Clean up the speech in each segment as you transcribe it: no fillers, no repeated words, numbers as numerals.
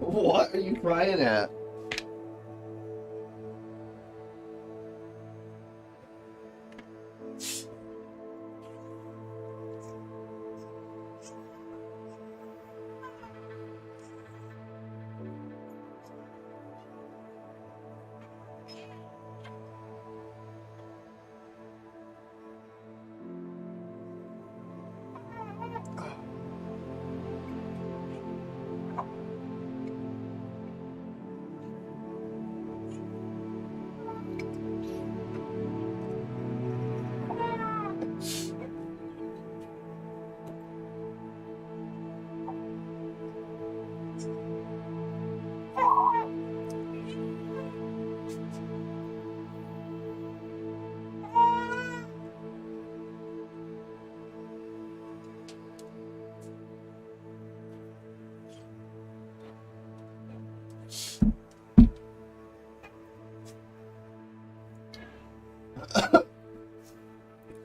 What are you crying at?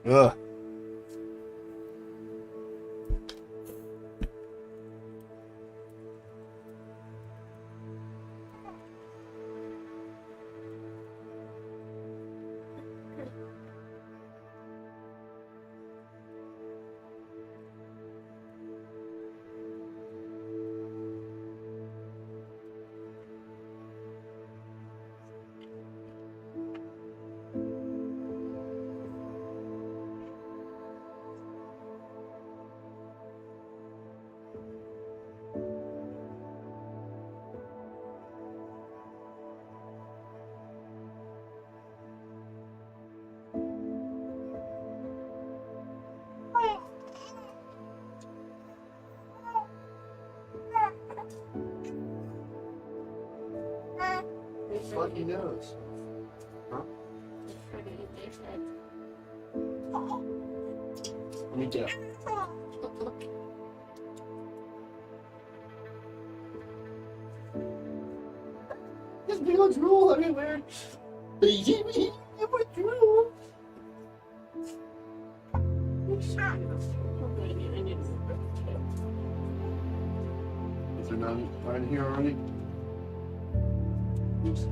Ugh. Fucking nose. Huh? Me too. Just big old drool everywhere. Drool. Is there none right here already? Oops.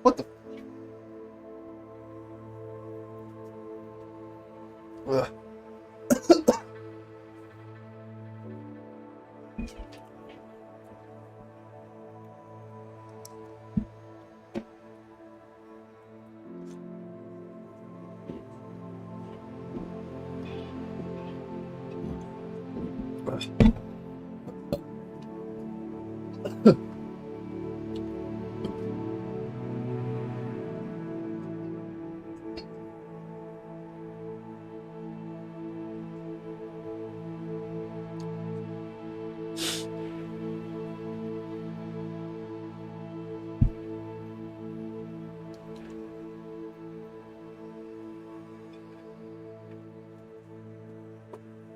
What the? Ugh.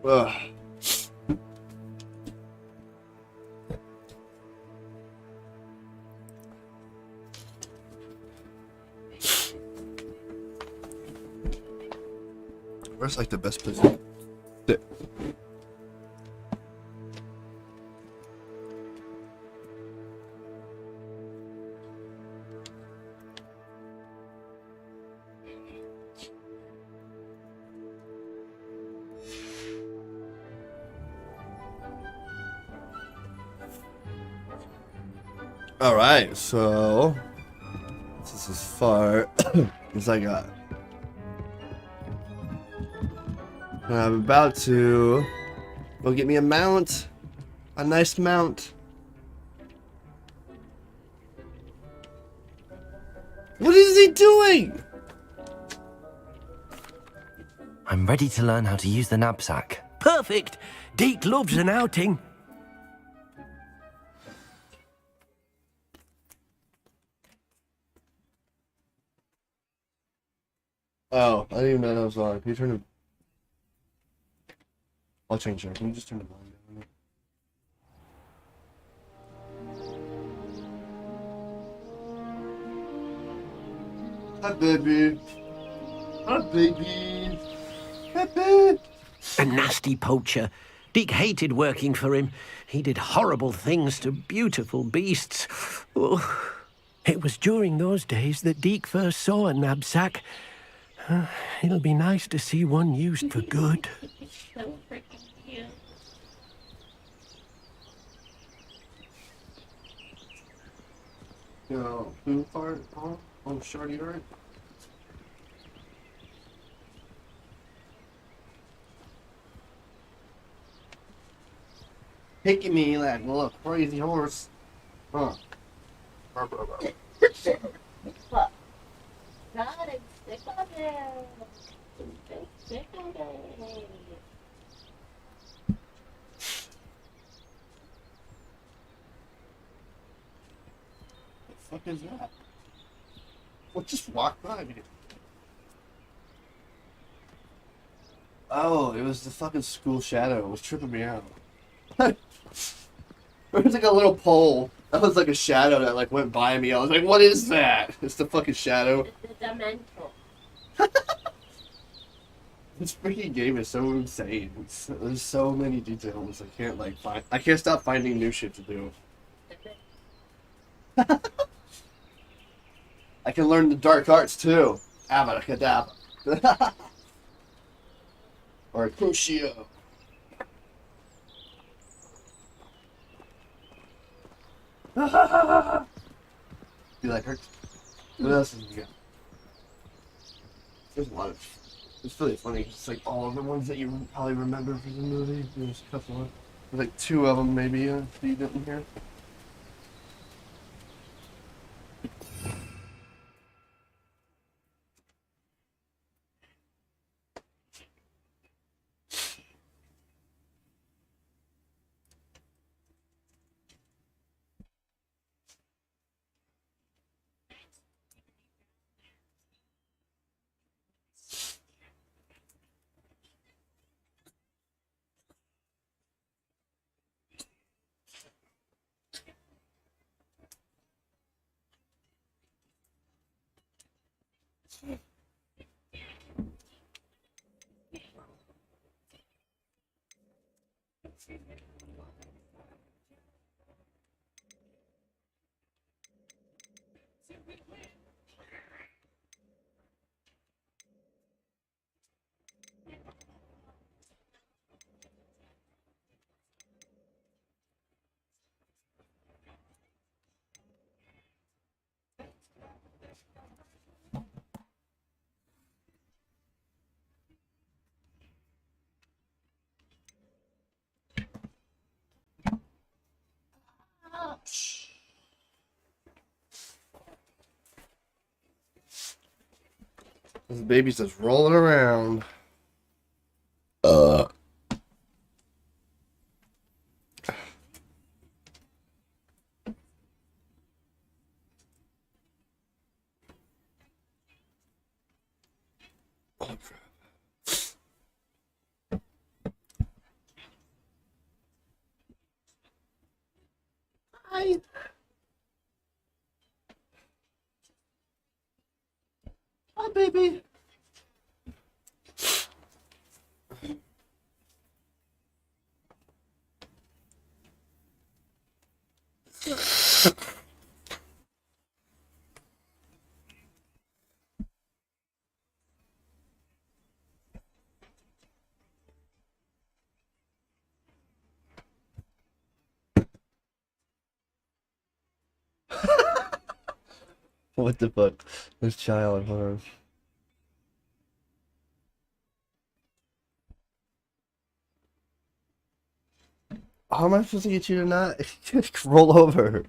Ugh. Where's like the best place? There. All right, so this is as far as I got. And I'm about to go get me a mount, a nice mount. What is he doing? I'm ready to learn how to use the knapsack. Perfect! Deke loves an outing. Oh, I didn't even know that was on. Can you turn it? I'll change it. Can you just turn the volume down? Hi, baby. Hi, baby. Hi, baby. A nasty poacher. Deke hated working for him. He did horrible things to beautiful beasts. Oh. It was during those days that Deke first saw a knapsack. It'll be nice to see one used for good. So freaking cute. Yo, who fart? Oh, shorty, right? Kicking me like a little crazy horse. Huh. What? God, I'm sick of it. I'm sick of it. What the fuck is that? What just walked by me? Oh, it was the fucking school shadow. It was tripping me out. There was like a little pole. That was like a shadow that like went by me. I was like, what is that? It's the fucking shadow. It's the Demental. This freaking game is so insane. There's so many details. I can't stop finding new shit to do. I can learn the dark arts too. Abracadabra. Or Crucio. You like her? What else is we got? There's a lot of. It's really funny. It's like all of the ones that you probably remember from the movie. There's a couple of. There's like two of them maybe that you didn't hear. This baby's just rolling around. Oh, crap. Hi. Hi, baby. What the fuck? This child, hold on. How am I supposed to get you to not roll over?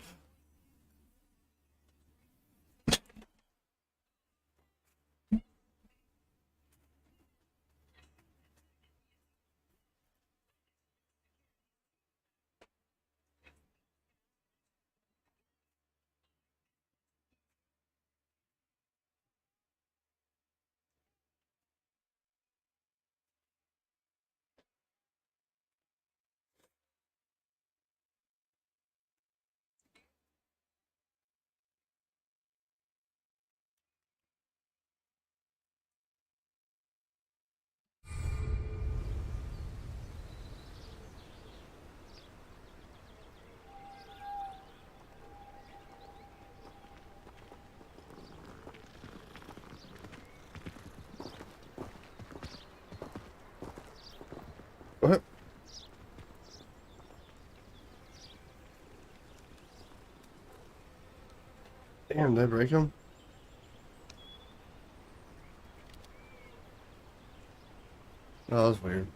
What? Damn, did I break him? Oh, that was weird.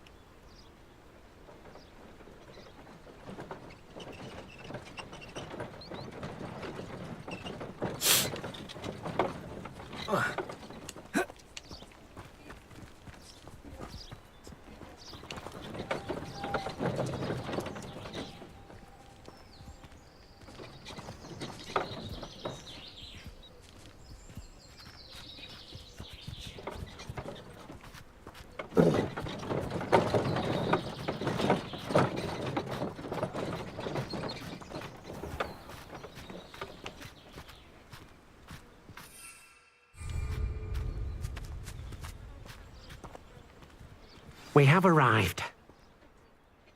We have arrived.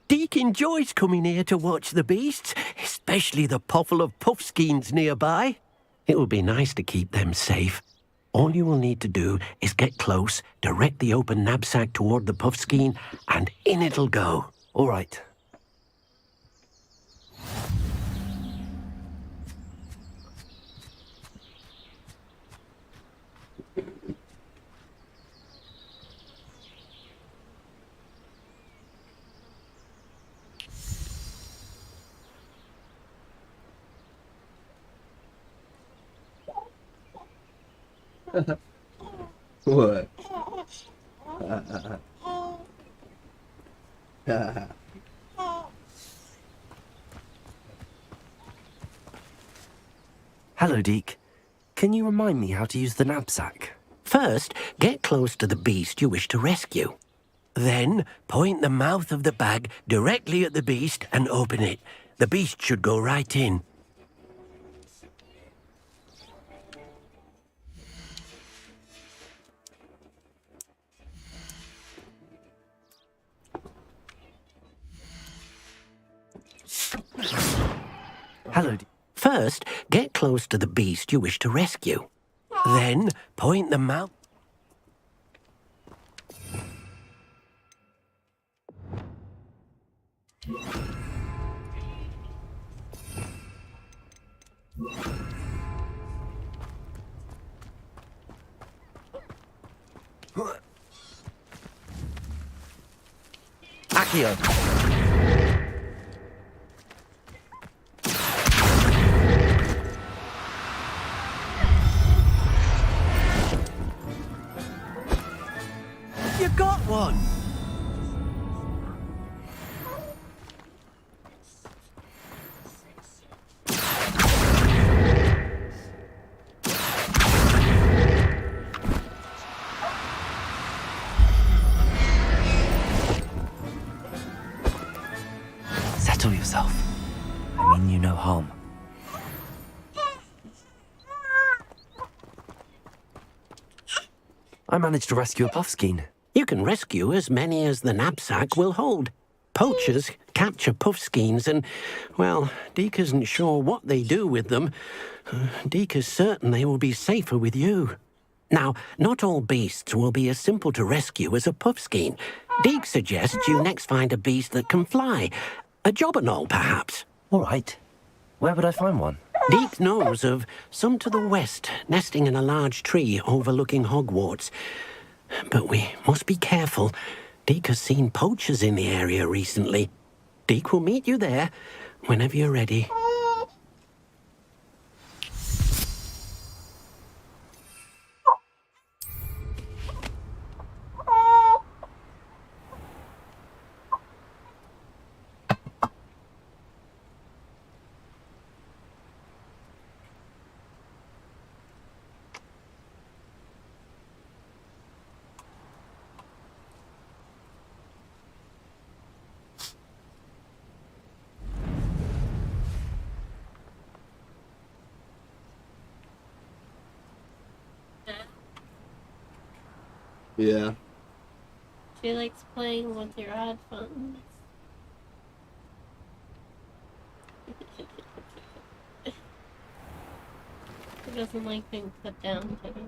Deke enjoys coming here to watch the beasts, especially the potful of puffskeins nearby. It would be nice to keep them safe. All you will need to do is get close, direct the open knapsack toward the puffskein, and in it'll go. All right. What? Hello, Deke. Can you remind me how to use the knapsack? First, get close to the beast you wish to rescue. Then, point the mouth of the bag directly at the beast and open it. The beast should go right in. Hello, Deke. First, get close to the beast you wish to rescue. Then, point the mouth... Accio. You got one! Settle yourself. I mean you no harm. I managed to rescue a puffskein. You can rescue as many as the knapsack will hold. Poachers capture puffskeins and, well, Deke isn't sure what they do with them. Deke is certain they will be safer with you. Now, not all beasts will be as simple to rescue as a puffskein. Deke suggests you next find a beast that can fly. A jobberknoll, perhaps. All right. Where would I find one? Deke knows of some to the west, nesting in a large tree overlooking Hogwarts. But we must be careful. Deke has seen poachers in the area recently. Deke will meet you there whenever you're ready. Yeah. She likes playing with your headphones. She doesn't like being put down today.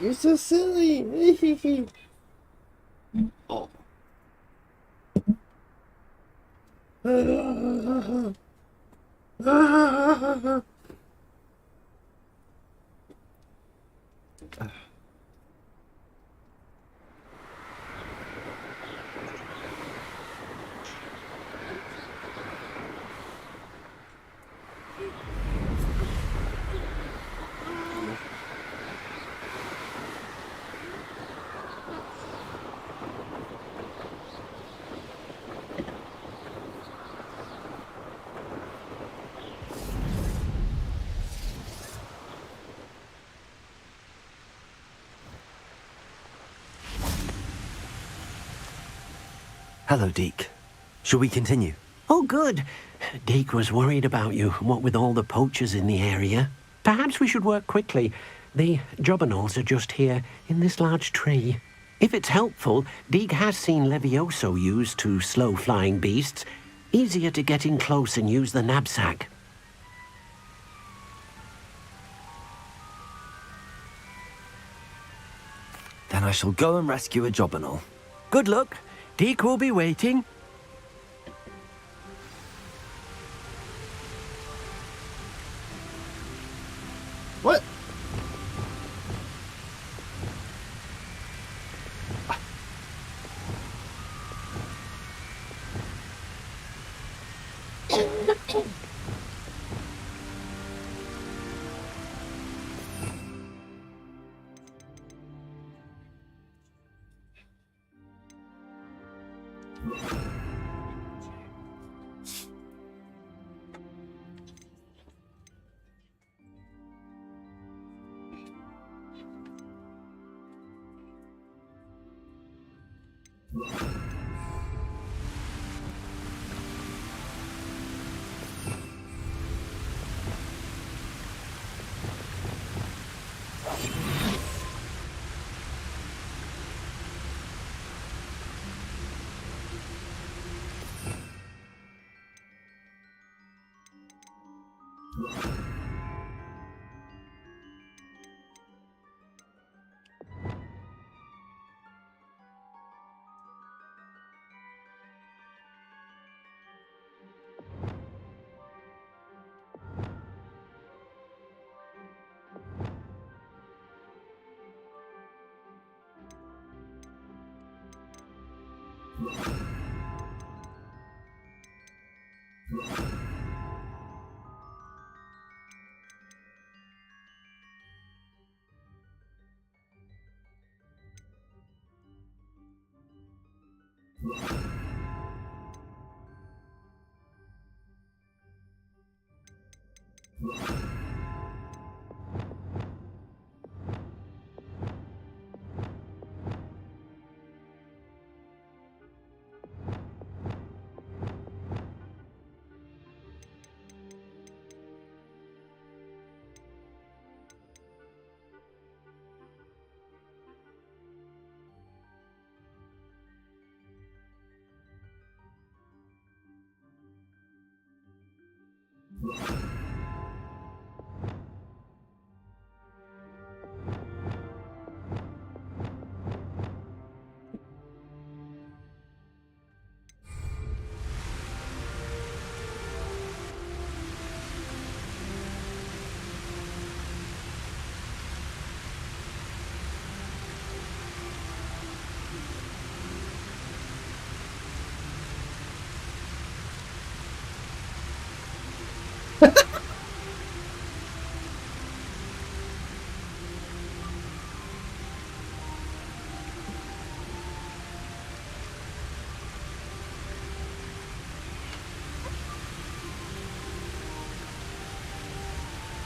You're so silly. Oh. Hello, Deke. Shall we continue? Oh, good. Deke was worried about you, what with all the poachers in the area. Perhaps we should work quickly. The jobberknolls are just here, in this large tree. If it's helpful, Deke has seen Levioso used to slow flying beasts. Easier to get in close and use the knapsack. Then I shall go and rescue a jobberknoll. Good luck. Deke will be waiting. What?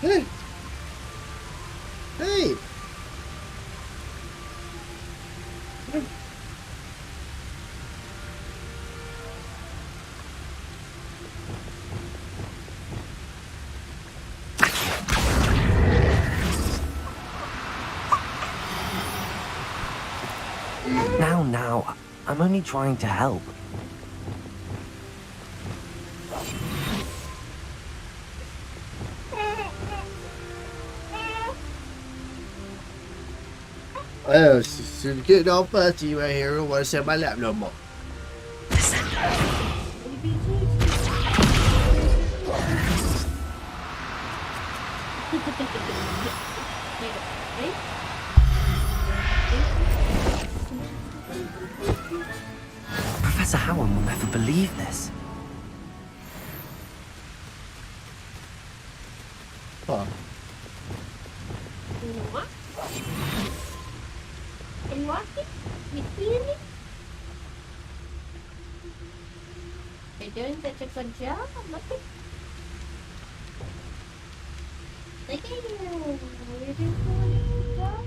Hey! Hey! Now. I'm only trying to help. Oh, she's getting all fussy right here. I don't want to sit on my lap no more. Professor Howard will never believe this. Huh. What? Are you watching? You seeing me? You're doing such a good job. Look at you. You're doing such a good job.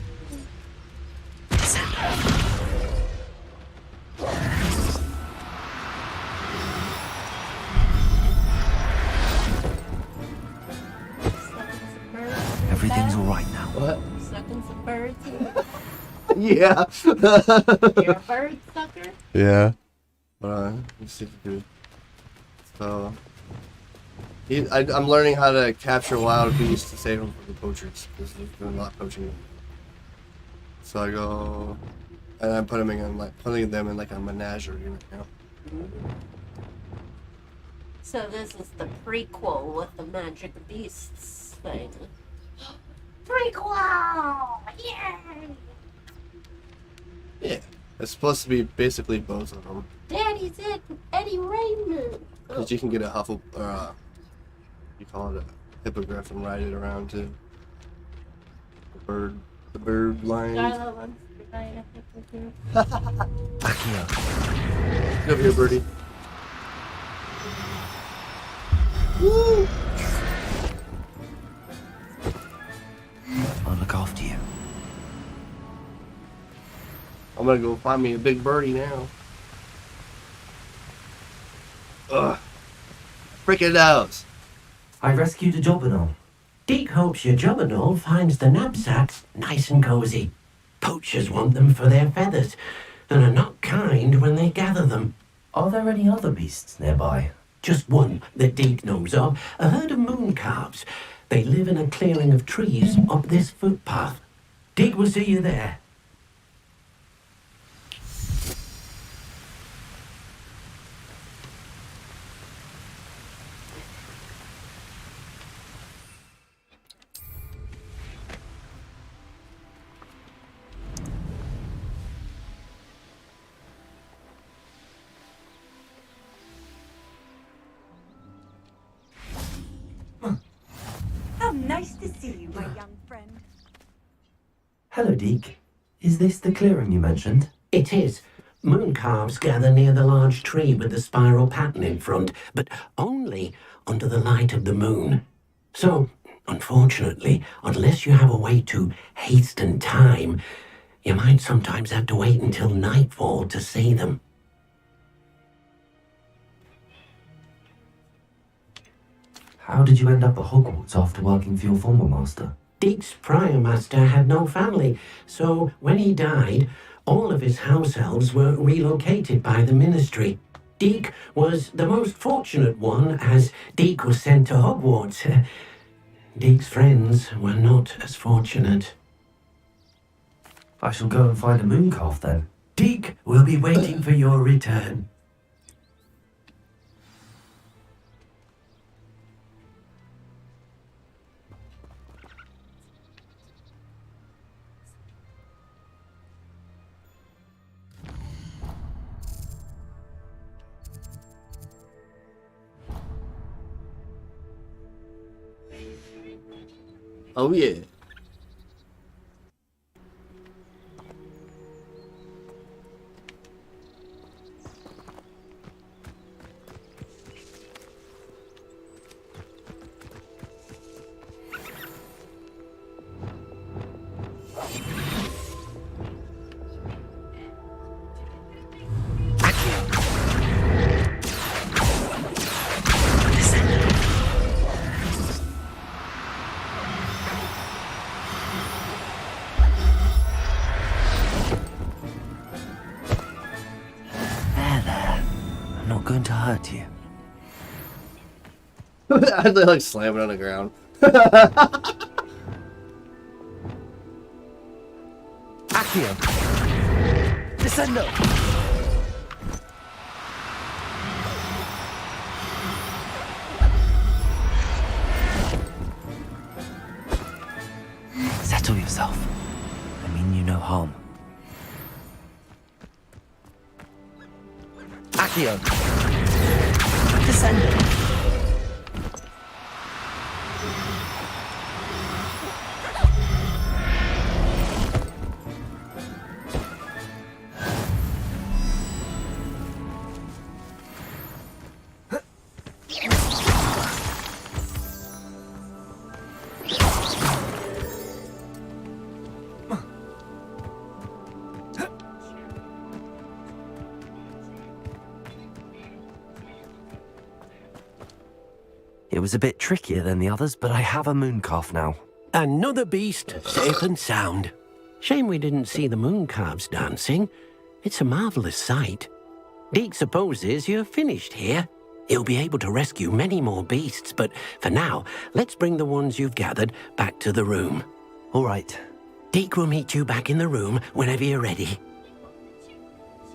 Everything's all right now. What? Sucking some birds. Yeah. You're a bird sucker. Yeah. Let's see if we do. So, I'm learning how to capture wild beasts to save them from the poachers because they're doing a lot of poaching. So I go, and I'm putting them in like a menagerie right now. So this is the prequel with the magic beasts thing. Prequel! Yay! Yeah. It's supposed to be basically both of them. Daddy's it, Eddie Raymond. Because you can get a huffle, or you call it a hippogriff and ride it around too. The bird line. Skylar wants to ride a hippogriff. Back here. Get over here, birdie. Woo! I'll look after you. I'm gonna go find me a big birdie now. Ugh. Freaking nose. I rescued a Jobberknoll. Deke hopes your Jobberknoll finds the knapsacks nice and cozy. Poachers want them for their feathers, and are not kind when they gather them. Are there any other beasts nearby? Just one that Deke knows of, a herd of moon calves. They live in a clearing of trees up this footpath. Deke will see you there. How nice to see you, my young friend. Hello, Deke. Is this the clearing you mentioned? It is. Moon calves gather near the large tree with the spiral pattern in front, but only under the light of the moon. So, unfortunately, unless you have a way to hasten time, you might sometimes have to wait until nightfall to see them. How did you end up at Hogwarts after working for your former master? Deke's prior master had no family, so when he died, all of his house elves were relocated by the ministry. Deke was the most fortunate one, as Deke was sent to Hogwarts. Deke's friends were not as fortunate. I shall go and find a moon calf then. Deke will be waiting for your return. Oh yeah. hurt you. I'd like slam it on the ground. Accio! Descendo! Settle yourself. I mean you no harm. Accio! Descendo! It was a bit trickier than the others, but I have a mooncalf now. Another beast, safe and sound. Shame we didn't see the mooncalves dancing. It's a marvelous sight. Deke supposes you're finished here. He'll be able to rescue many more beasts, but for now, let's bring the ones you've gathered back to the room. All right. Deke will meet you back in the room whenever you're ready.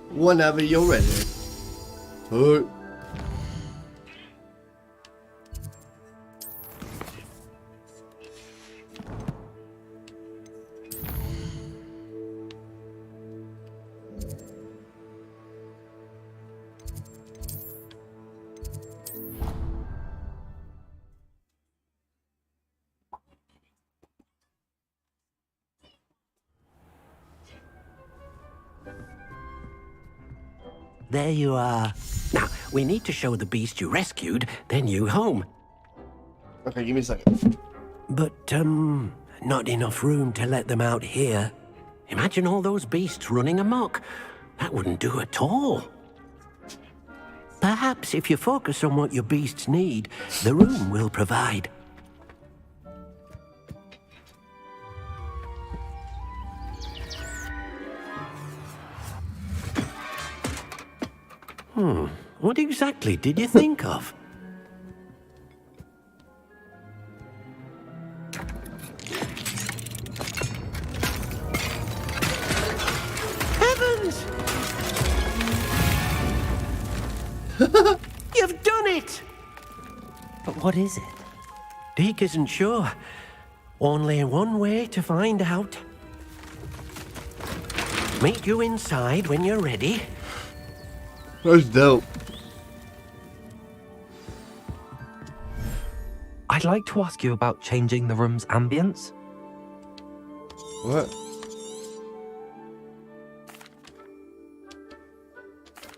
Whenever you're ready. Oh. There you are. Now, we need to show the beast you rescued their new home. Okay, give me a second. But, not enough room to let them out here. Imagine all those beasts running amok. That wouldn't do at all. Perhaps if you focus on what your beasts need, the room will provide. What exactly did you think of? Heavens! You've done it! But what is it? Deke isn't sure. Only one way to find out. Meet you inside when you're ready. That's dope. I'd like to ask you about changing the room's ambience. What?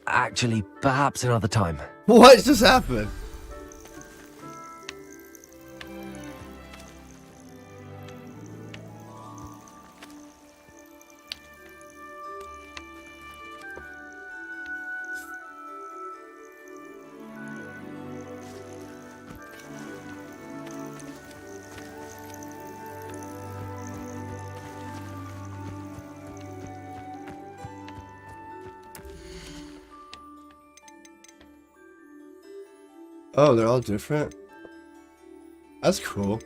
Actually, perhaps another time. What just happened? Oh, they're all different? That's cool.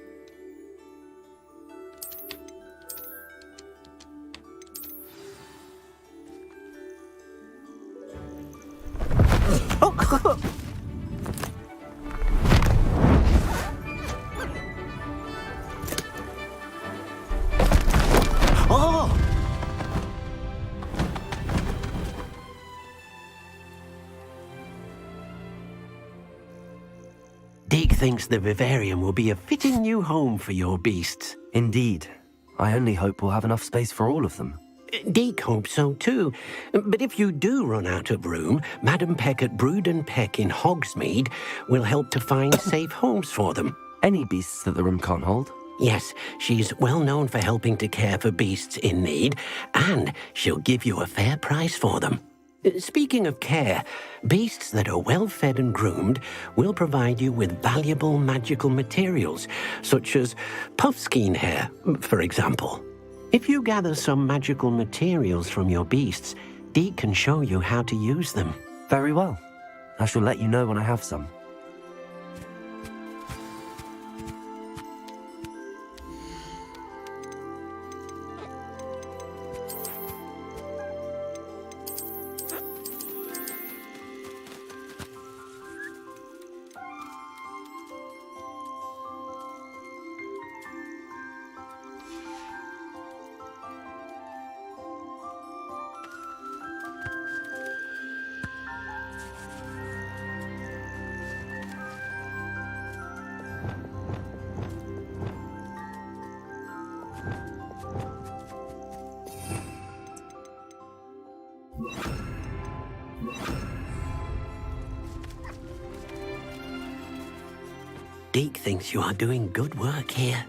Oh! Deke thinks the vivarium will be a fitting new home for your beasts. Indeed. I only hope we'll have enough space for all of them. Deke hopes so too. But if you do run out of room, Madam Peck at Brood and Peck in Hogsmeade will help to find safe homes for them. Any beasts that the room can't hold? Yes, she's well known for helping to care for beasts in need, and she'll give you a fair price for them. Speaking of care, beasts that are well fed and groomed will provide you with valuable magical materials, such as puffskein hair, for example. If you gather some magical materials from your beasts, Deke can show you how to use them. Very well. I shall let you know when I have some. Deke thinks you are doing good work here.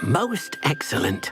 Most excellent.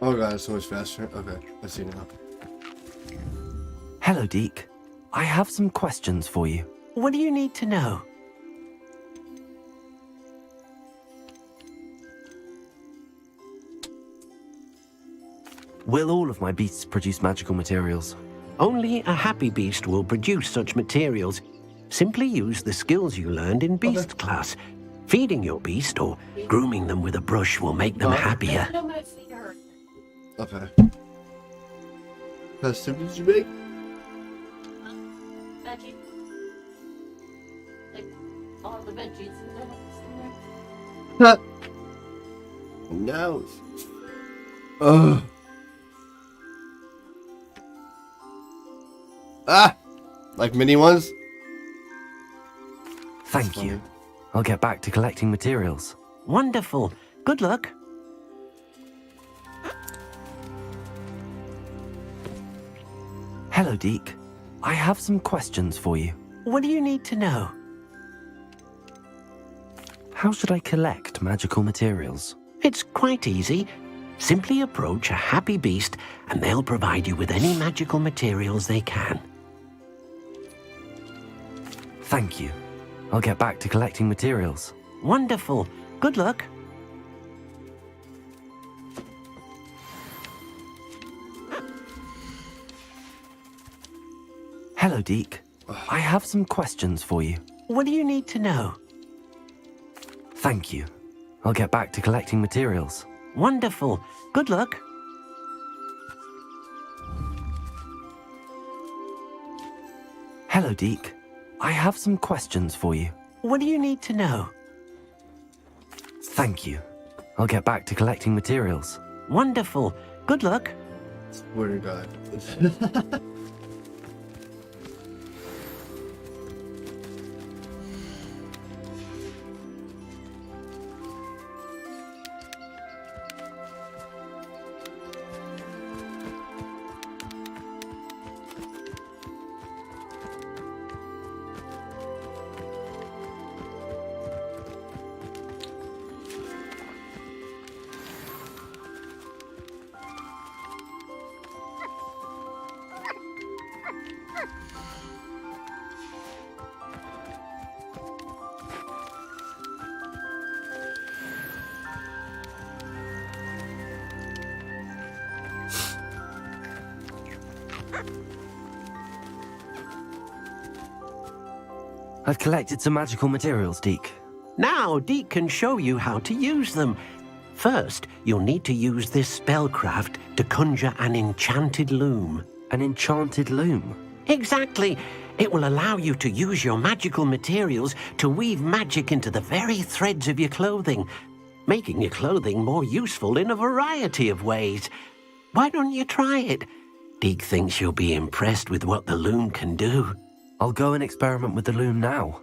Oh god, it's so much faster. Okay, I see now. Hello, Deke. I have some questions for you. What do you need to know? Will all of my beasts produce magical materials? Only a happy beast will produce such materials. Simply use the skills you learned in Beast class. Feeding your beast or grooming them with a brush will make them happier. No, mostly her. Okay. How soup did you make? Veggie. Like, all the veggies and the Huh. No. Ugh. Ah! Like mini ones? Thank you. I'll get back to collecting materials. Wonderful. Good luck. Hello, Deke. I have some questions for you. What do you need to know? How should I collect magical materials? It's quite easy. Simply approach a happy beast and they'll provide you with any magical materials they can. Thank you. I'll get back to collecting materials. Wonderful. Good luck. Hello, Deke. I have some questions for you. What do you need to know? Thank you. I'll get back to collecting materials. Wonderful. Good luck. Hello, Deke. I have some questions for you. What do you need to know? Thank you. I'll get back to collecting materials. Wonderful. Good luck. Swear to God. I've collected some magical materials, Deke. Now, Deke can show you how to use them. First, you'll need to use this spellcraft to conjure an enchanted loom. An enchanted loom. Exactly. It will allow you to use your magical materials to weave magic into the very threads of your clothing, making your clothing more useful in a variety of ways. Why don't you try it? Deke thinks you'll be impressed with what the loom can do. I'll go and experiment with the loom now.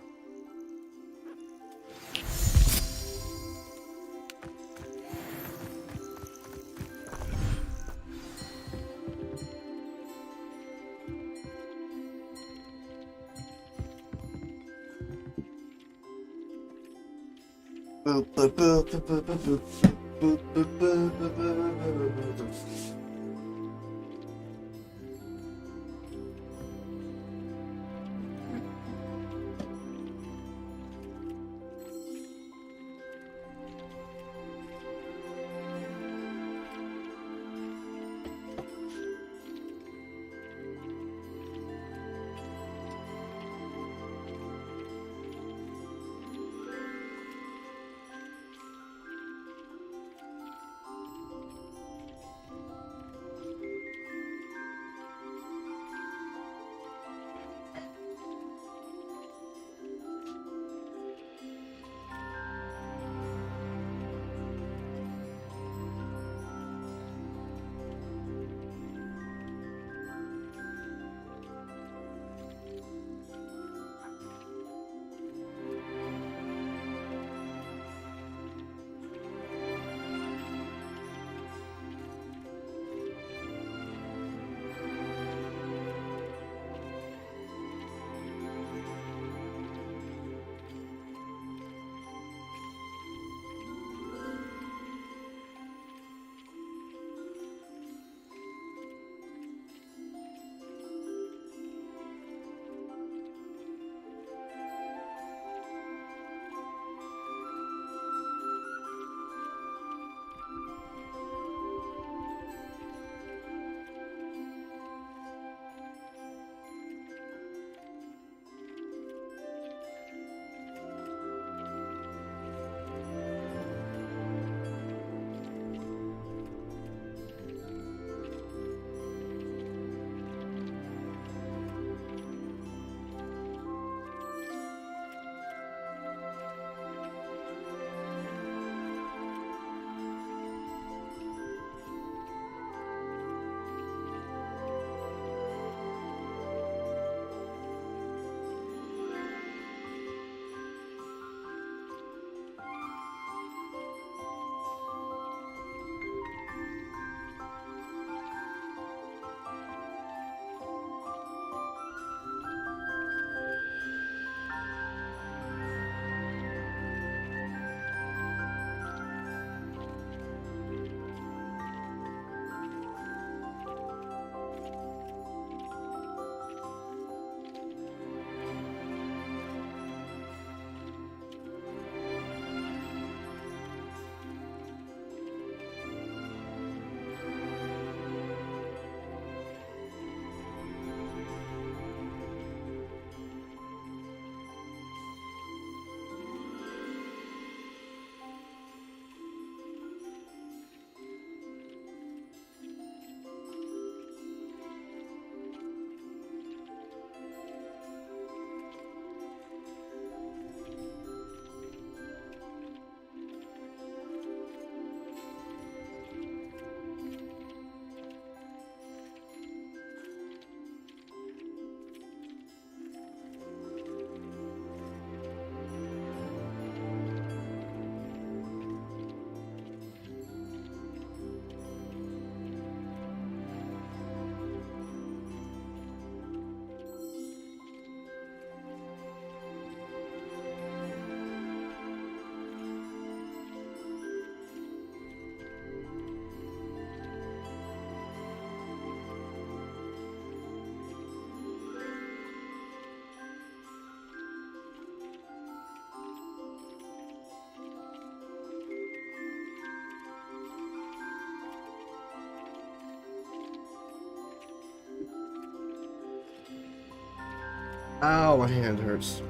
Ow, my hand hurts.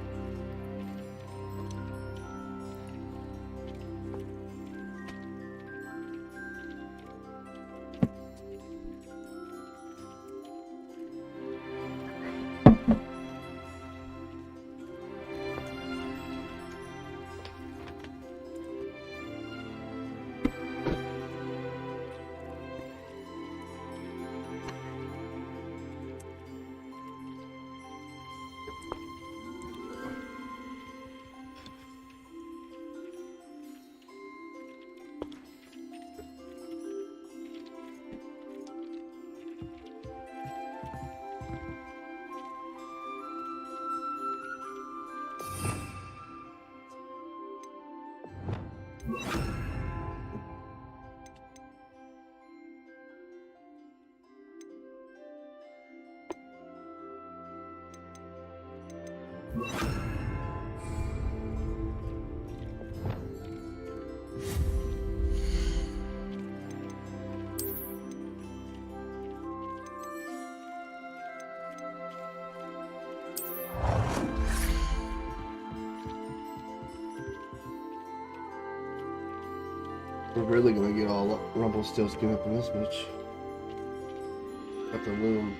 We're really gonna get all Rumpelstiltskin up in this bitch. Got the loom.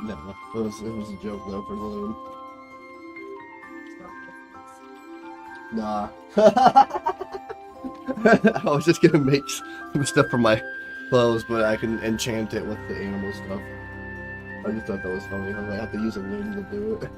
No, it was a joke though for the loom. Nah. I was just gonna make some stuff for my clothes, but I can enchant it with the animal stuff. I just thought that was funny. I have to use a loom to do it.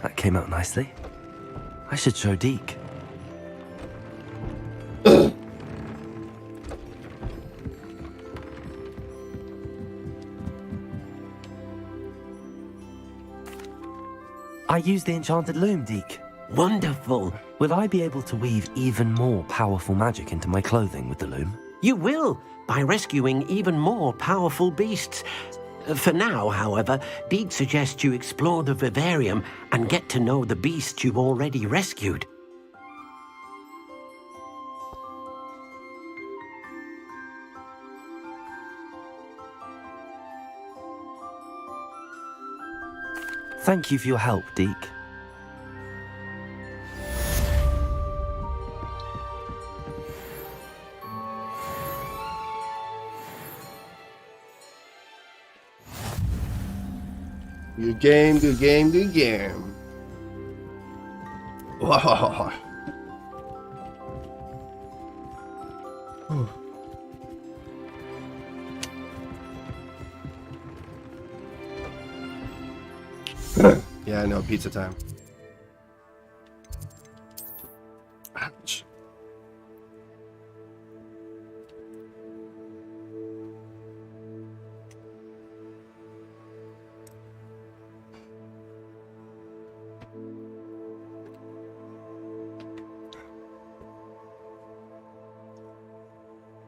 That came out nicely. I should show Deke. I used the enchanted loom, Deke. Wonderful. Will I be able to weave even more powerful magic into my clothing with the loom? You will, by rescuing even more powerful beasts. For now, however, Deke suggests you explore the vivarium and get to know the beasts you've already rescued. Thank you for your help, Deke. Good game, good game, good game. Whoa. Yeah, I know, pizza time. Ouch.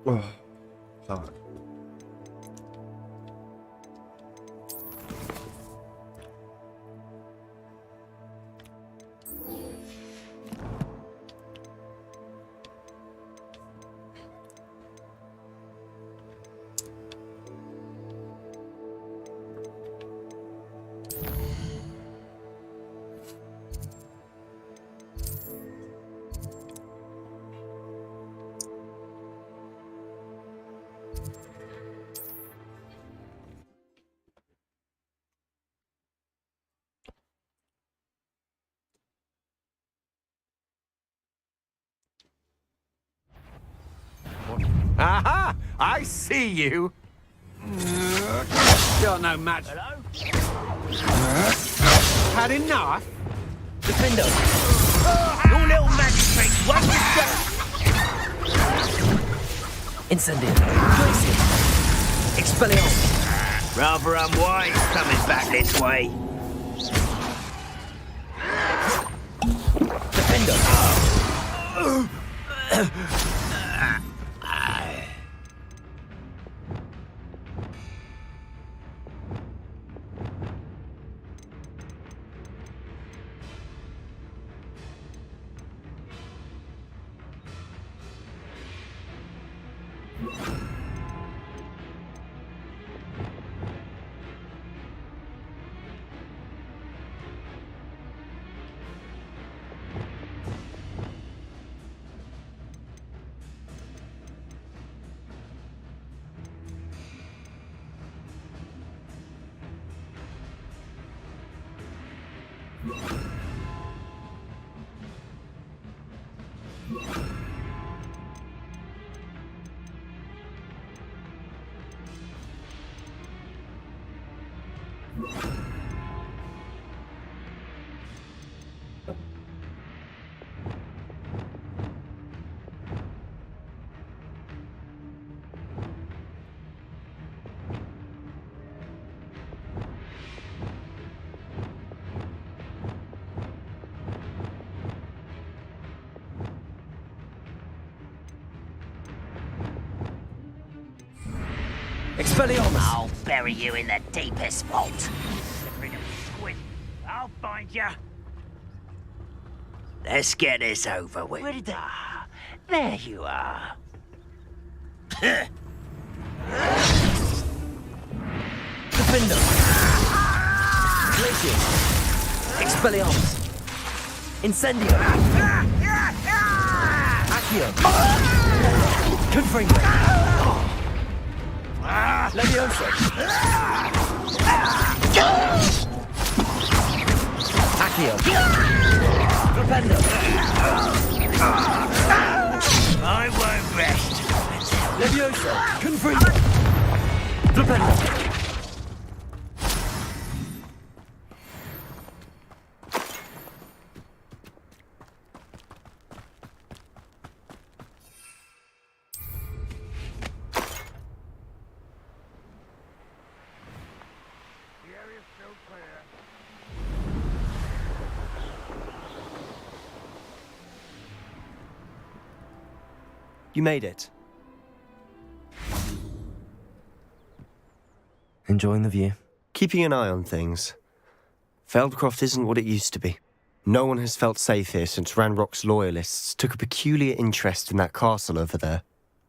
Oh, fuck. Aha! I see you. Got no match. Hello? Had enough? Defender! Your little magic tricks won't get Incendium. Glacier! Expelliarmus! Rather unwise coming back this way. Defender! Expelliarmus! I'll bury you in the deepest vault. I'll find you. Let's get this over with. Where did they... Ah, there you are. Defender! Glacier! Expelliarmus! Incendio! Accio! Confringo! Levioso! Accio! Flipendo! I won't rest. Levioso! Confringo! Flipendo! You made it. Enjoying the view? Keeping an eye on things. Feldcroft isn't what it used to be. No one has felt safe here since Ranrock's loyalists took a peculiar interest in that castle over there.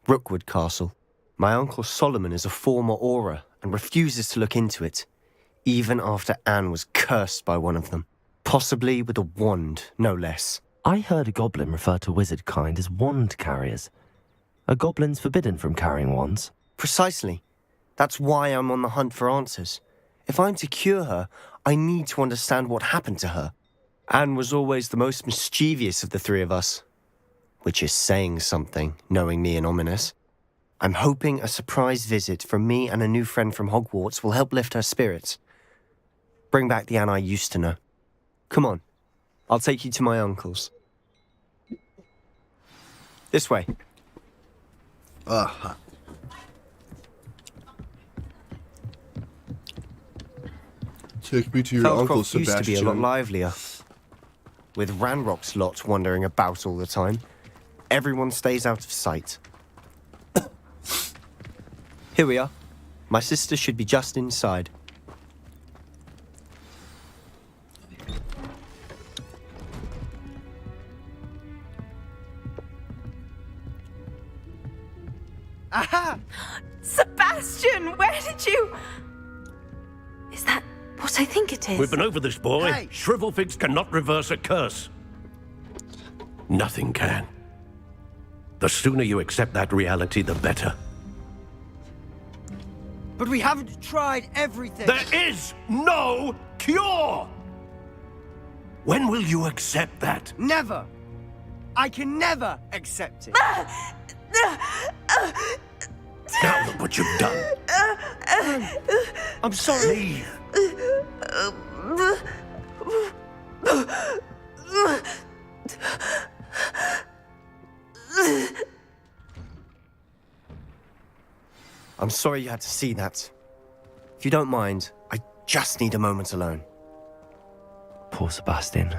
Rookwood Castle. My uncle Solomon is a former Auror and refuses to look into it, even after Anne was cursed by one of them. Possibly with a wand, no less. I heard a goblin refer to wizard kind as wand carriers. Are goblins forbidden from carrying wands? Precisely. That's why I'm on the hunt for answers. If I'm to cure her, I need to understand what happened to her. Anne was always the most mischievous of the three of us. Which is saying something, knowing me and ominous. I'm hoping a surprise visit from me and a new friend from Hogwarts will help lift her spirits. Bring back the Anne I used to know. Come on, I'll take you to my uncle's. This way. Take me to your uncle, Feldcroft used to be a lot livelier. With Ranrock's lot wandering about all the time, everyone stays out of sight. Here we are. My sister should be just inside. Aha! Sebastian, where did you... Is that what I think it is? We've been over this, boy. Hey. Shrivelfigs cannot reverse a curse. Nothing can. The sooner you accept that reality, the better. But we haven't tried everything. There is no cure! When will you accept that? Never. I can never accept it. Now look what you've done. I'm sorry. Leave. I'm sorry you had to see that. If you don't mind, I just need a moment alone. Poor Sebastian.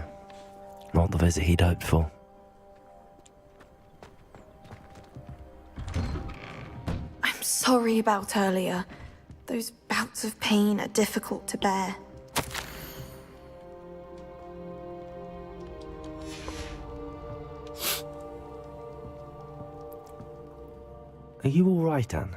Not the visit he'd hoped for. I'm sorry about earlier. Those bouts of pain are difficult to bear. Are you all right, Anne?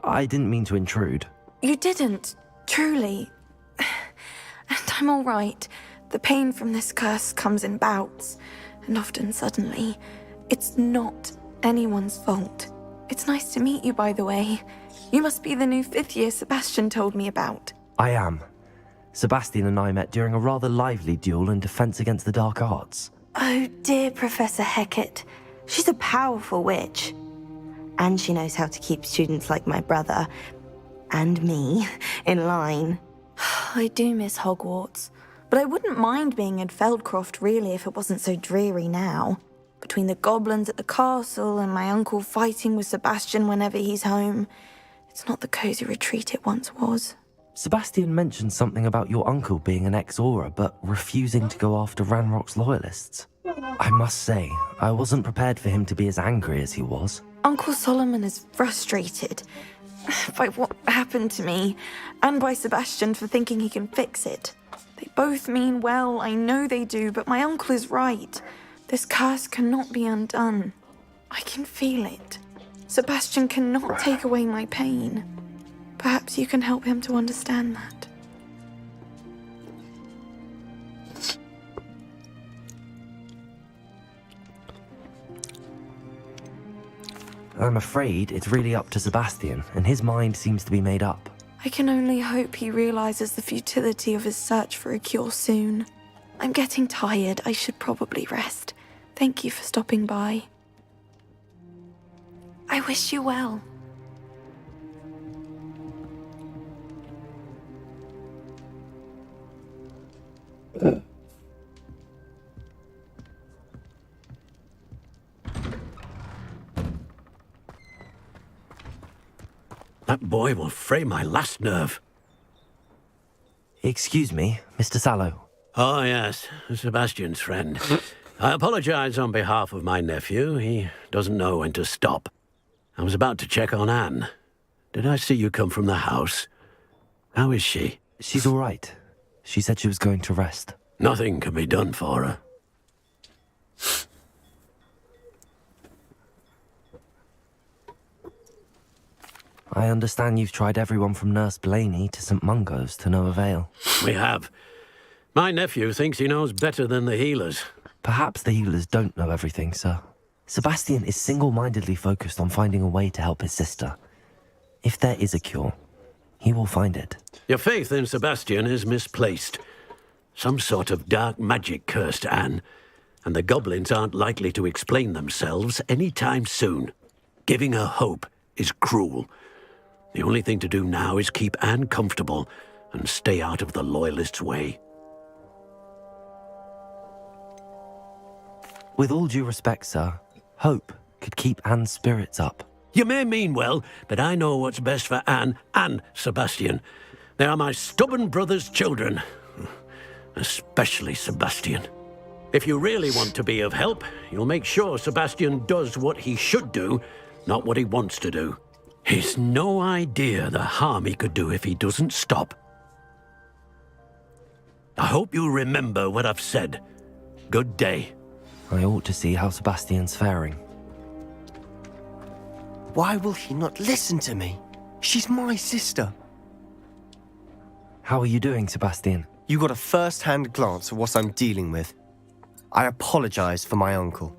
I didn't mean to intrude. You didn't, truly. And I'm all right. The pain from this curse comes in bouts, and often suddenly. It's not anyone's fault. It's nice to meet you, by the way. You must be the new 5th year Sebastian told me about. I am. Sebastian and I met during a rather lively duel in Defense Against the Dark Arts. Oh, dear Professor Hecat. She's a powerful witch. And she knows how to keep students like my brother, and me, in line. I do miss Hogwarts, but I wouldn't mind being in Feldcroft, really, if it wasn't so dreary now. Between the goblins at the castle and my uncle fighting with Sebastian whenever he's home, it's not the cozy retreat it once was. Sebastian mentioned something about your uncle being an ex-Auror, but refusing to go after Ranrock's loyalists. I must say, I wasn't prepared for him to be as angry as he was. Uncle Solomon is frustrated by what happened to me, and by Sebastian for thinking he can fix it. They both mean well, I know they do, but my uncle is right. This curse cannot be undone. I can feel it. Sebastian cannot take away my pain. Perhaps you can help him to understand that. I'm afraid it's really up to Sebastian, and his mind seems to be made up. I can only hope he realizes the futility of his search for a cure soon. I'm getting tired. I should probably rest. Thank you for stopping by. I wish you well. That boy will fray my last nerve. Excuse me, Mr. Sallow. Oh, yes, Sebastian's friend. I apologize on behalf of my nephew. He doesn't know when to stop. I was about to check on Anne. Did I see you come from the house? How is she? She's all right. She said she was going to rest. Nothing can be done for her. I understand you've tried everyone from Nurse Blaney to St. Mungo's to no avail. We have. My nephew thinks he knows better than the healers. Perhaps the healers don't know everything, sir. Sebastian is single-mindedly focused on finding a way to help his sister. If there is a cure, he will find it. Your faith in Sebastian is misplaced. Some sort of dark magic cursed Anne, and the goblins aren't likely to explain themselves any time soon. Giving her hope is cruel. The only thing to do now is keep Anne comfortable and stay out of the Loyalists' way. With all due respect, sir, hope could keep Anne's spirits up. You may mean well, but I know what's best for Anne and Sebastian. They are my stubborn brother's children. Especially Sebastian. If you really want to be of help, you'll make sure Sebastian does what he should do, not what he wants to do. He's no idea the harm he could do if he doesn't stop. I hope you'll remember what I've said. Good day. I ought to see how Sebastian's faring. Why will he not listen to me? She's my sister. How are you doing, Sebastian? You got a first-hand glance at what I'm dealing with. I apologize for my uncle.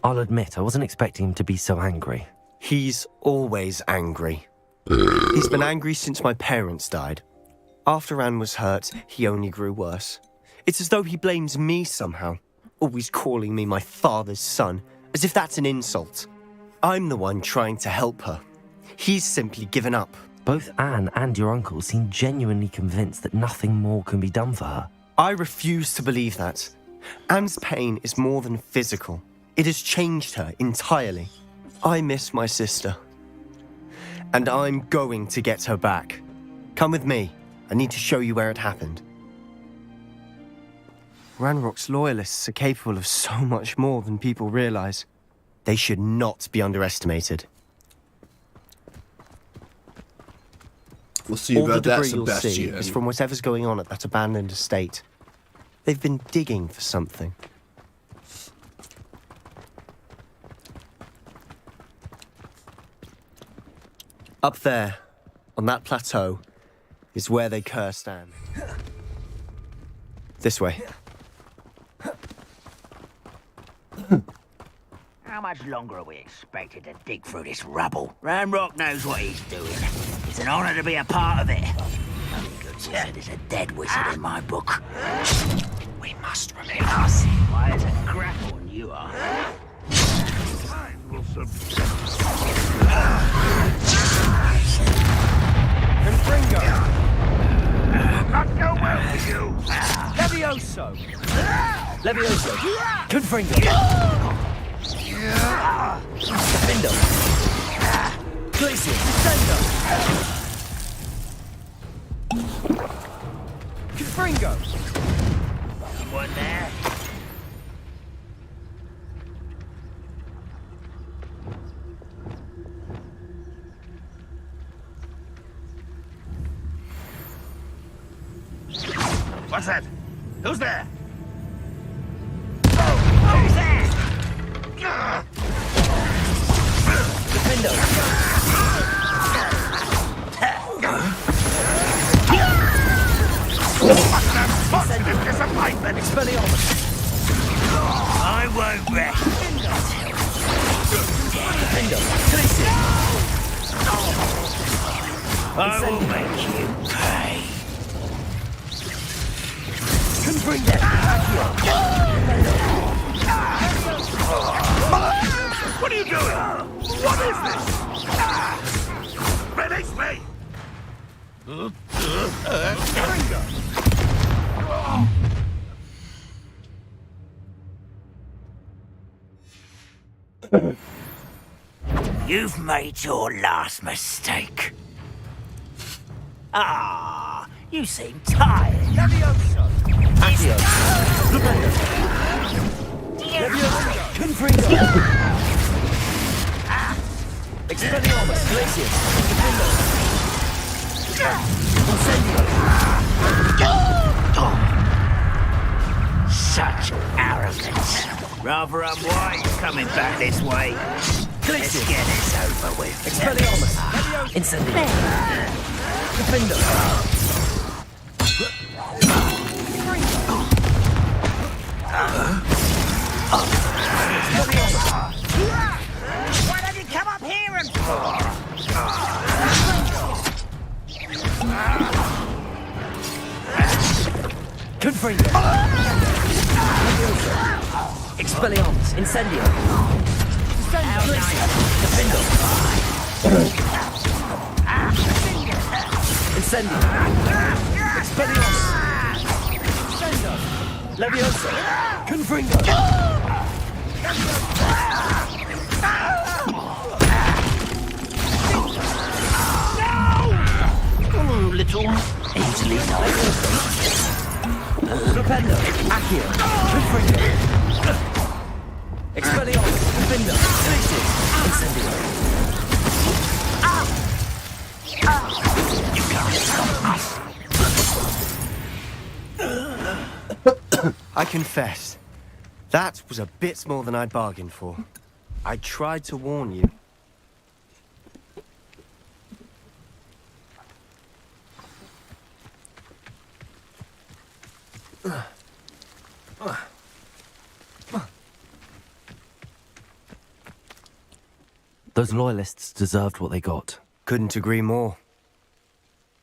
I'll admit, I wasn't expecting him to be so angry. He's always angry. He's been angry since my parents died. After Anne was hurt, he only grew worse. It's as though he blames me somehow, always calling me my father's son, as if that's an insult. I'm the one trying to help her. He's simply given up. Both Anne and your uncle seem genuinely convinced that nothing more can be done for her. I refuse to believe that. Anne's pain is more than physical. It has changed her entirely. I miss my sister. And I'm going to get her back. Come with me. I need to show you where it happened. Ranrock's loyalists are capable of so much more than people realize. They should not be underestimated. We'll see All the about that, debris you'll see Sebastian. is from whatever's going on at that abandoned estate. They've been digging for something. Up there, on that plateau, is where they cursed Anne. This way. How much longer are we expected to dig through this rubble? Ranrock knows what he's doing. It's an honor to be a part of it. Only good wizard is a dead wizard in my book. We must remain us. Why is a crap on you are? Confringo! Not go well for you! Levioso! Levioso! Confringo! Defendo! Glacier! Descendo! Confringo! Someone there? What's that? Who's there? Who's there? Defendo! Positive disappointment! Expelliarmus! I won't rest. Defendo! Glacier! I will make you pay. Confringo! What are you doing? What is this? Release me! Confringo! You've made your last mistake. Ah, you seem tired. Levioso! Accio. Confringo. Expelliarmus. Glacius. Incendio. Such arrogance. Rather unwise coming back this way. Let's get this over with. Expelliarmus. Incendio. Confindo. Why don't you come up here and... Confringo. Expelliarmus. Incendio. Confindo. Incendio. Expelliarmus. Levioso. Confringo. Little easily Flipendo. Accio. Confringo. Expelliarmus. Confindo. Glacius. Incendio. I confess, that was a bit more than I'd bargained for. I tried to warn you. Those loyalists deserved what they got. Couldn't agree more.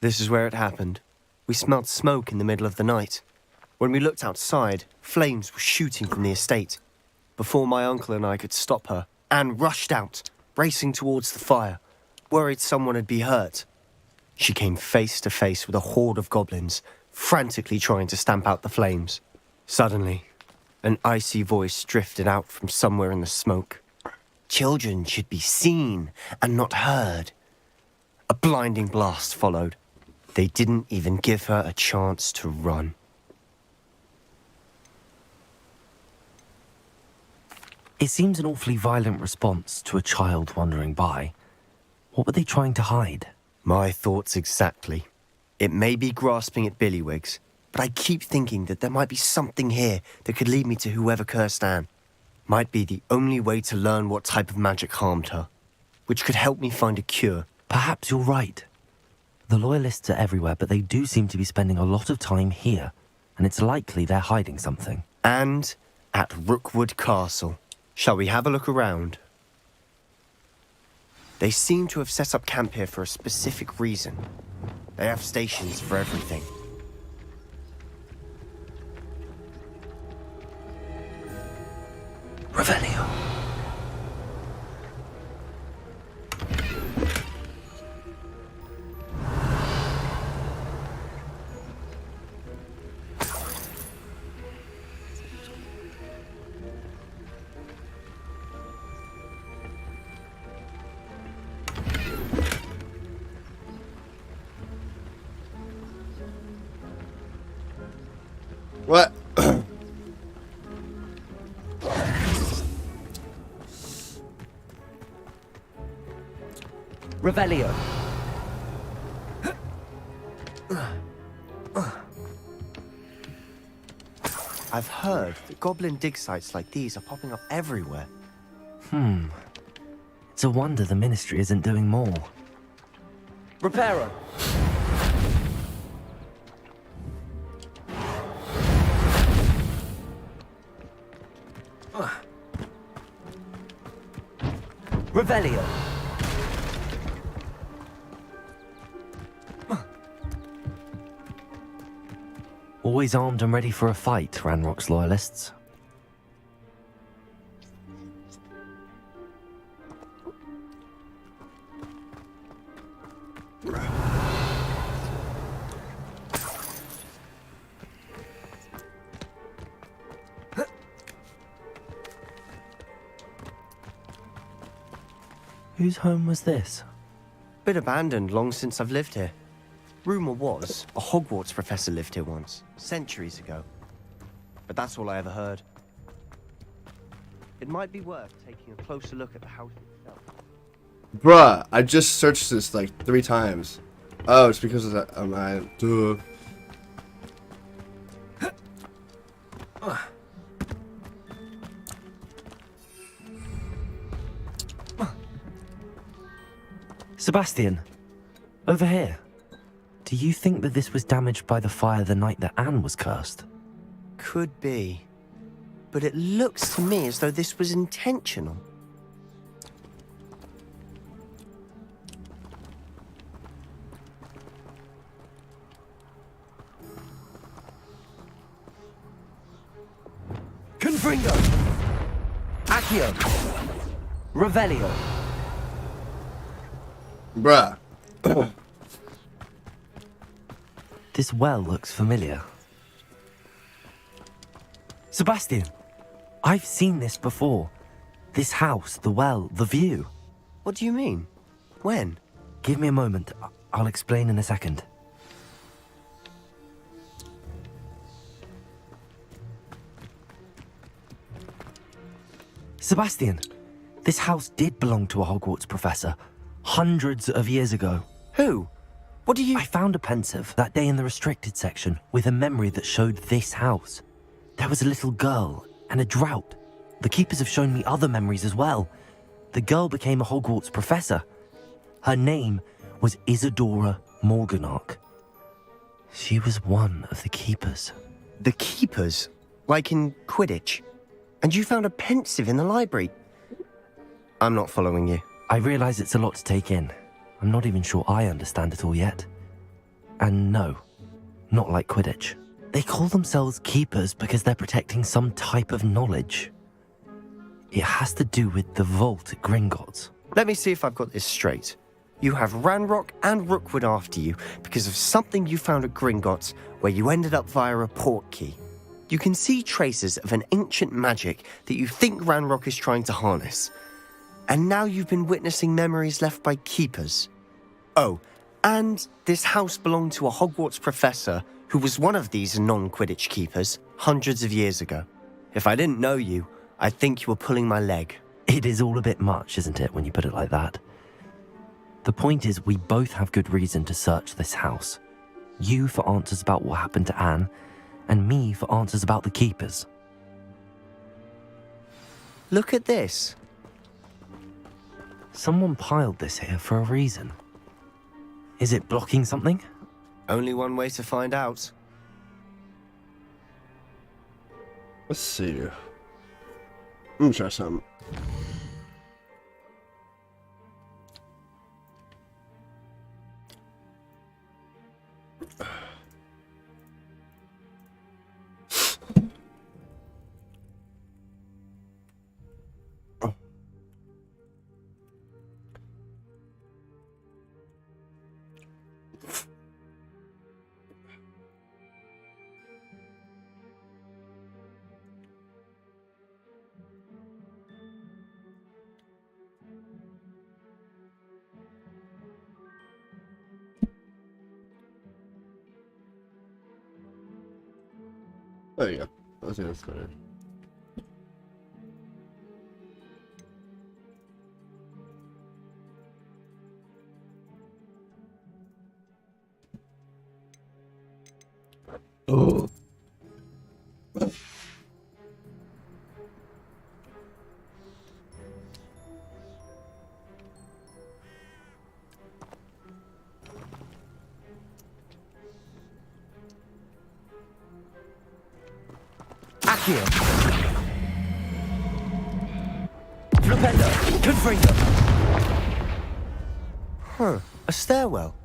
This is where it happened. We smelled smoke in the middle of the night. When we looked outside, flames were shooting from the estate. Before my uncle and I could stop her, Anne rushed out, racing towards the fire, worried someone had been hurt. She came face to face with a horde of goblins, frantically trying to stamp out the flames. Suddenly, an icy voice drifted out from somewhere in the smoke. Children should be seen and not heard. A blinding blast followed. They didn't even give her a chance to run. It seems an awfully violent response to a child wandering by. What were they trying to hide? My thoughts exactly. It may be grasping at Billywigs, but I keep thinking that there might be something here that could lead me to whoever cursed Anne. Might be the only way to learn what type of magic harmed her, which could help me find a cure. Perhaps you're right. The loyalists are everywhere, but they do seem to be spending a lot of time here, and it's likely they're hiding something. And at Rookwood Castle. Shall we have a look around? They seem to have set up camp here for a specific reason. They have stations for everything. Revelio. What? Revelio. I've heard that goblin dig sites like these are popping up everywhere. It's a wonder the Ministry isn't doing more. Reparo. Revelio. Always armed and ready for a fight, Ranrock's loyalists. Whose home was this? Been abandoned long since I've lived here. Rumour was a Hogwarts professor lived here once, centuries ago. But that's all I ever heard. It might be worth taking a closer look at the house itself. Bruh, I just searched this like 3 times. Oh, it's because of that. Duh. Sebastian, over here. Do you think that this was damaged by the fire the night that Anne was cursed? Could be. But it looks to me as though this was intentional. Confringo! Accio! Revelio! Bruh. This well looks familiar. Sebastian, I've seen this before. This house, the well, the view. What do you mean? When? Give me a moment. I'll explain in a second. Sebastian, this house did belong to a Hogwarts professor, hundreds of years ago. Who? What do you... I found a pensive that day in the restricted section with a memory that showed this house. There was a little girl and a drought. The keepers have shown me other memories as well. The girl became a Hogwarts professor. Her name was Isadora Morganach. She was one of the keepers. The keepers? Like in Quidditch? And you found a pensive in the library? I'm not following you. I realize it's a lot to take in. I'm not even sure I understand it all yet. And no, not like Quidditch. They call themselves keepers because they're protecting some type of knowledge. It has to do with the vault at Gringotts. Let me see if I've got this straight. You have Ranrock and Rookwood after you because of something you found at Gringotts where you ended up via a port key. You can see traces of an ancient magic that you think Ranrock is trying to harness. And now you've been witnessing memories left by keepers. Oh, and this house belonged to a Hogwarts professor who was one of these non-Quidditch keepers hundreds of years ago. If I didn't know you, I'd think you were pulling my leg. It is all a bit much, isn't it, when you put it like that? The point is, we both have good reason to search this house. You for answers about what happened to Anne, and me for answers about the keepers. Look at this. Someone piled this here for a reason. Is it blocking something? Only one way to find out. Let's see. Let me try something. There you go. I think that's better. Oh. Accio! Flipendo! Confringo! Huh, a stairwell.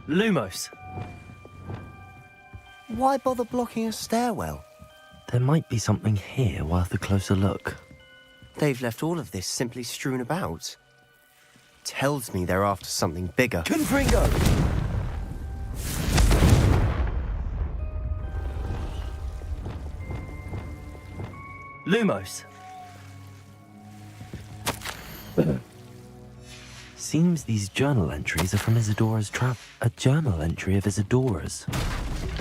Lumos! Why bother blocking a stairwell? There might be something here worth a closer look. They've left all of this simply strewn about. Tells me they're after something bigger. Confringo! Lumos. Seems these journal entries are from Isadora's trap. A journal entry of Isadora's.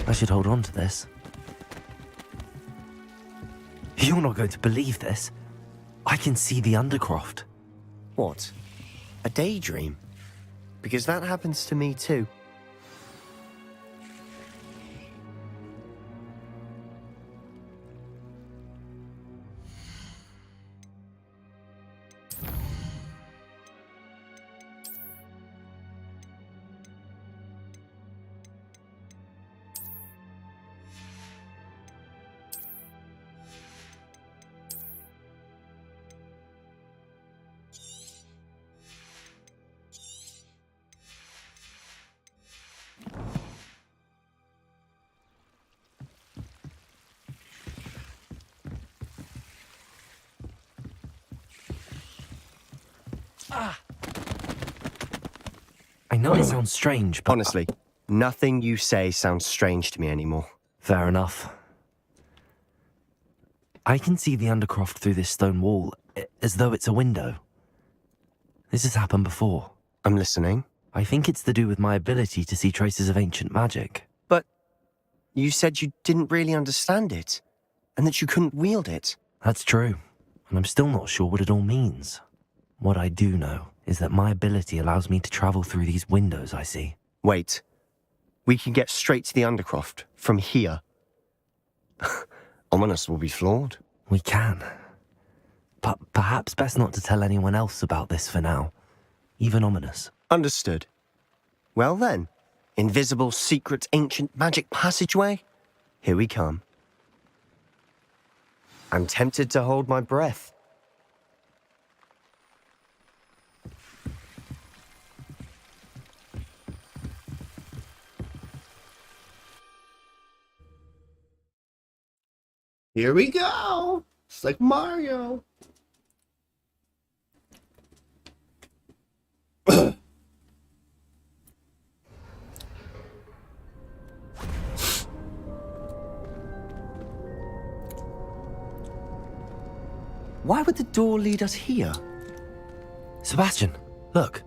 I should hold on to this. You're not going to believe this. I can see the Undercroft. What? A daydream? Because that happens to me too. I know it sounds strange, but... Honestly, nothing you say sounds strange to me anymore. Fair enough. I can see the Undercroft through this stone wall, as though it's a window. This has happened before. I'm listening. I think it's to do with my ability to see traces of ancient magic. But you said you didn't really understand it, and that you couldn't wield it. That's true, and I'm still not sure what it all means. What I do know is that my ability allows me to travel through these windows I see. Wait. We can get straight to the Undercroft from here. Ominous will be floored. We can. But perhaps best not to tell anyone else about this for now. Even Ominous. Understood. Well then, invisible, secret, ancient magic passageway? Here we come. I'm tempted to hold my breath. Here we go. It's like Mario. Why would the door lead us here? Sebastian, look.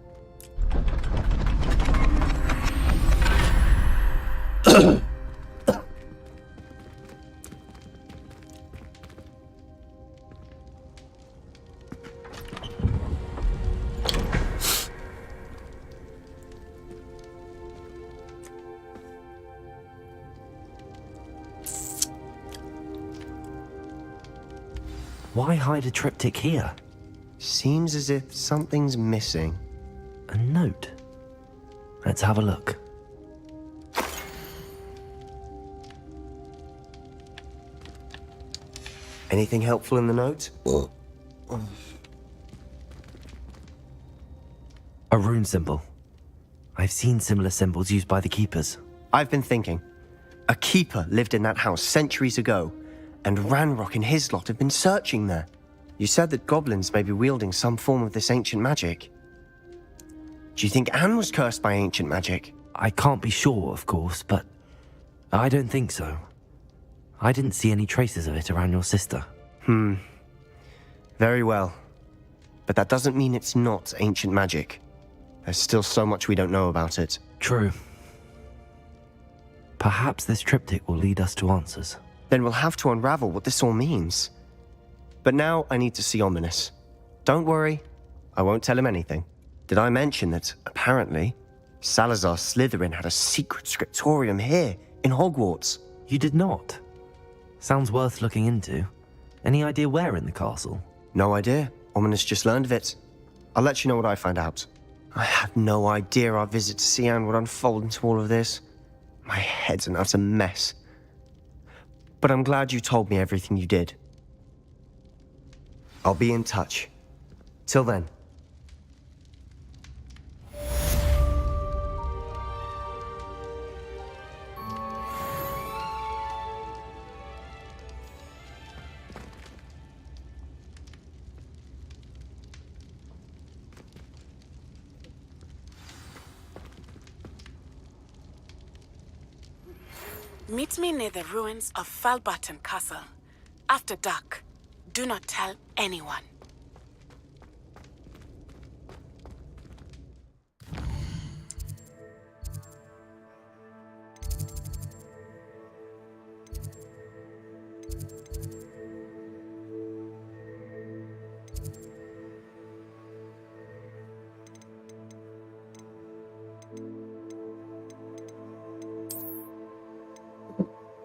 Why hide a triptych here? Seems as if something's missing. A note. Let's have a look. Anything helpful in the note? A rune symbol. I've seen similar symbols used by the keepers. I've been thinking. A keeper lived in that house centuries ago, and Ranrock and his lot have been searching there. You said that goblins may be wielding some form of this ancient magic. Do you think Anne was cursed by ancient magic? I can't be sure, of course, but I don't think so. I didn't see any traces of it around your sister. Very well. But that doesn't mean it's not ancient magic. There's still so much we don't know about it. True. Perhaps this triptych will lead us to answers. Then we'll have to unravel what this all means. But now I need to see Ominous. Don't worry, I won't tell him anything. Did I mention that, apparently, Salazar Slytherin had a secret scriptorium here, in Hogwarts? You did not? Sounds worth looking into. Any idea where in the castle? No idea. Ominous just learned of it. I'll let you know what I find out. I had no idea our visit to Cian would unfold into all of this. My head's an utter mess. But I'm glad you told me everything you did. I'll be in touch. Till then. Meet me near the ruins of Falbaton Castle. After dark. Do not tell anyone.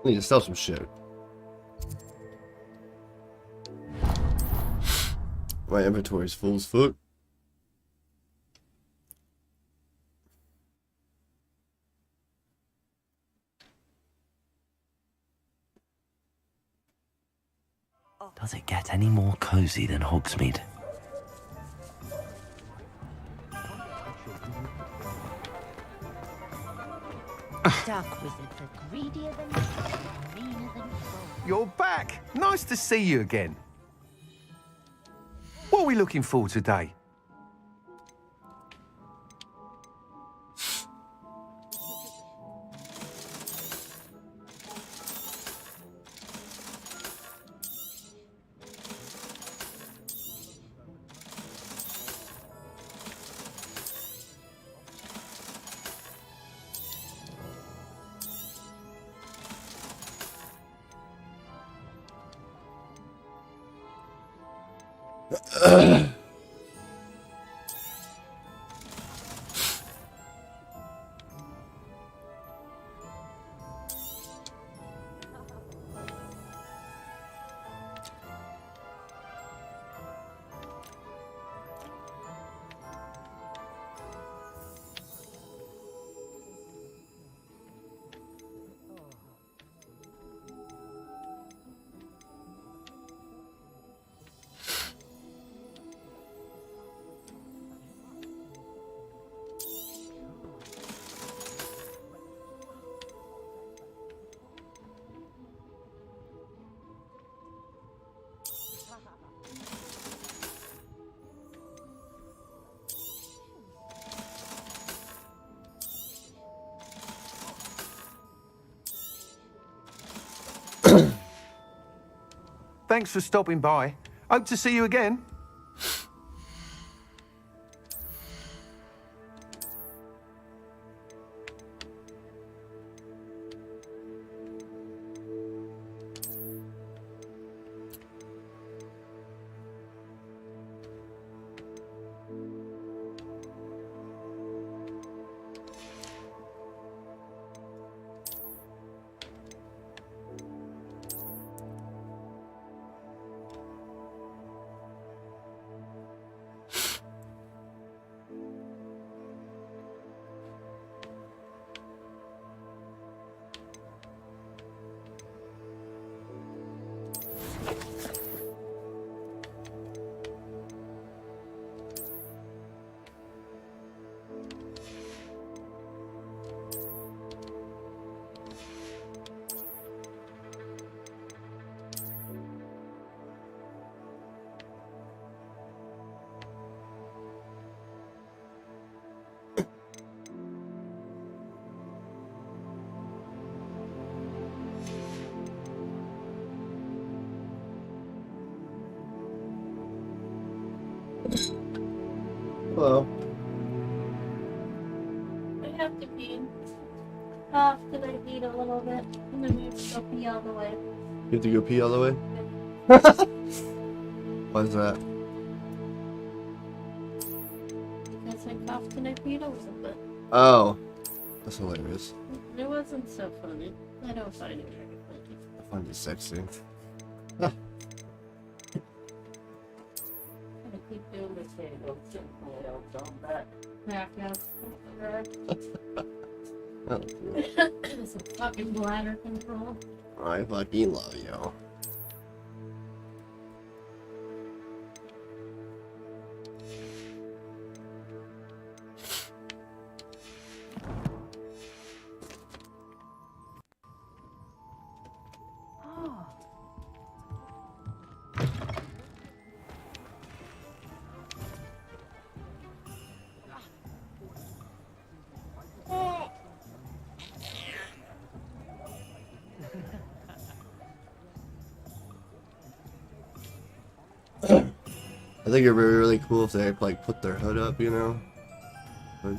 I need to sell some shit. My inventory is full as fuck. Does it get any more cozy than Hogsmeade? Dark wizards are greedier than meaner than gold. You're back. Nice to see you again. What are we looking for today? Thanks for stopping by. Hope to see you again. Hello. I have to pee. After I eat a little bit, and then we have to go pee all the way. You have to go pee all the way? Why is that? Because I coughed and I peed a little bit. Oh. That's hilarious. It wasn't so funny. I don't find it very funny. I find it sexy. I keep doing this thing. Go sit my elbows on that. Back out. Oh, It's a fucking bladder control. I fucking love you. I think it'd be really cool if they like put their hood up, you know. But,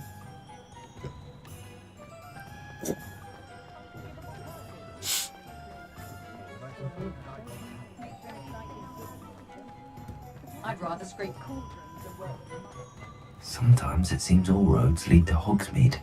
I'd rather scrape cauldrons. Sometimes it seems all roads lead to Hogsmeade.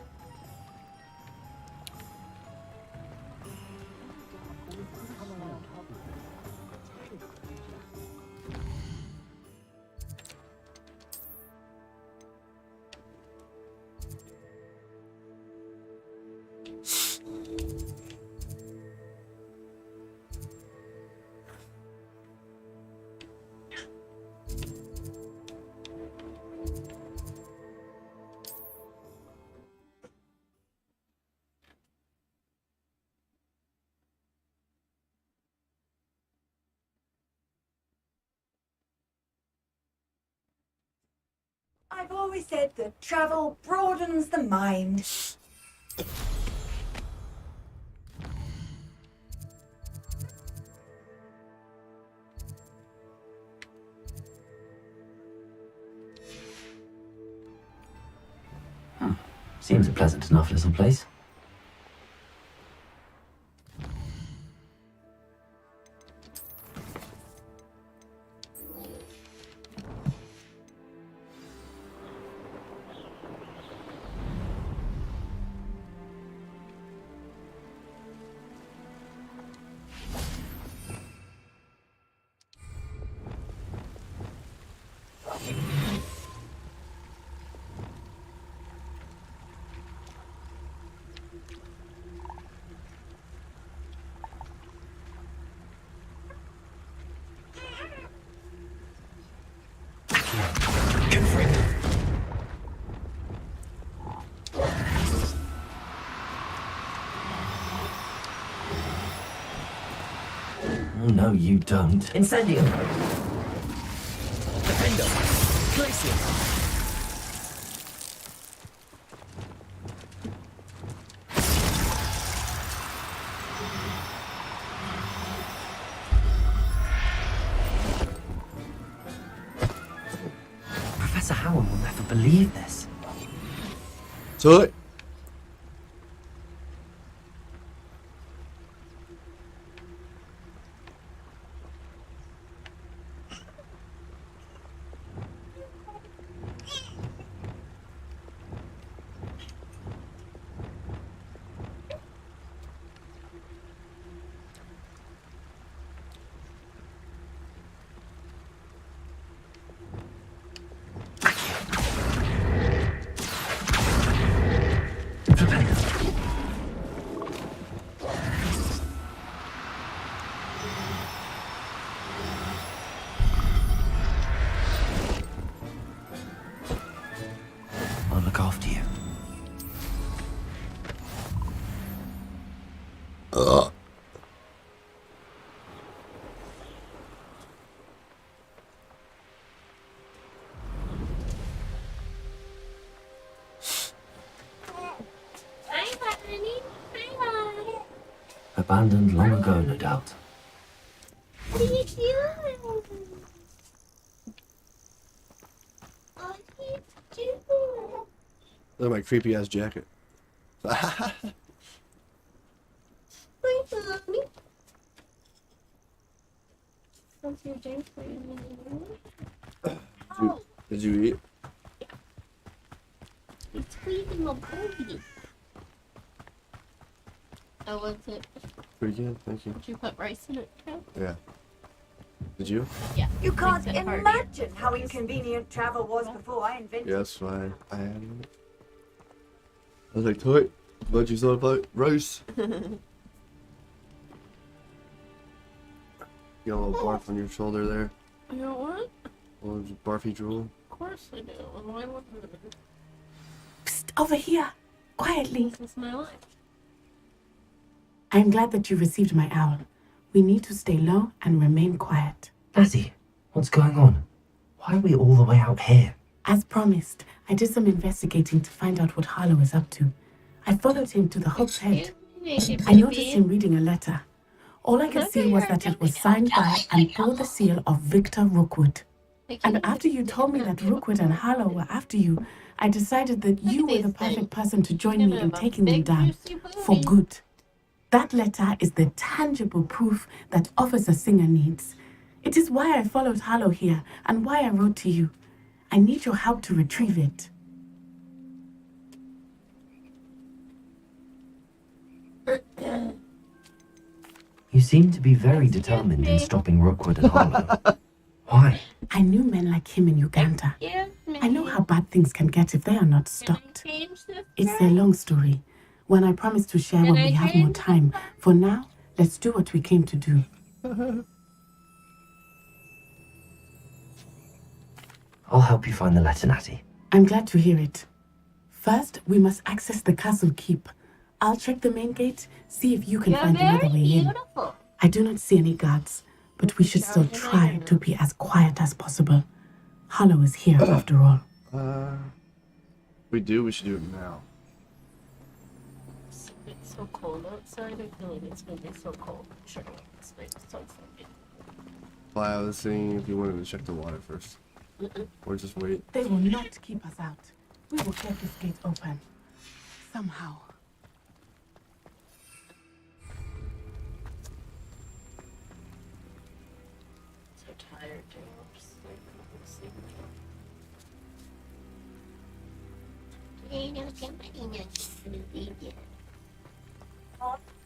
I've always said that travel broadens the mind. Seems a pleasant enough little place. Oh, no, you don't. Incendio. Defendo. Glacier. Professor Howard will never believe this. so it. I'll look after you. Bye, honey. Bye. Abandoned long ago, no doubt. What are you doing? What are you doing? Look at my creepy ass jacket. Bye, mommy. What's your drink for you? Did you eat? It's squeezing my booty. Oh, was it? Pretty good, thank you. Did you put rice in it, Trev? Yeah. Did you? Yeah. You can't Makes it harder. imagine how inconvenient travel was before I invented it. Yes, I am. I was like, Toy, what you thought about rice? You got a little barf on your shoulder there. You know what? A little barfy drool. Of course I do. Why wouldn't I? Psst, over here, quietly. This is my life. I'm glad that you received my owl. We need to stay low and remain quiet. Lazzy, what's going on? Why are we all the way out here? As promised, I did some investigating to find out what Harlow is up to. I followed him to the Hope's Head. I noticed him reading a letter. All I could see was that it was signed by and bore the seal of Victor Rookwood. And after you told me that Rookwood and Harlow were after you, I decided that you were the perfect person to join me in taking them down for good. That letter is the tangible proof that Officer Singer needs. It is why I followed Harlow here and why I wrote to you. I need your help to retrieve it. You seem to be very determined in stopping Rookwood and Harlow. Why? I knew men like him in Uganda. I know how bad things can get if they are not stopped. It's a long story. When I promise to share when we have more time. For now, let's do what we came to do. I'll help you find the letter, Natty. I'm glad to hear it. First, we must access the castle keep. I'll check the main gate, see if you can find another way in. I do not see any guards, but we should still try to be as quiet as possible. Harlow is here after all. We should do it now. It's so cold outside. I feel like it's gonna be so cold. Sure, it's like so funny. Well, I was saying if you wanted to check the water first. Or just wait. They will not keep us out. We will get this gate open. Somehow. So tired, dude. I'm just like, I'm sleeping.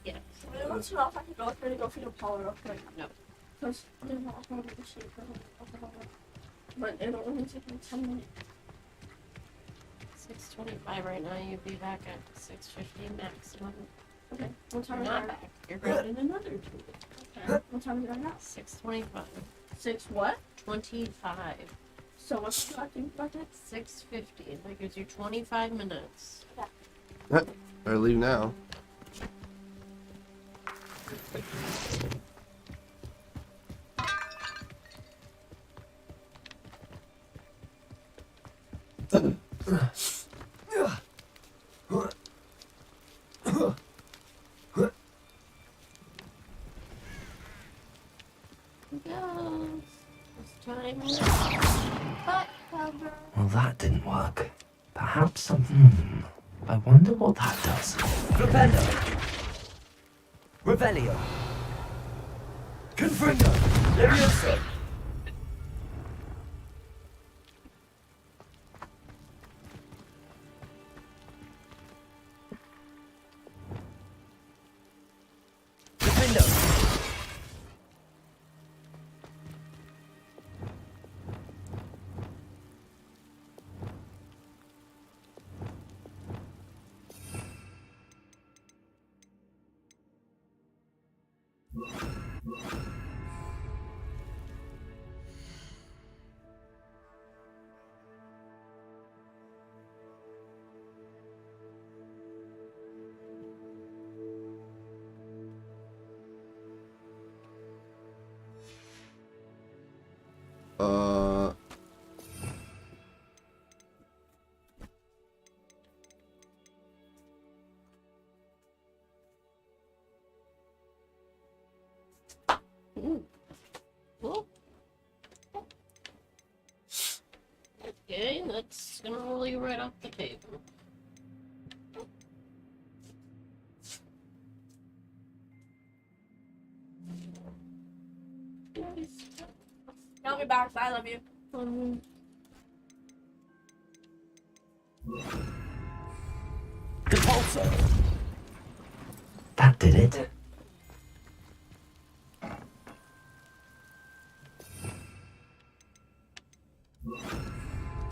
Yeah. Let's not fucking go through to go feed Apollo real quick. No. Because they're not going to shape. But it'll only take me 10 minutes. 6:25 right now. You'd be back at 6:50 maximum. Okay. What time You're is not it? back. You're good in another 2 weeks. Okay. What time is it right now? 6:25. 6 what? 25. So what's the acting budget? 6:50. That gives you 25 minutes. Yeah. Better leave now. Well, that didn't work. Perhaps some... I wonder what that does. Propendo. Revelio. Confringo. Levioso. Defendo. Cool. Okay, that's gonna roll you right off the table. I'll be back. I love you. Depulso. That did it.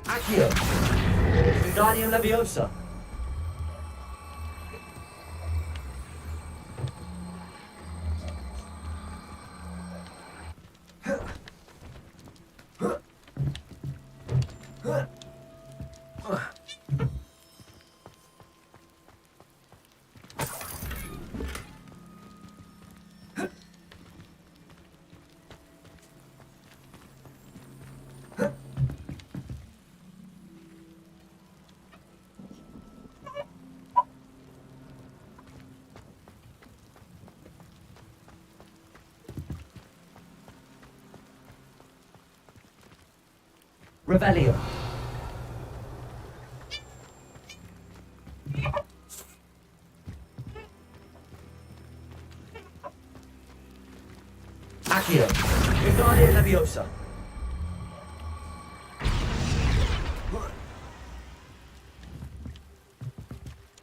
Accio. Wingardium Leviosa. Revelio. Accio. Wingardium Leviosa.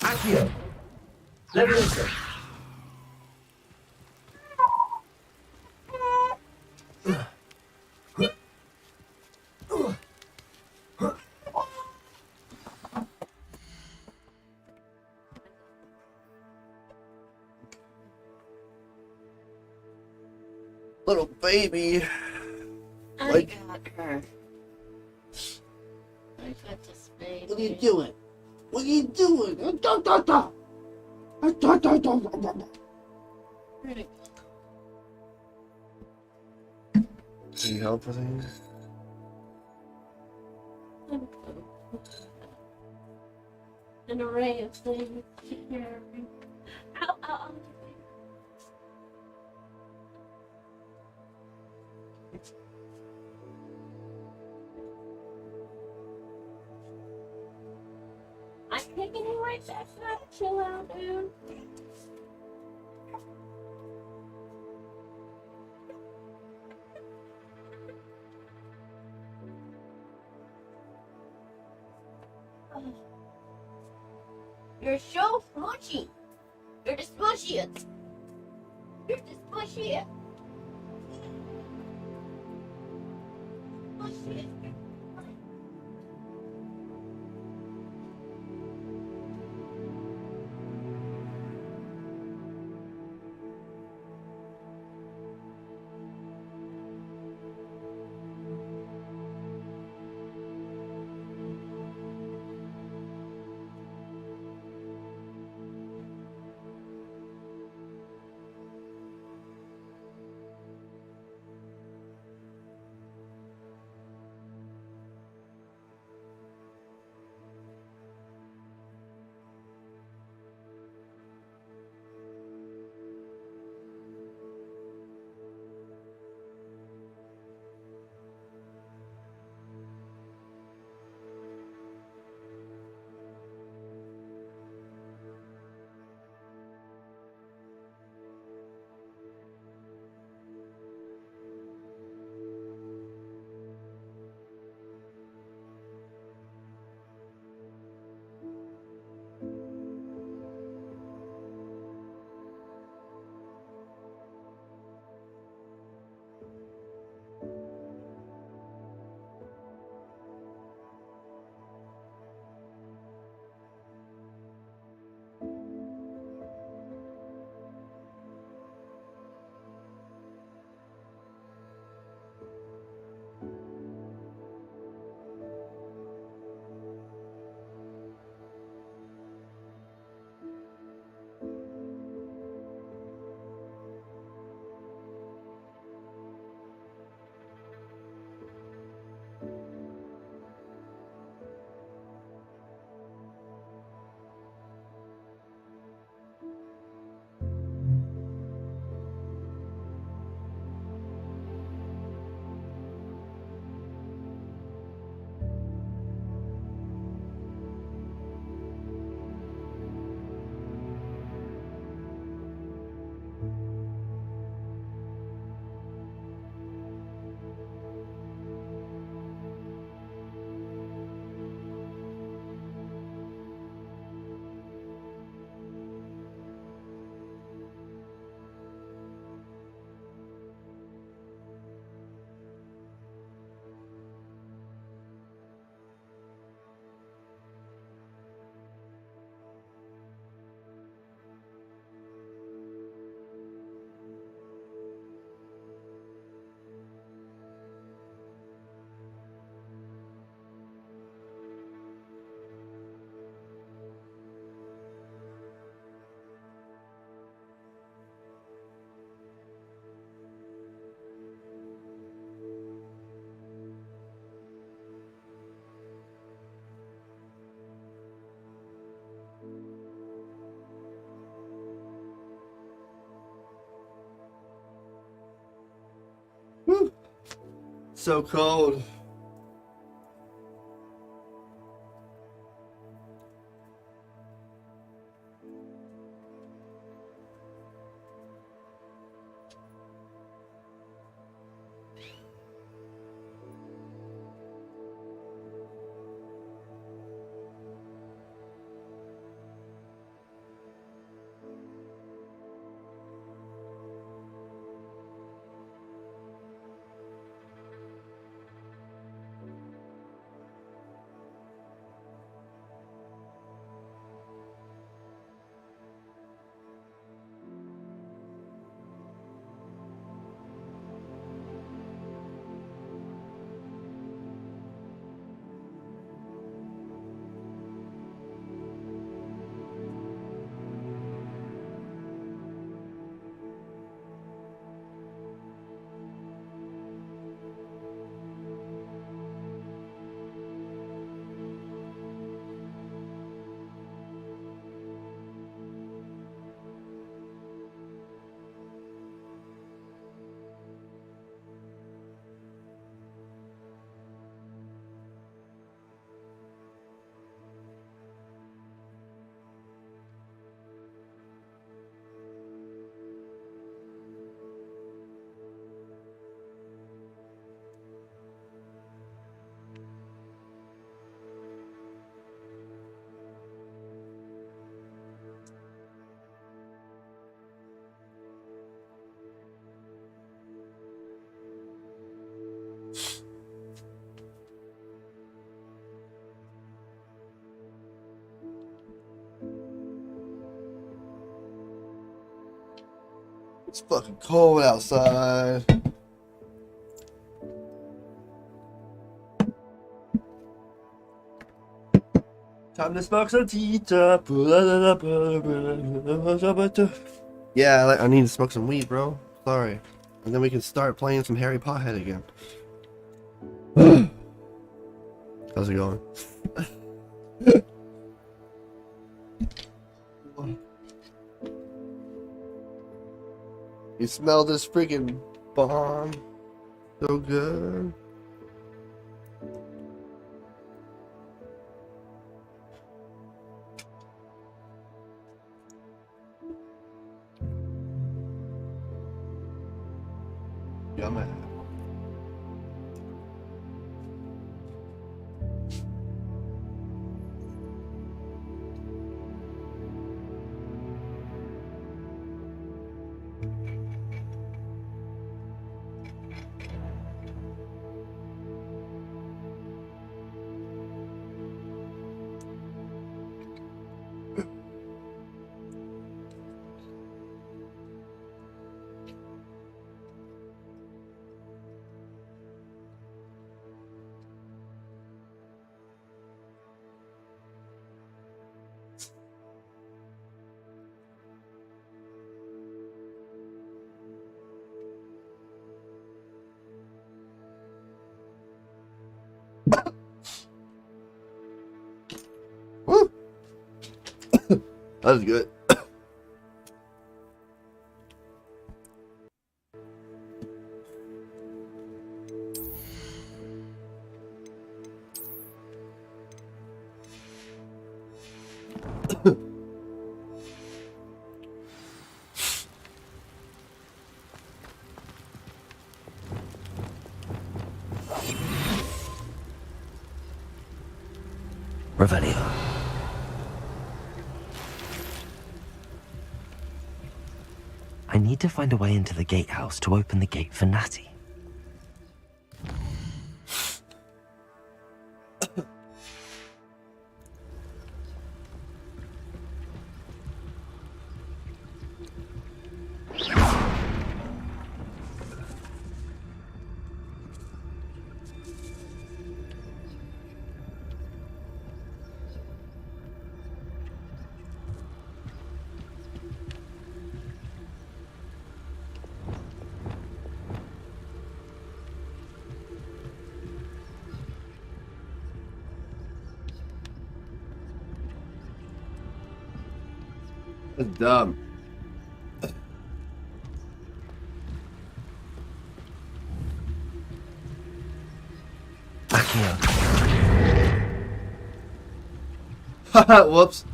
Accio. Leviosa. Little baby. I Like, got her. I got this baby. what are you doing? What are you doing? Can you help with anything? An array of things to carry. Ow, ow, ow. I'm taking you right back to that chill out, dude. You're so smushy. You're the smushiest. You're the smushiest. Smushiest. So cold. It's fucking cold outside. Time to smoke some tita. Yeah, I need to smoke some weed, bro. Sorry. And then we can start playing some Harry Potter again. How's it going? You smell this freaking bomb? So good. Yummy. Woo! That was good. Revelio. I need to find a way into the gatehouse to open the gate for Natty. That's dumb. Haha, whoops.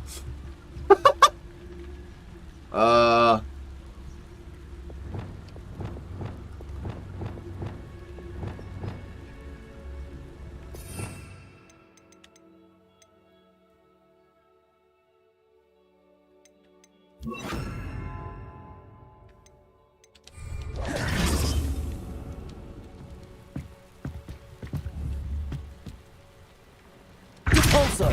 Also.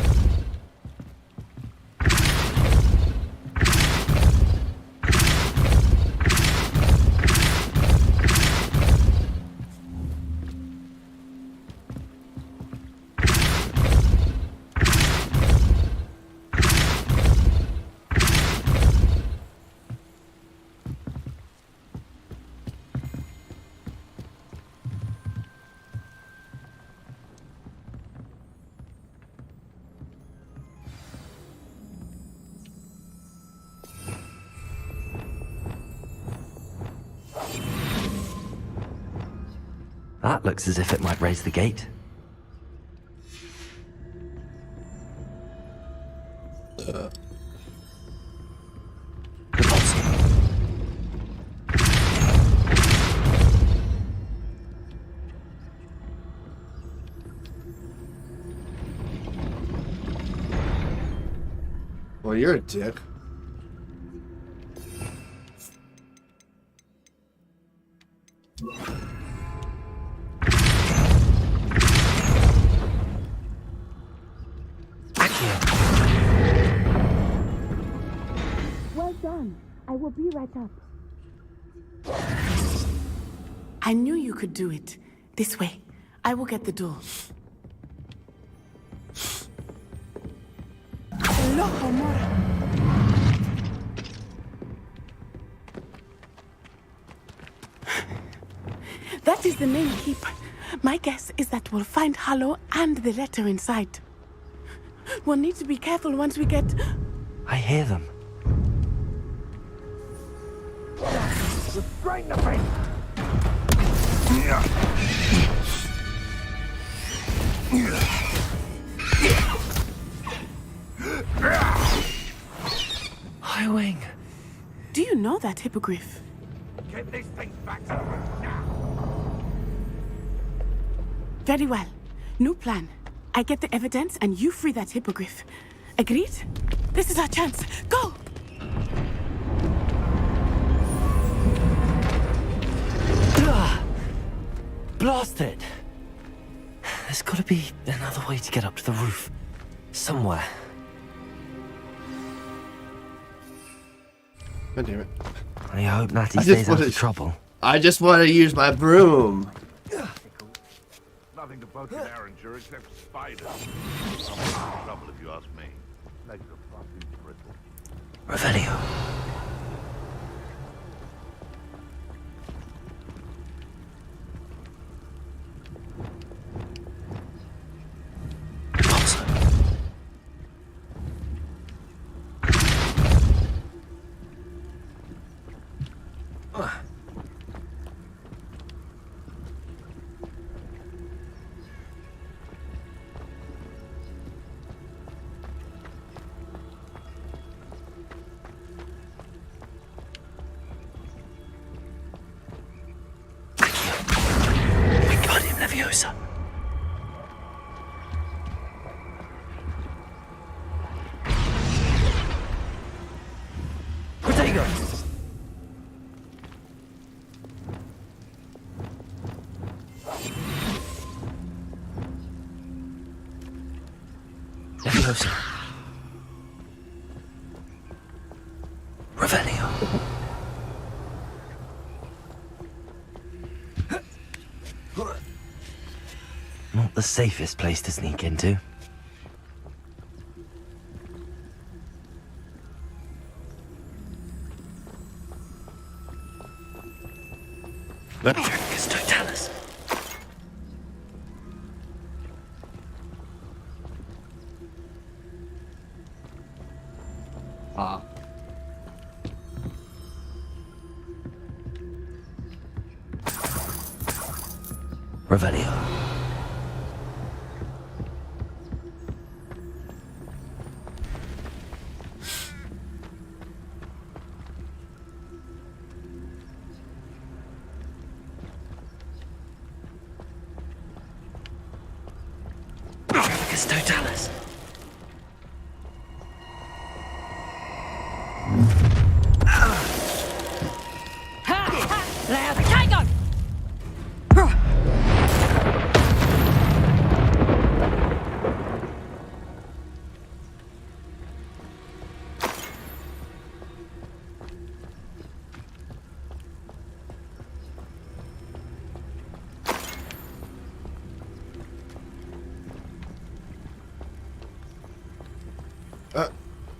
That looks as if it might raise the gate. Well, you're a dick. Well done. I will be right up. I knew you could do it. This way. I will get the door. Hello, Homura. That is the main keep. My guess is that we'll find Hallow and the letter inside. We'll need to be careful once we get... I hear them. Restrain the beast! Highwing. Do you know that hippogriff? Get these things back to the room now! Very well. New plan. I get the evidence and you free that hippogriff. Agreed? This is our chance. Go! Blast it! There's gotta be another way to get up to the roof. Somewhere. God damn it. I hope Natty stays out of trouble. I just want to use my broom. Nothing to poke an Arranger except spiders. I'm in trouble if you ask me. Legs are far too brittle. Revelio. Leviosa. Protego! Leviosa. Revelio. Not the safest place to sneak into. Dracus totalis. Ah. Revelio. Dracus totalis.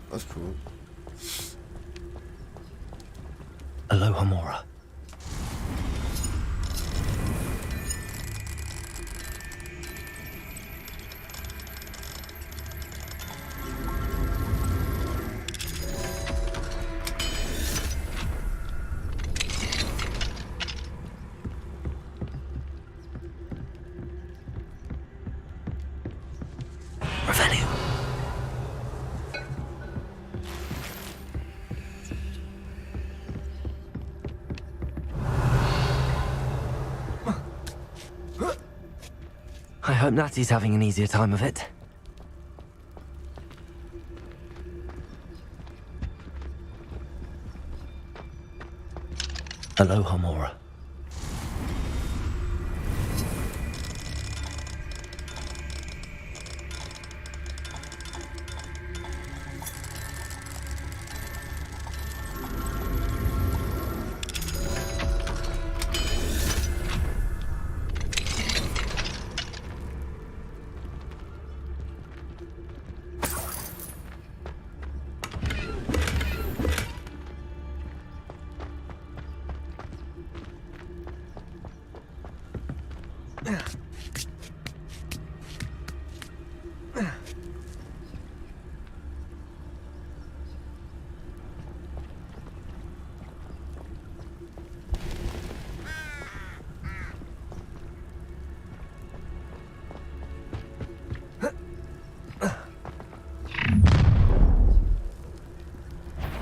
That's cool. Aloha Mora. Revelio. I hope Natty's having an easier time of it. Aloha Mora.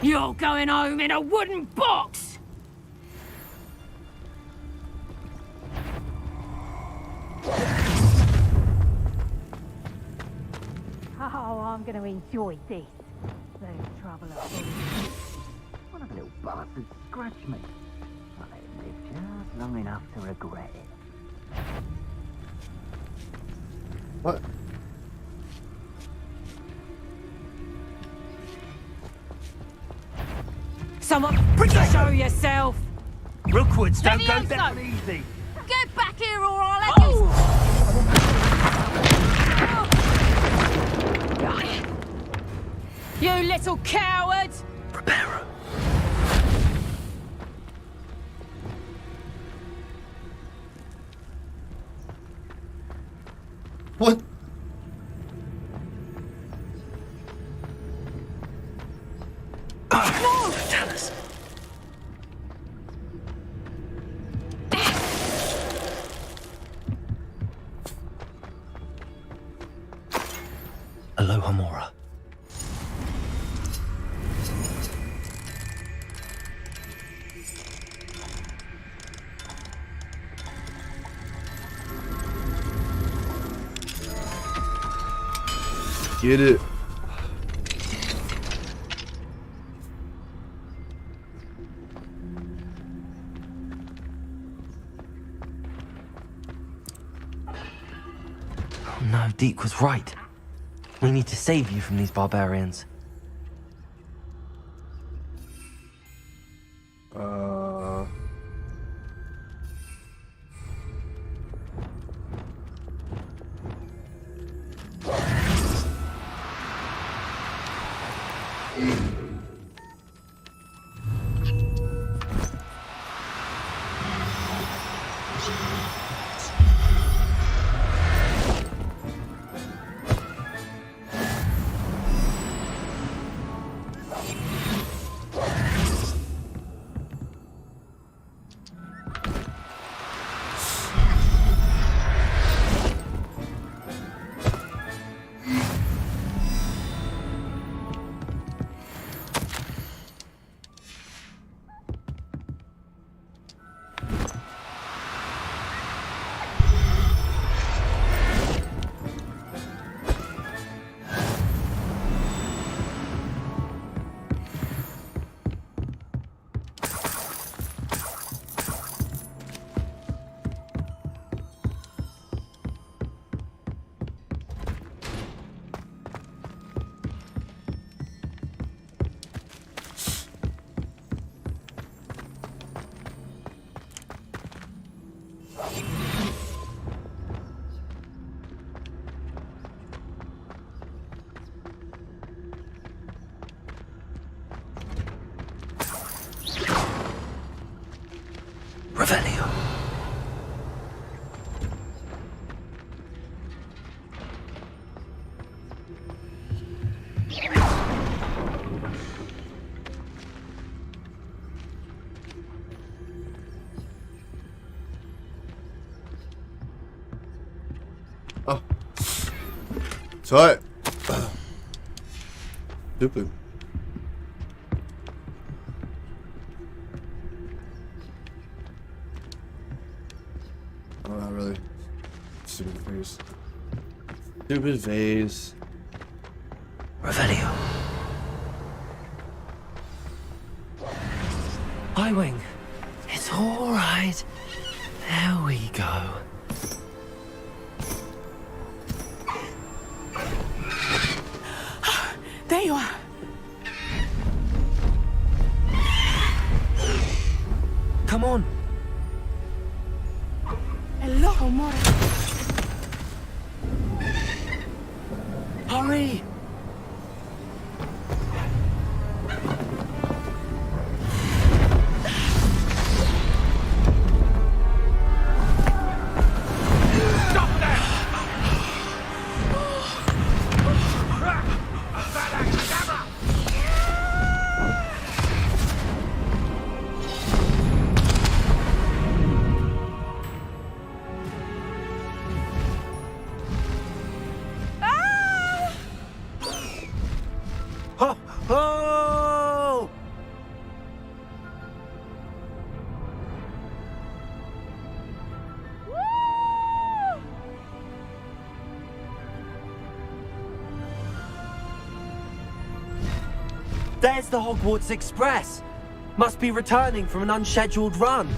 You're going home in a wooden box! Oh, I'm going to enjoy this. There's trouble at home. One of the little bastards scratched me. I let him live just long enough to regret it. What? Someone show yourself! Rookwoods don't go Levioso! down easy. Get back here or I'll have you... You little coward! Prepare. What? Tell us. Aloha Mora. Get it. No, Deke was right. We need to save you from these barbarians. Revelio. Oh. Sorry. Stupid. Oh, not really. Stupid vase. Stupid vase. Revelio. I-Wing. It's all right. There we go. There you are. Come on. Aloha Mora. Hurry. There's the Hogwarts Express. Must be returning from an unscheduled run.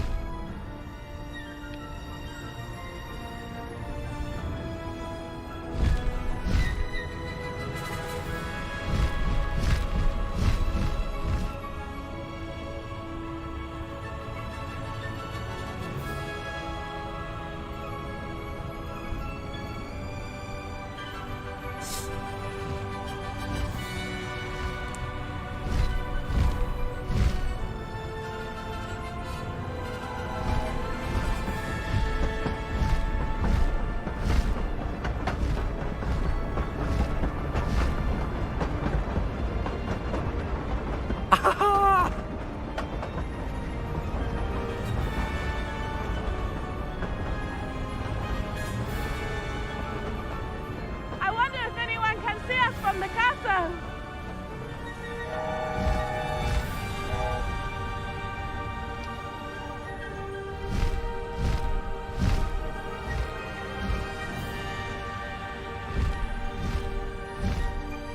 I wonder if anyone can see us from the castle.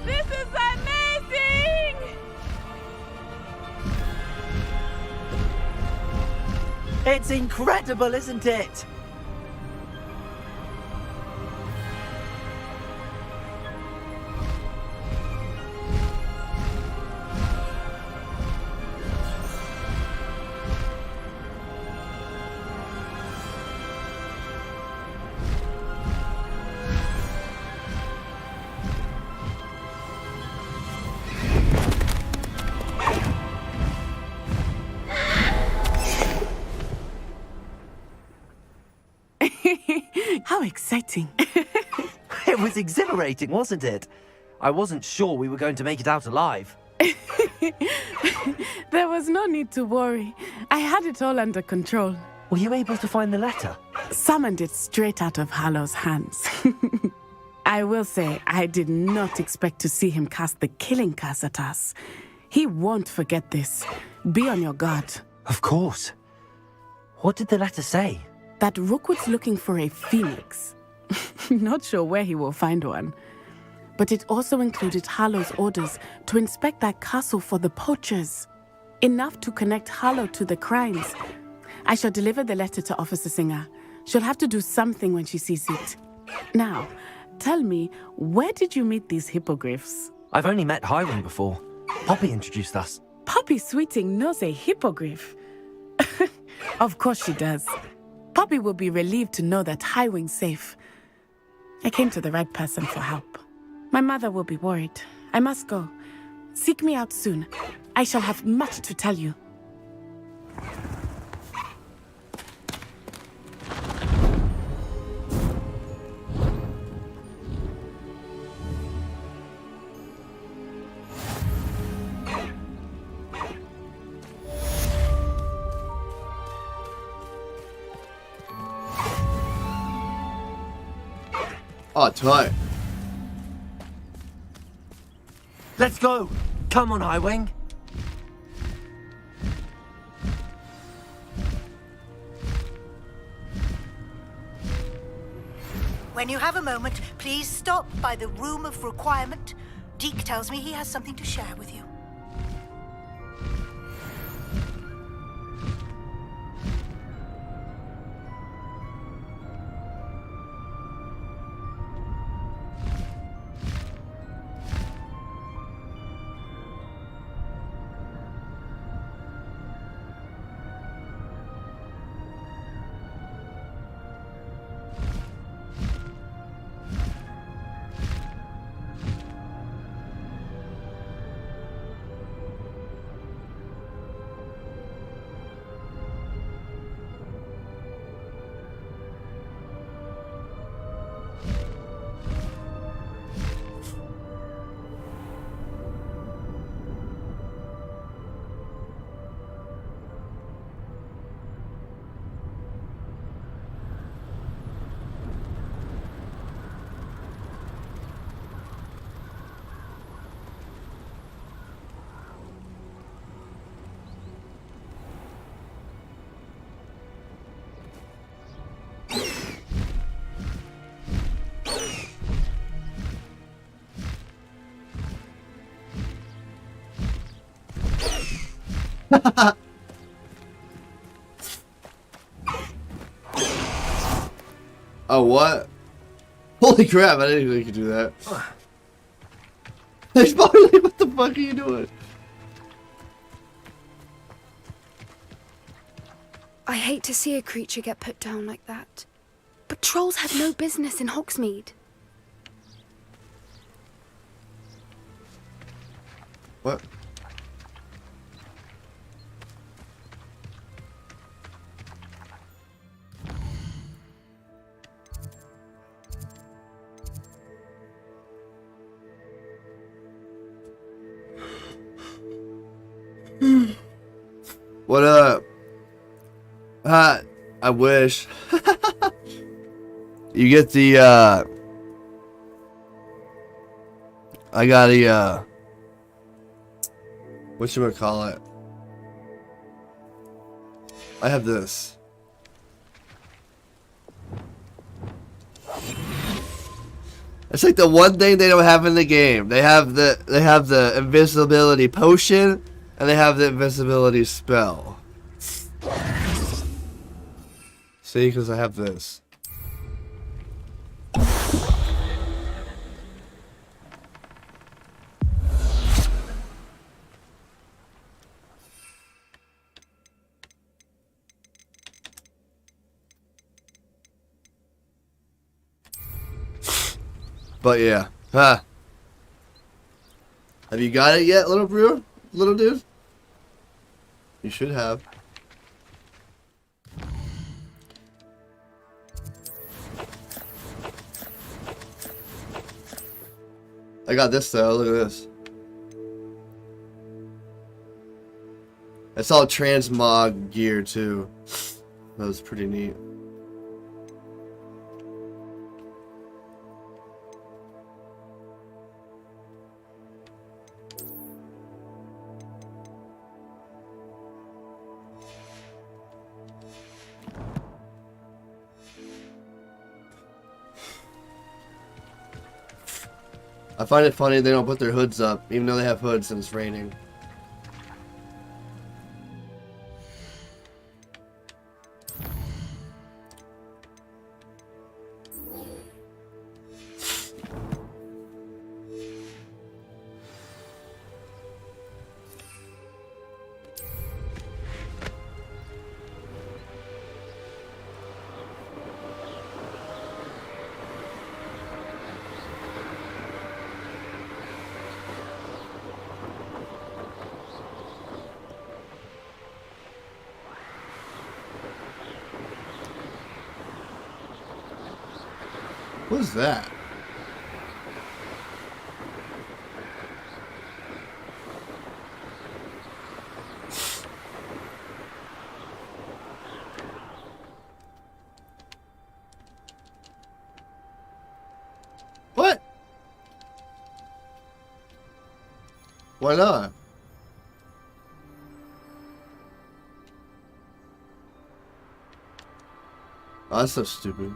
This is amazing! It's incredible, isn't it? How exciting. It was exhilarating, wasn't it? I wasn't sure we were going to make it out alive. There was no need to worry. I had it all under control. Were you able to find the letter? Summoned it straight out of Hallow's hands. I will say, I did not expect to see him cast the killing curse at us. He won't forget this. Be on your guard. Of course. What did the letter say? That Rookwood's looking for a phoenix. Not sure where he will find one. But it also included Hallow's orders to inspect that castle for the poachers. Enough to connect Hallow to the crimes. I shall deliver the letter to Officer Singer. She'll have to do something when she sees it. Now, tell me, where did you meet these hippogriffs? I've only met Highwing before. Poppy introduced us. Poppy Sweeting knows a hippogriff. Of course she does. Poppy will be relieved to know that Highwing's safe. I came to the right person for help. My mother will be worried. I must go. Seek me out soon. I shall have much to tell you. Oh, tight. Let's go. Come on, Highwing. When you have a moment, please stop by the Room of Requirement. Deke tells me he has something to share with you. Oh, what? Holy crap, I didn't know you could do that. There's Barley, what the fuck are you doing? I hate to see a creature get put down like that. But trolls have no business in Hogsmeade. What? What up? I wish. You get the, I got a, whatchamacallit? I have this. It's like the one thing they don't have in the game. They have the invisibility potion and they have the invisibility spell. See, because I have this. But yeah, huh? Have you got it yet, little brewer? Little dude? You should have. I got this though, look at this. It's all transmog gear too. That was pretty neat. I find it funny they don't put their hoods up, even though they have hoods and it's raining. What is that? What? Why not? Oh, that's so stupid.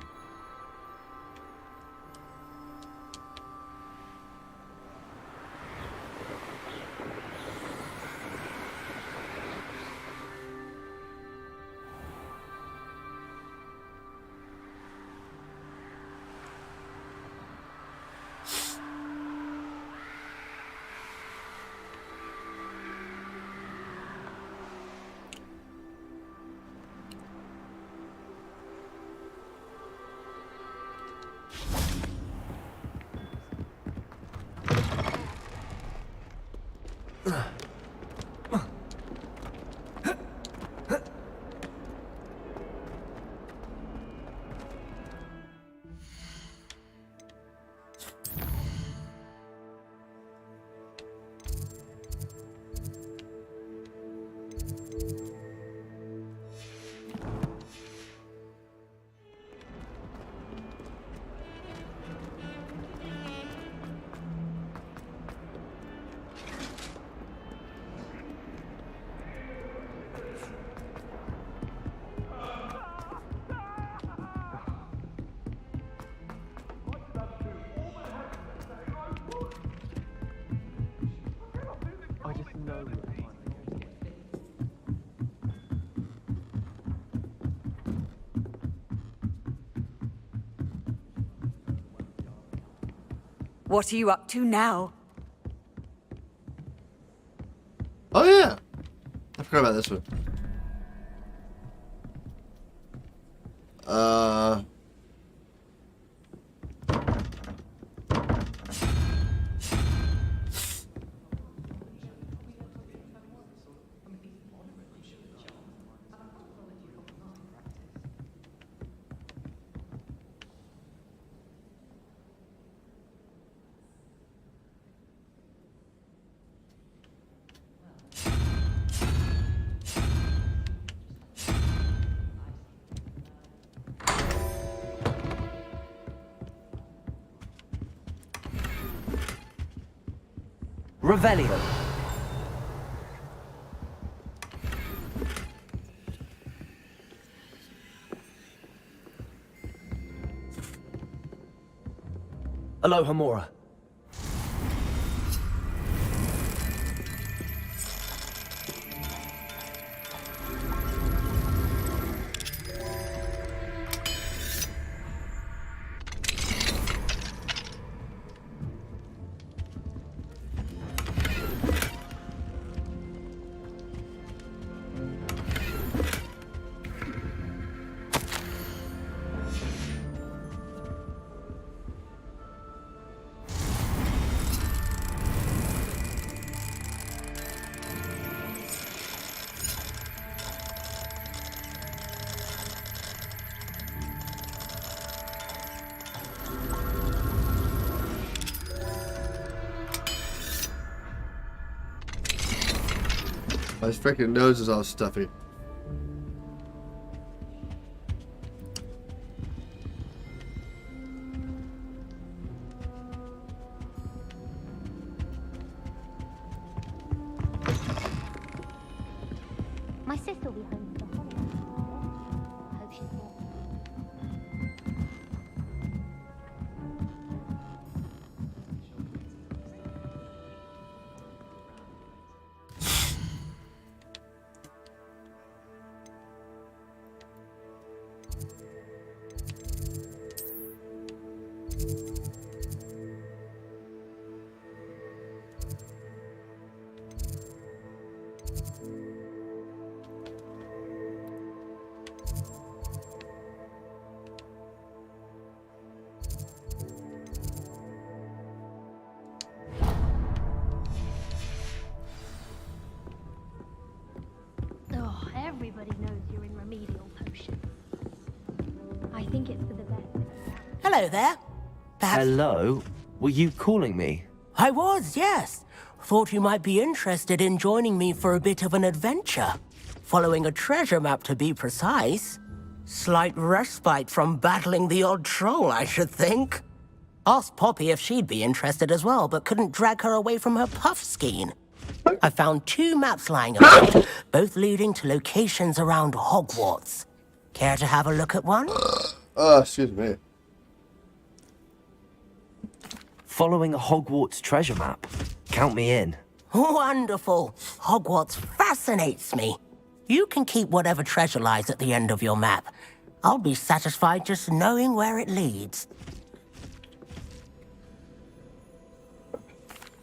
What are you up to now? Oh yeah, I forgot about this one. Revelio. Aloha Mora. My freaking nose is all stuffy. My sister will be home for the holidays. I hope she's well. Oh, everybody knows you're in remedial potions. I think it's for the best. Hello there. Perhaps Hello? Were you calling me? I was, yes. Thought you might be interested in joining me for a bit of an adventure. Following a treasure map, to be precise. Slight respite from battling the odd troll, I should think. Asked Poppy if she'd be interested as well, but couldn't drag her away from her puff skein. I found 2 maps lying about, both leading to locations around Hogwarts. Care to have a look at one? Oh, excuse me. Following a Hogwarts treasure map. Count me in. Wonderful. Hogwarts fascinates me. You can keep whatever treasure lies at the end of your map. I'll be satisfied just knowing where it leads.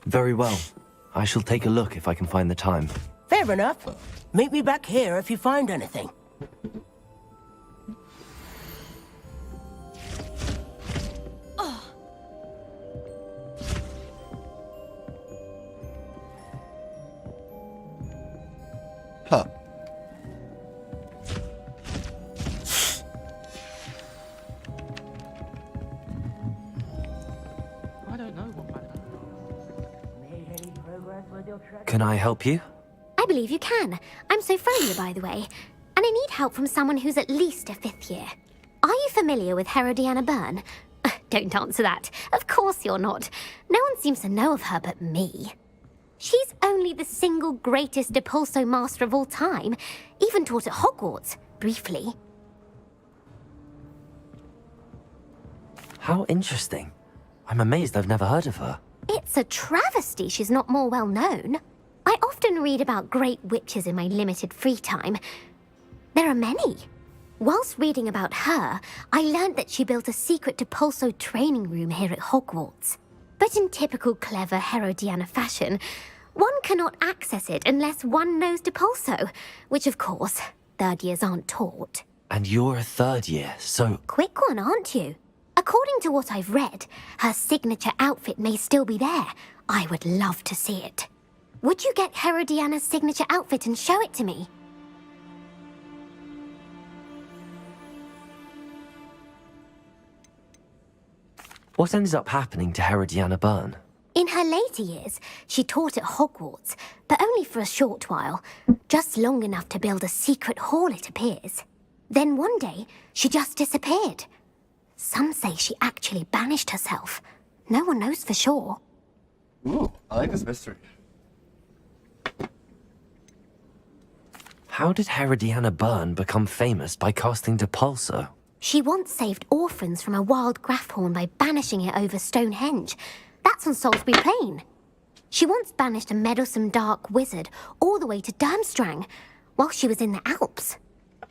Very well. I shall take a look if I can find the time. Fair enough. Meet me back here if you find anything. Huh. I don't know what my... Can I help you? I believe you can. I'm Sophronia, by the way. And I need help from someone who's at least a 5th year. Are you familiar with Herodiana Byrne? Don't answer that. Of course you're not. No one seems to know of her but me. She's only the single greatest Depulso master of all time. Even taught at Hogwarts, briefly. How interesting. I'm amazed I've never heard of her. It's a travesty she's not more well known. I often read about great witches in my limited free time. There are many. Whilst reading about her, I learned that she built a secret Depulso training room here at Hogwarts. But in typical clever Herodiana fashion, one cannot access it unless one knows Depulso, which of course, third years aren't taught. And you're a third year, so... Quick one, aren't you? According to what I've read, her signature outfit may still be there. I would love to see it. Would you get Herodiana's signature outfit and show it to me? What ended up happening to Herodiana Byrne? In her later years, she taught at Hogwarts, but only for a short while. Just long enough to build a secret hall, it appears. Then one day, she just disappeared. Some say she actually banished herself. No one knows for sure. Ooh, I like this mystery. How did Herodiana Byrne become famous by casting Depulso? She once saved orphans from a wild Grafhorn by banishing it over Stonehenge. That's on Salisbury Plain. She once banished a meddlesome dark wizard all the way to Durmstrang while she was in the Alps.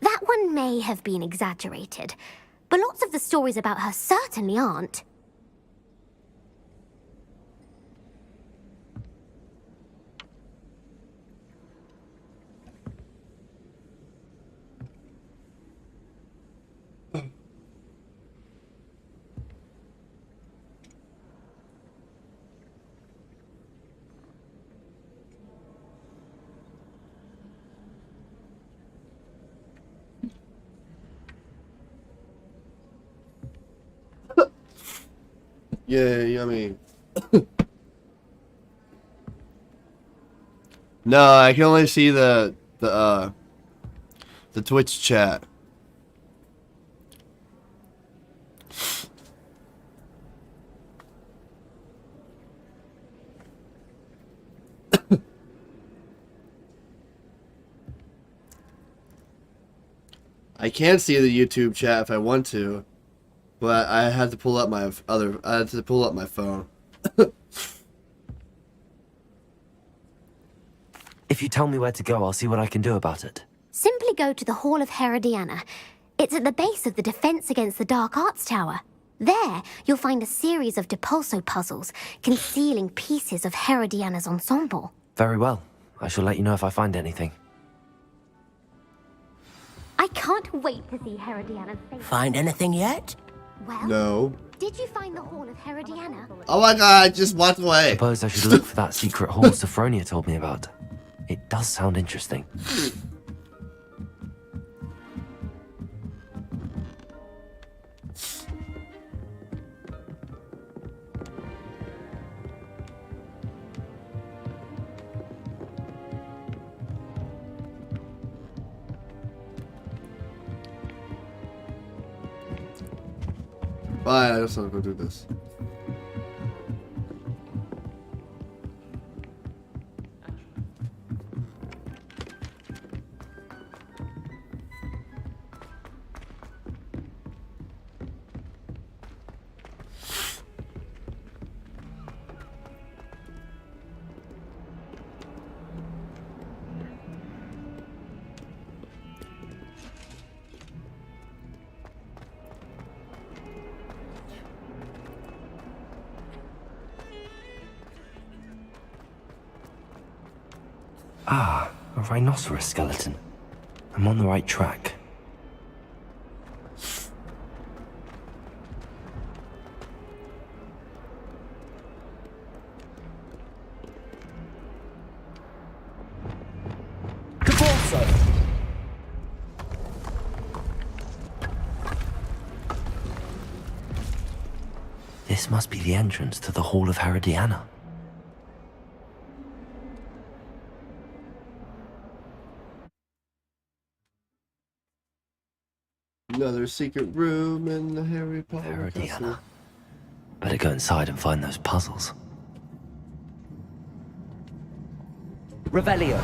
That one may have been exaggerated, but lots of the stories about her certainly aren't. Yeah, yummy. No, I can only see the Twitch chat. I can see the YouTube chat if I want to, but I had to pull up my phone. If you tell me where to go, I'll see what I can do about it. Simply go to the Hall of Herodiana. It's at the base of the Defense Against the Dark Arts Tower. There, you'll find a series of Depulso puzzles concealing pieces of Herodiana's ensemble. Very well. I shall let you know if I find anything. I can't wait to see Herodiana's face. Find anything yet? Well, No. Did you find the Hall of Herodiana? Oh my god, just walked away. Suppose I should look for that secret hall Sophronia told me about. It does sound interesting. Bye, I just want to go do this. Ah, a rhinoceros skeleton. I'm on the right track. This must be the entrance to the Hall of Herodiana. Another secret room in the Harry Potter castle. Better go inside and find those puzzles. Revelio.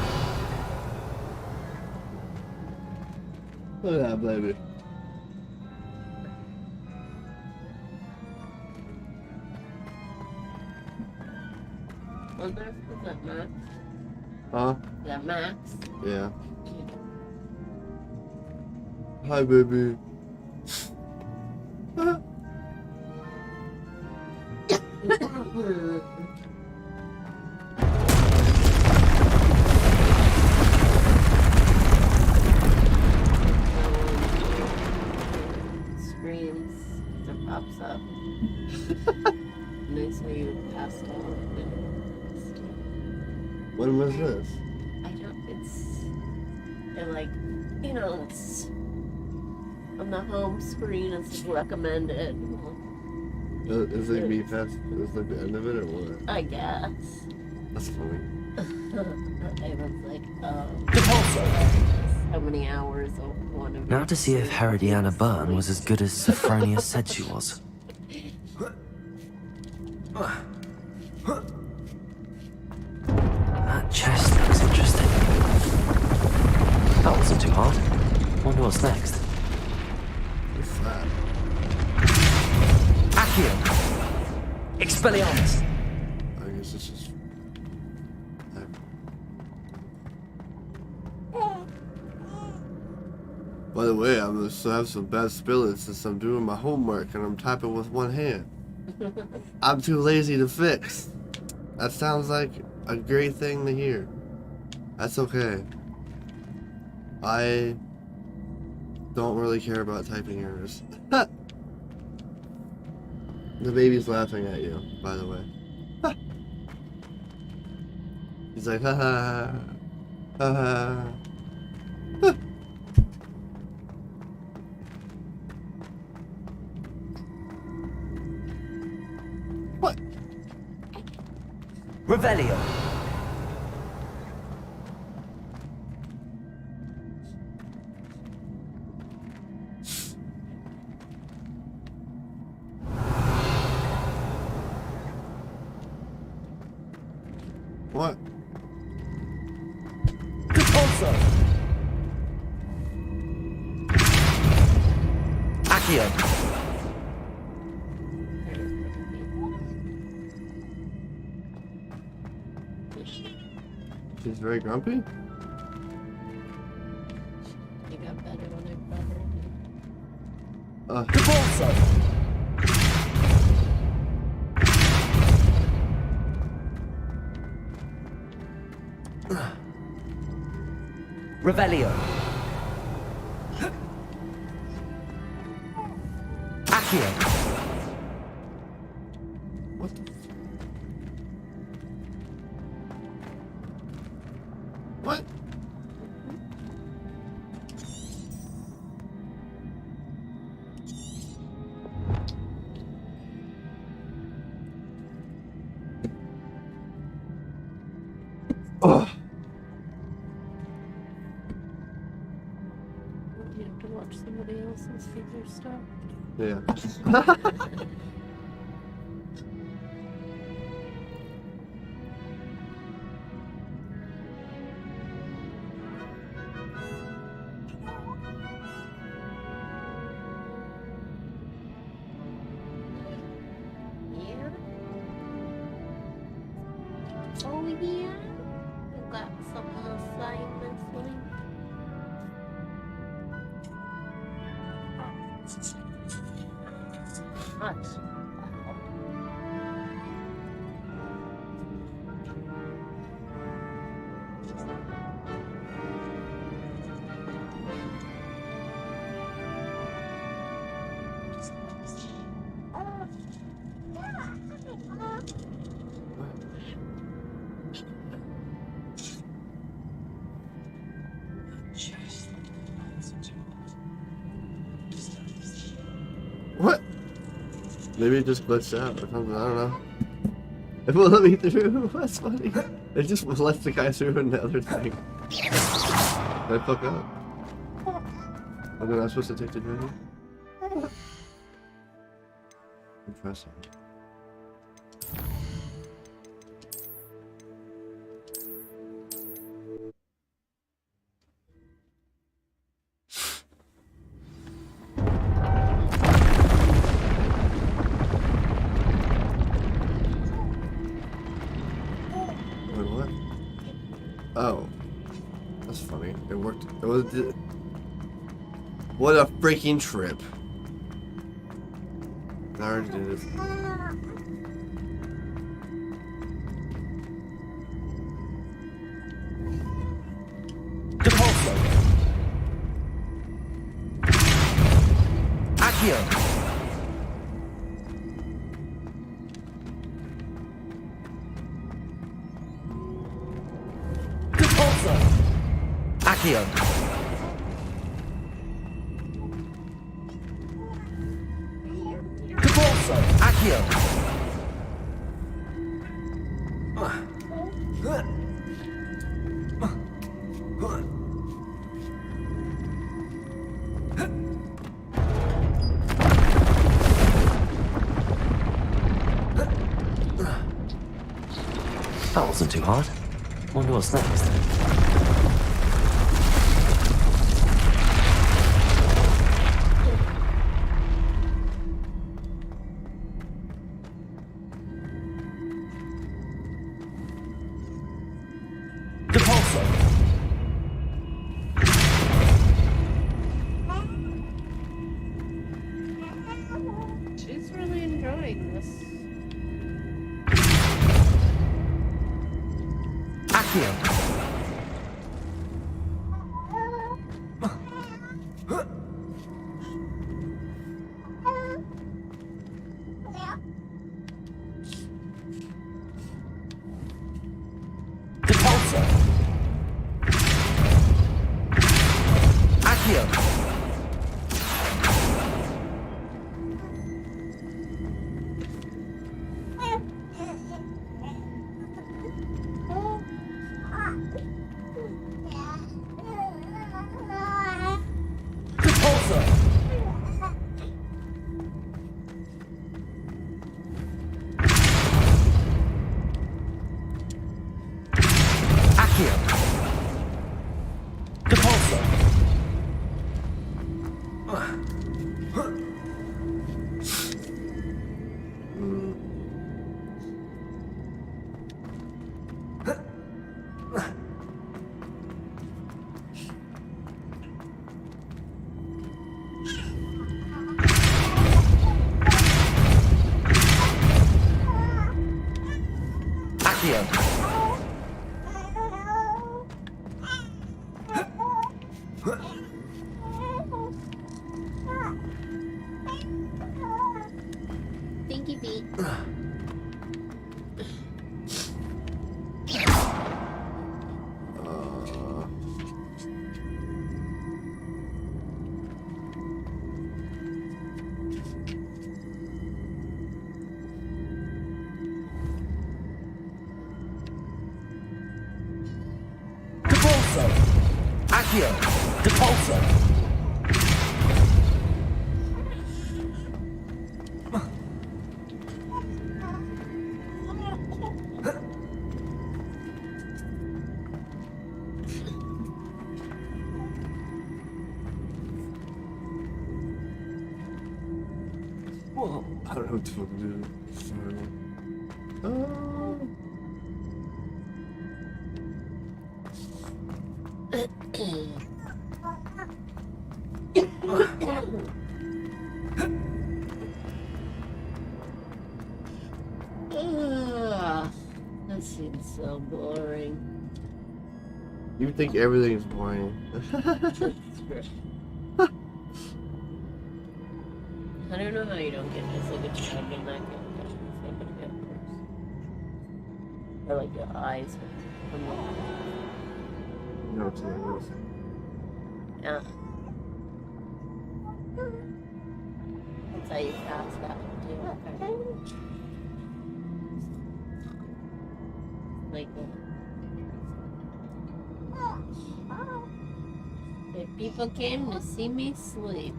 Look at that, baby. Is that Max? Huh? Is that Max? Yeah. Hi, baby. Screams. It pops up. Makes me passed out. When was this? I don't. And like, you know, it's on the home screen. It's recommended. Is it me past? Is like the end of it or what? I guess. That's funny. It was like, how many hours of one of Now to see if Herodiana Byrne was as good as Sophronia said she was. That chest looks interesting. That wasn't too hard. Wonder what's next. What's that? Accio. Expelliarmus. I guess this is. By the way, I'm gonna still have some bad spelling since I'm doing my homework and I'm typing with one hand. I'm too lazy to fix. That sounds like a great thing to hear. That's okay. I don't really care about typing errors. The baby's laughing at you, by the way. He's like, ha ha ha ha. What? Revelio. What? Compulso. Accio. She's very grumpy? You got better when I brother. Compulso. Revelio. Accio. What the? What? Oh. You have to watch somebody else's figure stuff. Yeah. Yeah. Oh yeah. You got some assignments for me. Nice. What? Maybe it just glitched out or something, I don't know. It won't let me through, that's funny. It just lets the guy through in the other thing. Did I fuck up? Am I not supposed to take the journey? Interesting. Wait, what? Oh. That's funny. It worked. It was. What a freaking trip. I already did it. Accio. Repulsor. Accio. Repulsor. Accio. That wasn't too hard. Wonder what's next. Repulsor. She's really enjoying this. Accio. Repulsor. Accio. Repulsor. Accio. Repulsor. Accio. Stinky feet. Repulsor. Accio. Repulsor. Well, I don't know what to do. Ugh, that seems so boring. You think everything is boring. I don't know how you don't get this like a job in that game. It's gonna get worse. Or like your eyes. No, it's not worse. Yeah. That's how you pass that one too. Like that. If people came to see me sleep.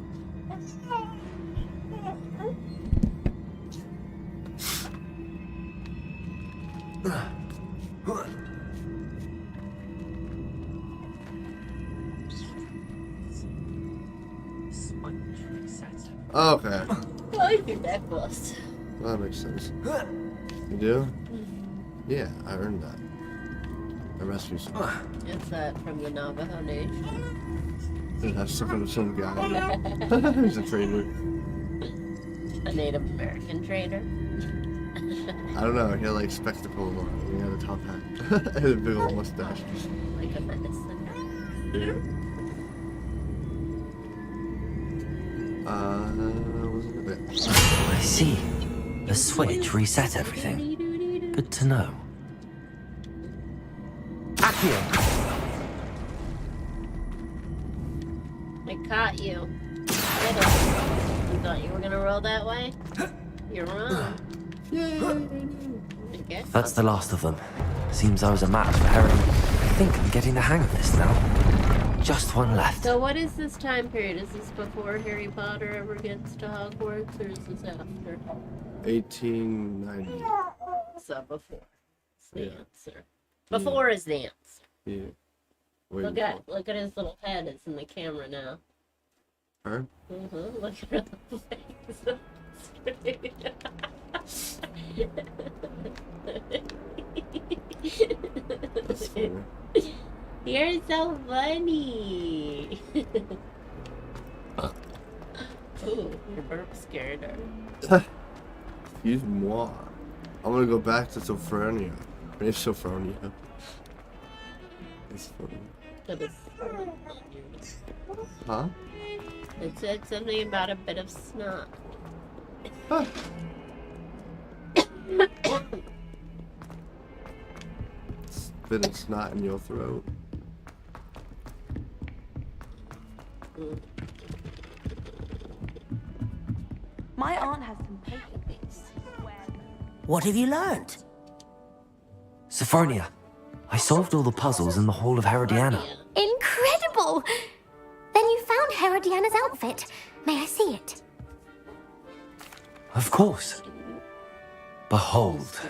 Okay. I like your necklace. Well, that makes sense. You do? Yeah, I earned that. I rescued someone. It's that from the Navajo Nation. That's from some guy. He's a trader. A Native American trader. I don't know, he had like spectacles on. He had a top hat. And a big old mustache. Like a medicine. Yeah. Wasn't a bit. I see. The switch reset everything. Good to know. Accio. I caught you. Get it. You thought you were gonna roll that way? You're wrong. I guess. That's the last of them. Seems I was a match for Harry. I think I'm getting the hang of this now. Just one left. So what is this time period? Is this before Harry Potter ever gets to Hogwarts, or is this after? 1890. So before. It's the Yeah. answer. Before is the answer. Yeah. Look at his little head. It's in the camera now. Her? Look at her little face. That's funny. You're so funny. Ooh, your burp scared her. Excuse moi. I'm gonna go back to Sophronia. It's Sophronia. It's funny. Huh? It said something about a bit of snot. Spit a snot in your throat. My aunt has some paper bits. What have you learned? Sophronia, I solved all the puzzles in the Hall of Herodiana. Incredible! Then you found Herodiana's outfit. May I see it? Of course. Behold.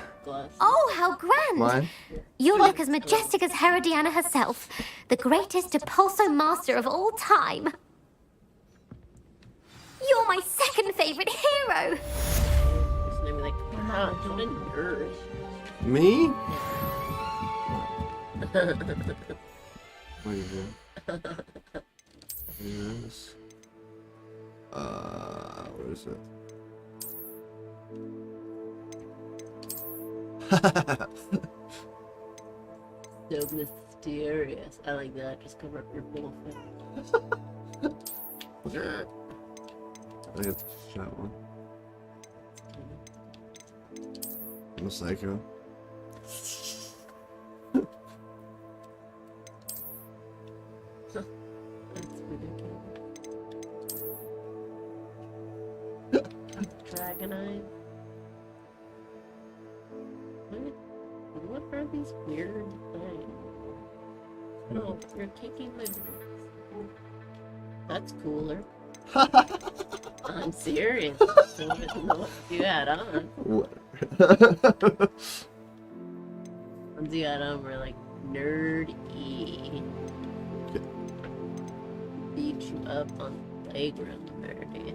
Oh, how grand! Mine? You look as majestic as Herodiana herself, the greatest Depulso master of all time. You're my second favorite hero! It's gonna be like, wow, what a nerd. Me? What is it? Yes. What is it? So mysterious. I like that. Just cover up your bullshit. I got that one. I'm a psycho. That's ridiculous. Dragonite. What are these weird things? Oh, you're kicking my boots. That's cooler. I'm serious. I didn't know what you had on. What? Ones you had on were like nerdy. Beat you up on the playground, nerdy.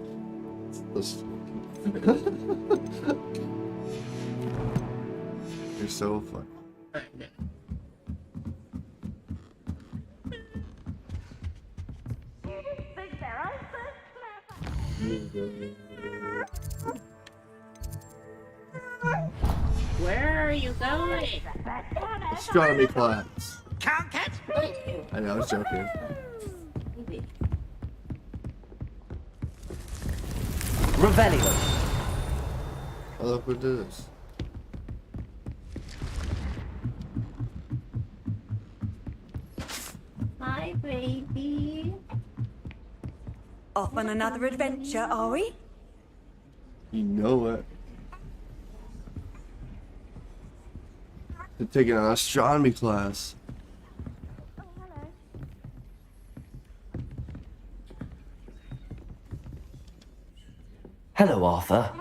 You're so funny. I know. Where are you going? Astronomy class. Can't catch me. I know, I was joking. Revelio. Oh, look what it is. Hi, baby. Off on another adventure, are we? You know it. They're taking an astronomy class. Hello, Arthur.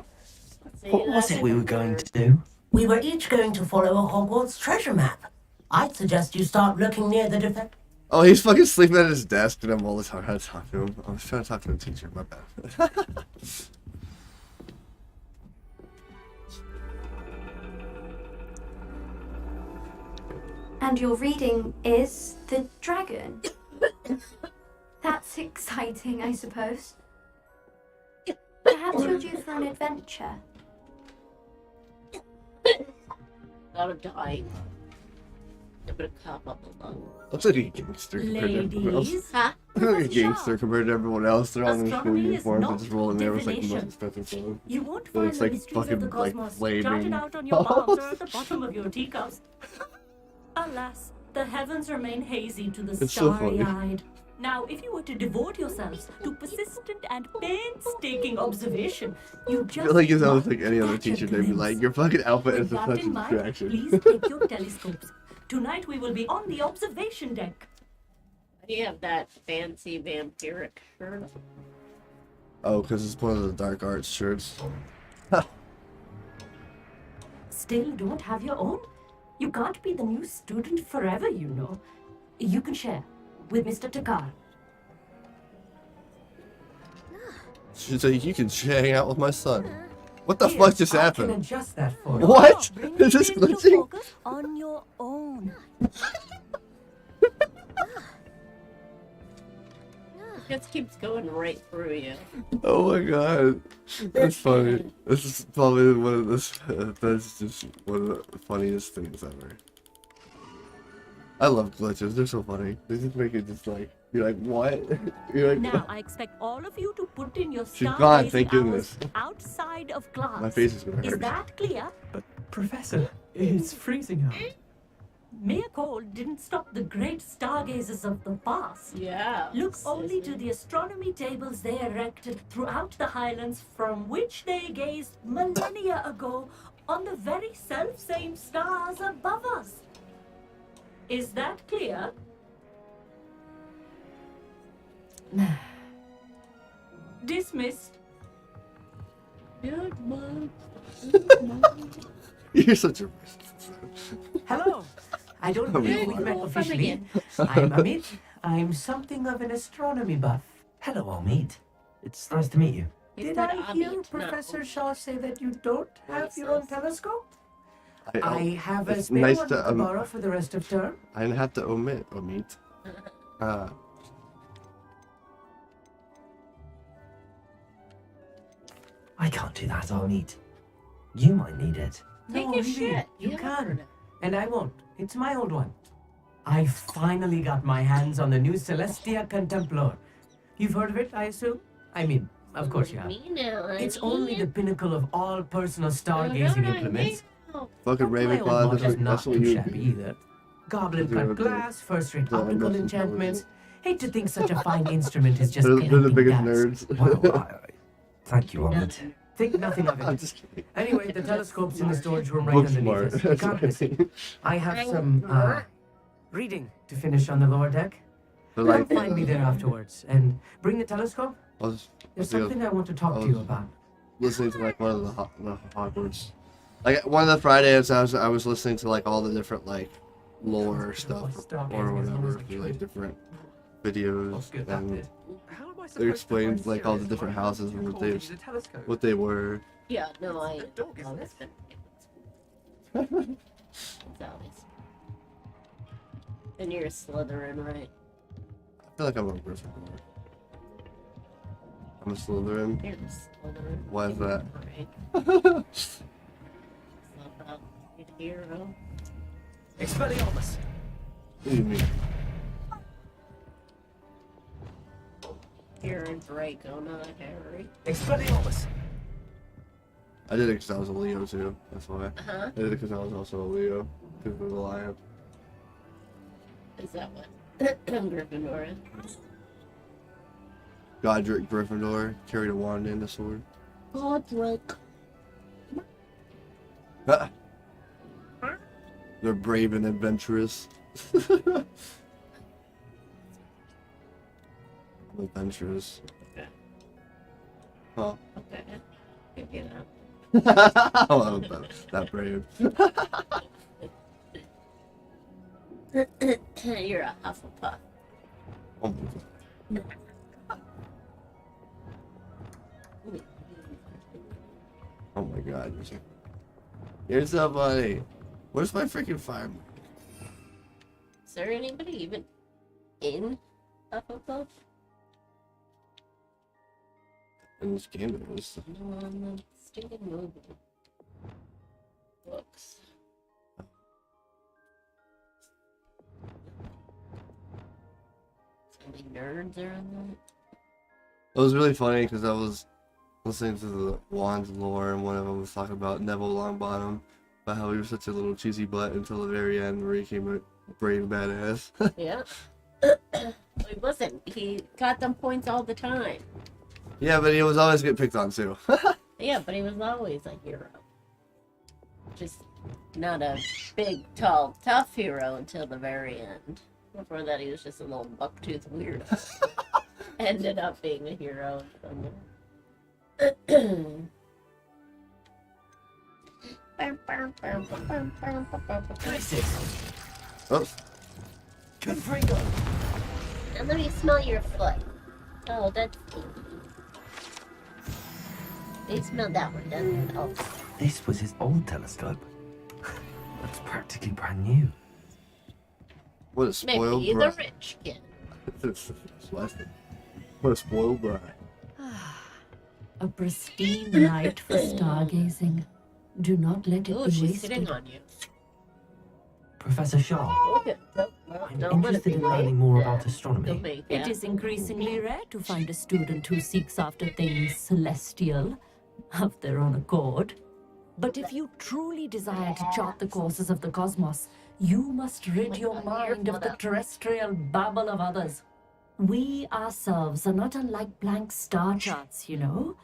What was it we were going to do? We were each going to follow a Hogwarts treasure map. I'd suggest you start looking near the defense. Oh, he's fucking sleeping at his desk and I'm all the time trying to talk to him. I was trying to talk to a teacher, my bad. And your reading is The Dragon. That's exciting, I suppose. Perhaps you're due for an adventure. Not a die. I'm gonna cough up a lung. Looks like a gangster compared to everyone else. Ladies, huh? Looks like a gangster compared to everyone else. They're all in their school Astronomy is uniforms and not just rolling there with like the most divination. expensive phone. You won't So find it's the like mysteries of fucking the like cosmos flaming. charted out on your palms or at the bottom of your teacups. Alas, the heavens remain hazy to the It's so funny. starry-eyed. Now, if you were to devote yourselves to persistent and painstaking observation, you I just feel like if that was might like any other catch a teacher, they'd be glimpse. like, your fucking outfit is With that such a in mind, distraction. please take your telescopes. Tonight we will be on the observation deck. You have that fancy vampiric shirt. Oh, because it's one of the dark arts shirts. Still don't have your own? You can't be the new student forever, you know. You can share with Mr. Takar. She's like, you can hang out with my son. What the Here, fuck just I happened? can adjust that for you. What? Bring Is this it into glitching? focus on your own. It just keeps going right through you. Oh my god. That's funny. This is probably one of the, that's just one of the funniest things ever. I love glitches, they're so funny. They just make it just like, you're like, what? You're like, Now I expect all of you to put in your She's gone, stargazing thank goodness. hours outside of class. My face is gonna hurt. Is that clear? But, Professor, it's freezing out. Mere cold didn't stop the great stargazers of the past. Yeah. Look only to the astronomy tables they erected throughout the highlands from which they gazed millennia ago on the very self-same stars above us. Is that clear? Dismissed. Good month. You're such a Hello. I don't believe we've met officially. I'm Amit. I'm something of an astronomy buff. Hello, Amit. It's nice to meet you. Did I hear Professor Shaw say that you don't have your own telescope? I have a it's spare nice one to, to borrow for the rest of term. I didn't have to omit. I can't do that, Amit. You might need it. Take No, your really, shit. You You can. And I won't. It's my old one. I finally got my hands on the new Celestia Contemplar. You've heard of it, I assume? I mean, of course you have. It's only the pinnacle of all personal stargazing implements. Fucking My old Ravenclaw, watch is not that's what too you shabby either. Goblet They're cut the- glass, first-rate the optical most enchantments. Hate to think such a fine instrument is just They're the collecting biggest dust. nerds. Well, thank you, Amit. Think nothing of it. I'm just kidding. Anyway, the telescope's in the storage room right Book underneath smart. us. You can't miss it. I have some reading to finish on the lower deck. They're Come like- find me there afterwards and bring the telescope. There's There's something I want to talk to you about. Listening to like one of the Hogwarts. Like one of the Fridays, I was listening to like all the different like lore stuff or whatever, like different videos, and they explained like all the different houses and what they were. Yeah, no, I always been. It's always. And you're a Slytherin, right? I feel like I'm a Gryffindor. I'm a Slytherin. You're a Slytherin. Why is that? Right. It's not about a hero. Expelliarmus. What do you mean? You're a Draco, not a Harry. Expelliarmus. I did it because I was a Leo too. That's why. Huh? I did it because I was also a Leo. Because of the lion. Is that what Gryffindor is? Godric Gryffindor carried a wand and a sword. Godric. Ah. They're brave and adventurous. Adventurous. Okay. Huh? Okay. Give you that. Oh, that brave. You're a Hufflepuff. Oh my god. Oh my god. You're so funny. Where's my freaking fire? Is there anybody even in Hufflepuff? In this game there is. No, on the stinking movie. Books. nerds are in that. It was really funny because I was listening to the Wands lore, and one of them was talking about Neville Longbottom, about how he was such a little cheesy butt until the very end where he became a brave badass. Yeah. He wasn't. He got them points all the time. Yeah, but he was always getting picked on too. Yeah, but he was always a hero. Just not a big, tall, tough hero until the very end. Before that, he was just a little bucktooth weirdo. Ended up being a hero. Oops. Good freedom. And let me smell your foot. Oh, that's... They smelled that one, doesn't it? Oh. This was his old telescope. Looks practically brand new. What a spoiled Maybe the brat. rich kid. What a spoiled brat. A pristine night for stargazing. Do not let it Oh, be she's sitting wasted. on you. Professor Shaw, Okay. I'm interested in learning more about astronomy. It is increasingly rare to find a student who seeks after things celestial of their own accord. But if you truly desire to chart the courses of the cosmos, you must rid your mind of the terrestrial babble of others. We ourselves are not unlike blank star charts, you know.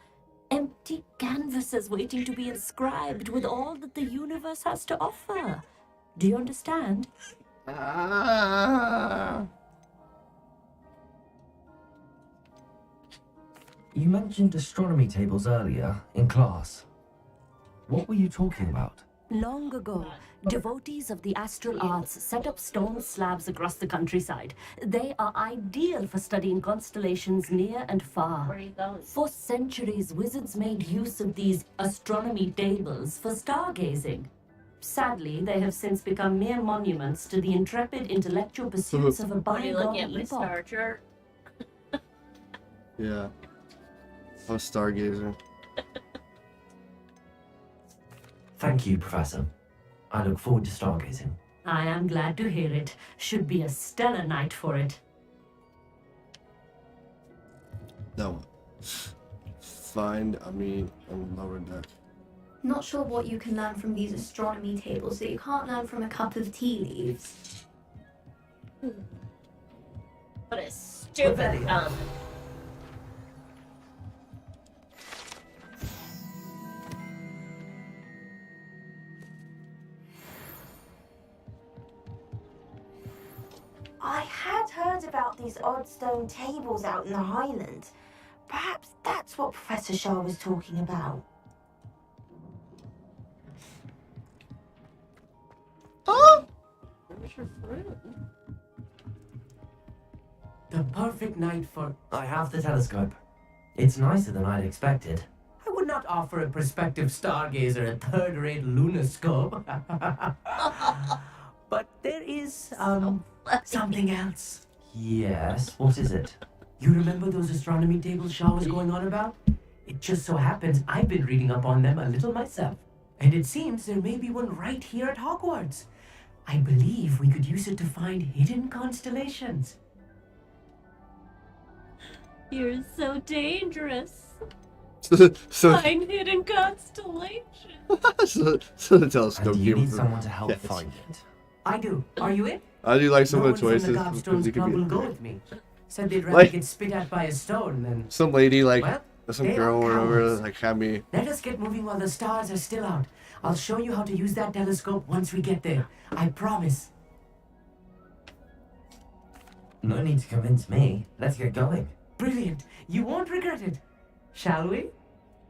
Empty canvases waiting to be inscribed with all that the universe has to offer. Do you understand? You mentioned astronomy tables earlier in class. What were you talking about? Long ago, devotees of the astral arts set up stone slabs across the countryside. They are ideal for studying constellations near and far. Where are you going? For centuries, wizards made use of these astronomy tables for stargazing. Sadly, they have since become mere monuments to the intrepid intellectual pursuits of a What are you bygone looking at, my star epoch. chart? Yeah. I'm a stargazer. Thank you, Professor. I look forward to stargazing. I am glad to hear it. Should be a stellar night for it. No. Find me on lower deck. Not sure what you can learn from these astronomy tables that you can't learn from a cup of tea leaves. What a stupid comment. I had heard about these odd stone tables out in the Highlands. Perhaps that's what Professor Shaw was talking about. Oh! Where's your fruit? The perfect night for... I have the telescope. It's nicer than I'd expected. I would not offer a prospective stargazer a third-rate lunoscope. But there is, something else. Yes, what is it? You remember those astronomy tables Shaw was going on about? It just so happens I've been reading up on them a little myself. And it seems there may be one right here at Hogwarts. I believe we could use it to find hidden constellations. You're so dangerous. so, Find hidden constellations. so the telescope And you came need from- someone to help Yes. find it. I do. Are you in? I do like some no of the one choices. from the because Gobstones you could Club will be, go with me. Said they'd rather Like- get spit at by a stone than... some lady, like, Well, some they girl are or whatever, cowards. like, had me. Let us get moving while the stars are still out. I'll show you how to use that telescope once we get there. I promise. No need to convince me. Let's get going. Brilliant. You won't regret it. Shall we?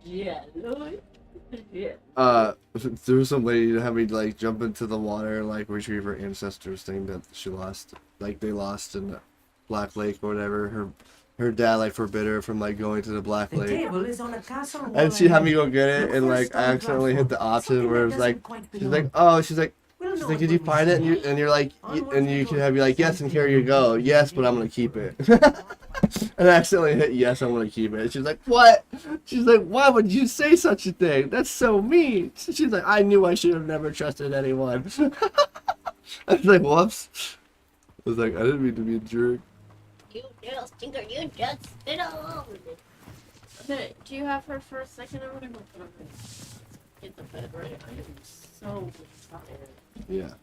Yeah, Louis. Yeah. There was some lady that had me, like, jump into the water and, like, retrieve her ancestors thing that she lost. Like, they lost in the Black Lake or whatever. Her dad, like, forbid her from, like, going to the Black The Lake. table is on a castle wall. And she had me go ahead. get it, Look and, for a like, I stone accidentally hit the platform. option Something where it that was like, doesn't quite she's belong. like, oh, she's like, We'll know can it you when we find it? And you're like, and you can have, you like, yes, and here you go. Yes, but I'm gonna keep it. And I accidentally hit yes, I'm gonna keep it. She's like, what? She's like, why would you say such a thing? That's so mean. She's like, I knew I should have never trusted anyone. I was like, whoops. I was like, I didn't mean to be a jerk. You just tinker, you just spittle. Okay, do you have her for a second? I'm gonna go put her in the bed, right? I am so tired. Yeah.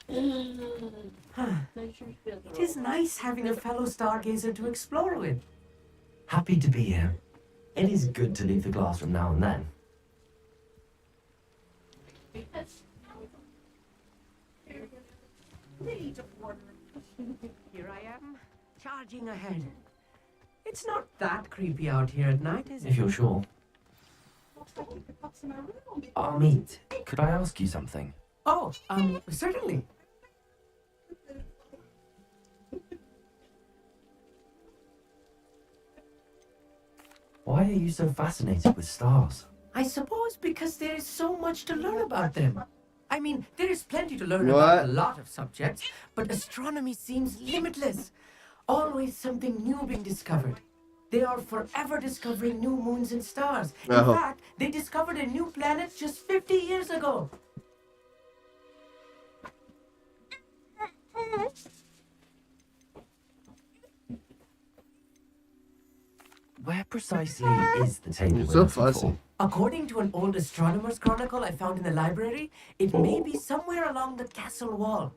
It is nice having a fellow stargazer to explore with. Happy to be here. It is good to leave the classroom now and then. Here I am, charging ahead. It's not that creepy out here at night, is it? If you're sure. Amit, could I ask you something? Oh, certainly. Why are you so fascinated with stars? I suppose because there is so much to learn about them. I mean, there is plenty to learn What? about a lot of subjects, but astronomy seems limitless. Always something new being discovered. They are forever discovering new moons and stars. In Oh. fact, they discovered a new planet just 50 years ago. Where precisely is the table? You're we're so looking fussy. for? According to an old astronomer's chronicle I found in the library, it may be somewhere along the castle wall.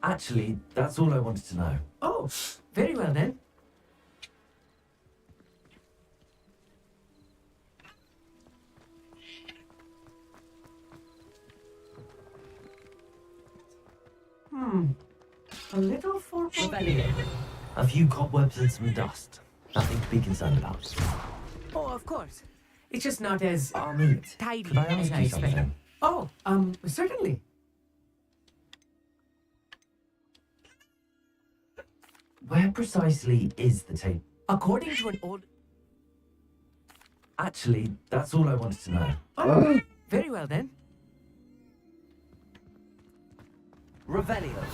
Actually, that's all I wanted to know. Oh, very well then. A little foreboding. A few cobwebs and some dust. Nothing to be concerned about. Oh, of course. It's just not as Amit, tidy could I as ask I you expected. something? Oh, certainly. Where precisely is the table? According to an old... Actually, that's all I wanted to know. Oh, very well then. Revelio.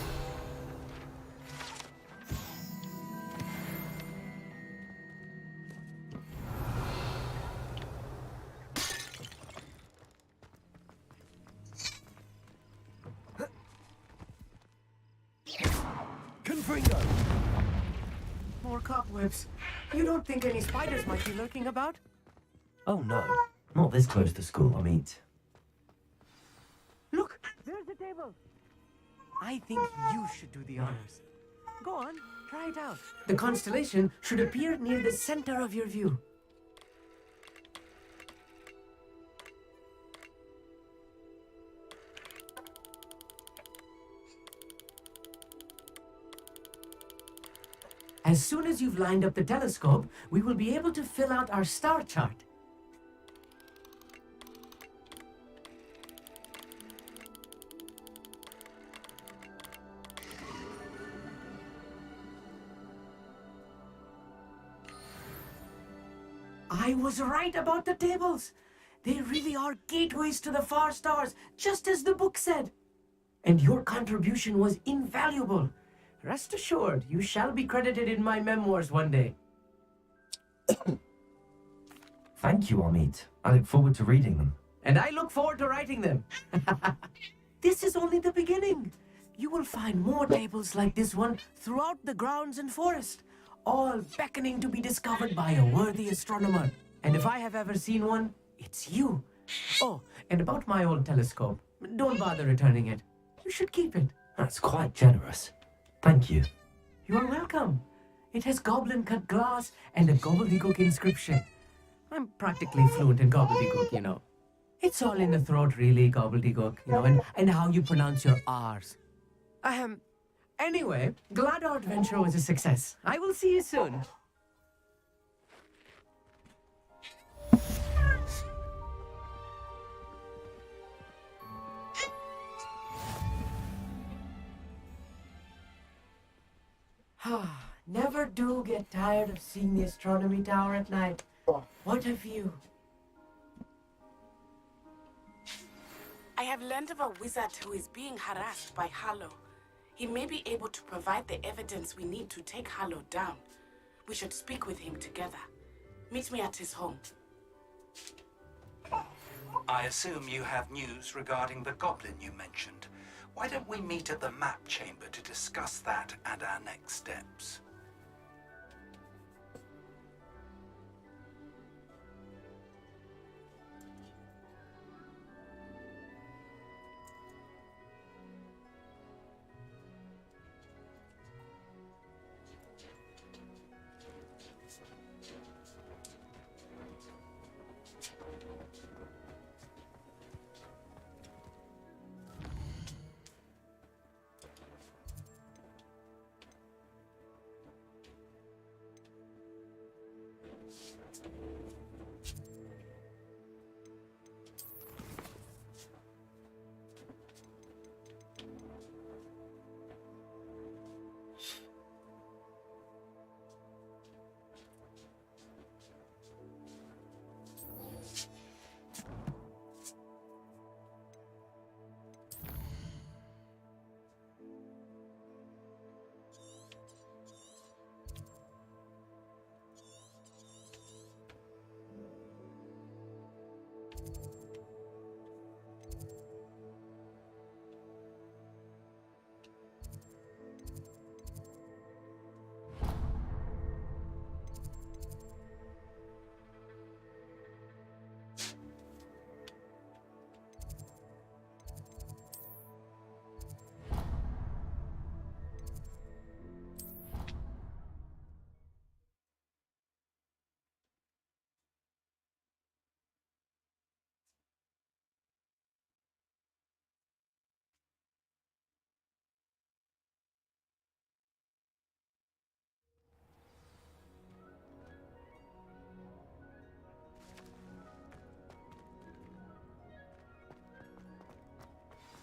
Confringo. More cobwebs. You don't think any spiders might be lurking about? Oh no, not this close to school, Amit. Look, there's the table. I think you should do the honors. Go on, try it out. The constellation should appear near the center of your view. As soon as you've lined up the telescope, we will be able to fill out our star chart. I was right about the tables. They really are gateways to the far stars, just as the book said. And your contribution was invaluable. Rest assured, you shall be credited in my memoirs one day. Thank you, Amit. I look forward to reading them. And I look forward to writing them. This is only the beginning. You will find more tables like this one throughout the grounds and forest. all beckoning to be discovered by a worthy astronomer. And if I have ever seen one, it's you. Oh, and about my old telescope, don't bother returning it. You should keep it. That's quite generous. Thank you. You are welcome. It has goblin-cut glass and a gobbledygook inscription. I'm practically fluent in gobbledygook, you know. It's all in the throat, really, gobbledygook, you know, and how you pronounce your R's. Anyway, glad our adventure was a success. I will see you soon. Never do get tired of seeing the astronomy tower at night. What a view. I have learned of a wizard who is being harassed by Harlow. He may be able to provide the evidence we need to take Harlow down. We should speak with him together. Meet me at his home. I assume you have news regarding the goblin you mentioned. Why don't we meet at the map chamber to discuss that and our next steps?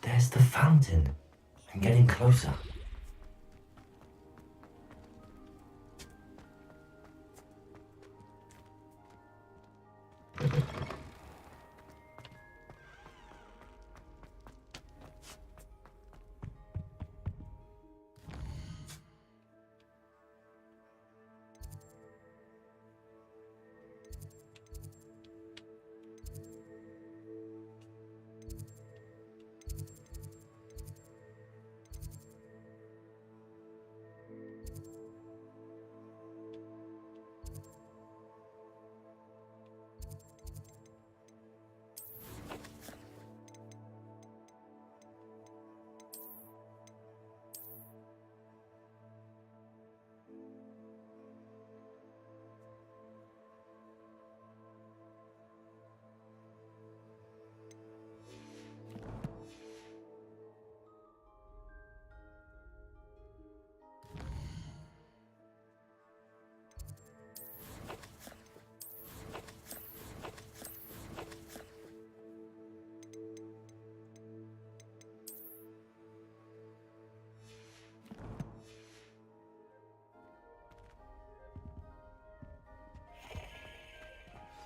There's the fountain. I'm getting closer.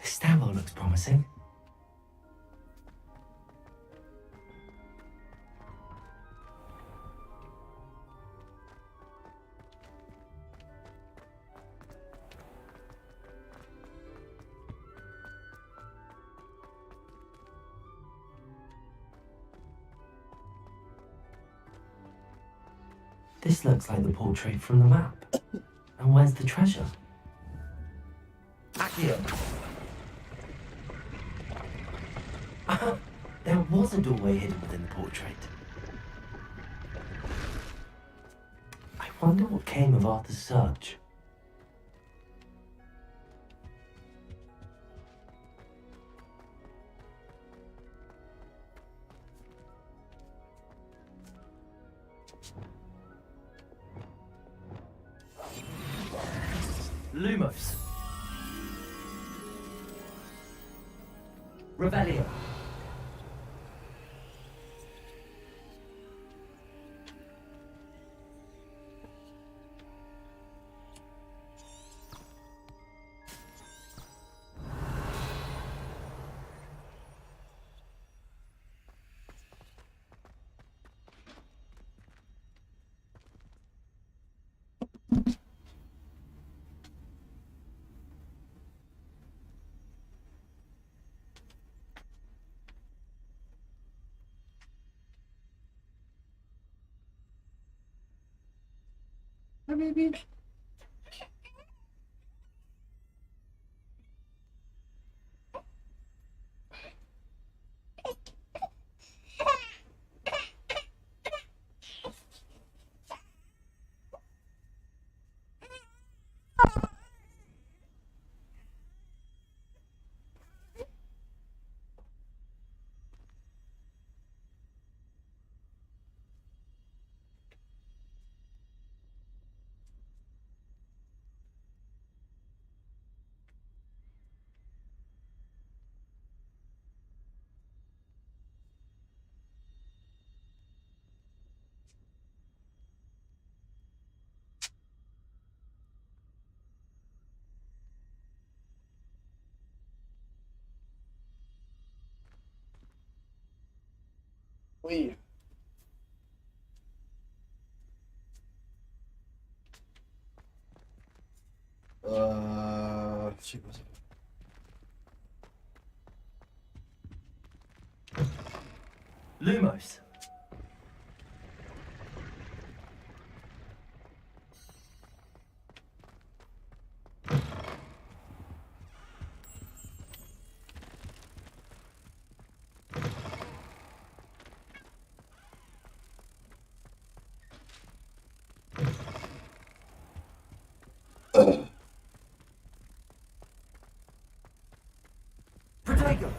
This stairwell looks promising. This looks like the portrait from the map. And where's the treasure? Accio! There was a doorway hidden within the portrait. I wonder what came of Arthur's search. Lumos. Revelio. Maybe. Wait. Shit, what's it? Lumos. Protego.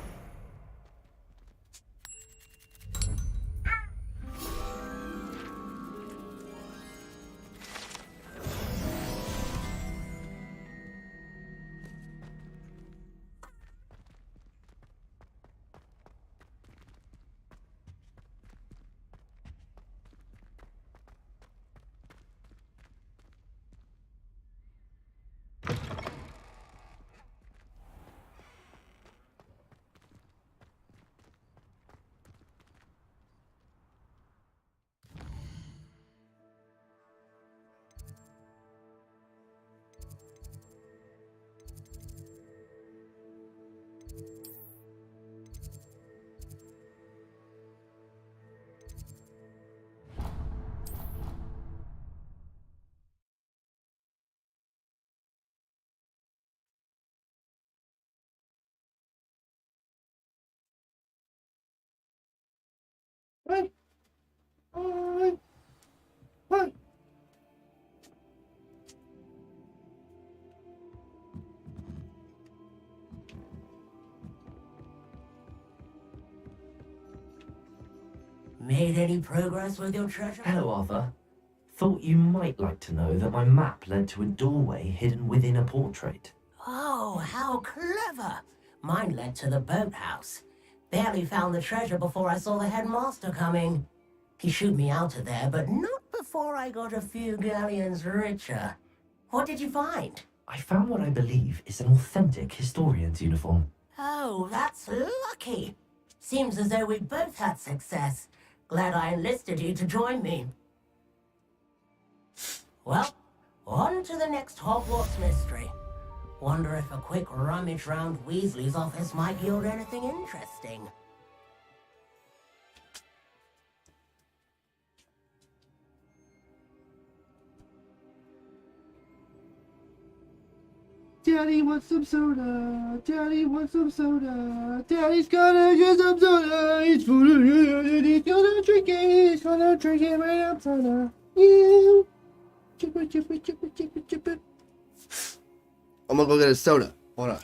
What? What? Made any progress with your treasure? Hello, Arthur. Thought you might like to know that my map led to a doorway hidden within a portrait. Oh, how clever! Mine led to the boathouse. Barely found the treasure before I saw the headmaster coming. He shooed me out of there, but not before I got a few galleons richer. What did you find? I found what I believe is an authentic historian's uniform. Oh, that's lucky. Seems as though we both had success. Glad I enlisted you to join me. Well, on to the next Hogwarts mystery. Wonder if a quick rummage round Weasley's office might yield anything interesting. Daddy wants some soda. Daddy wants some soda. Daddy's gonna get some soda. He's gonna drink it. He's gonna drink it right up soda. You. Chip it, chip it, chip it, chip it, chip it. I'm gonna go get a soda. Hold on.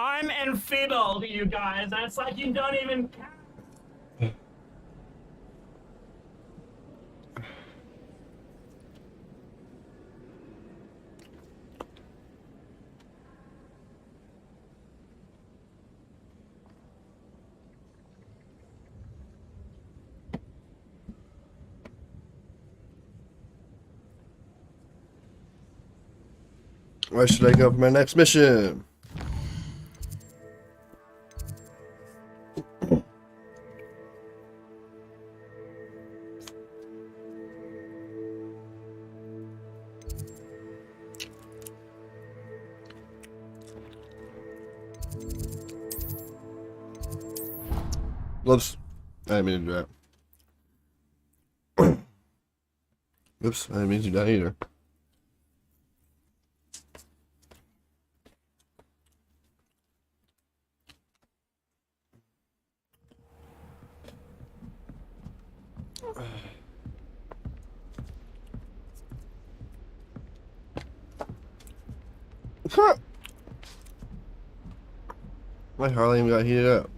I'm enfeebled, you guys. That's like you don't even care. Where should I go for my next mission? Oops. I didn't mean to do that. Oops, I didn't mean to do that either. My Harley even got heated up.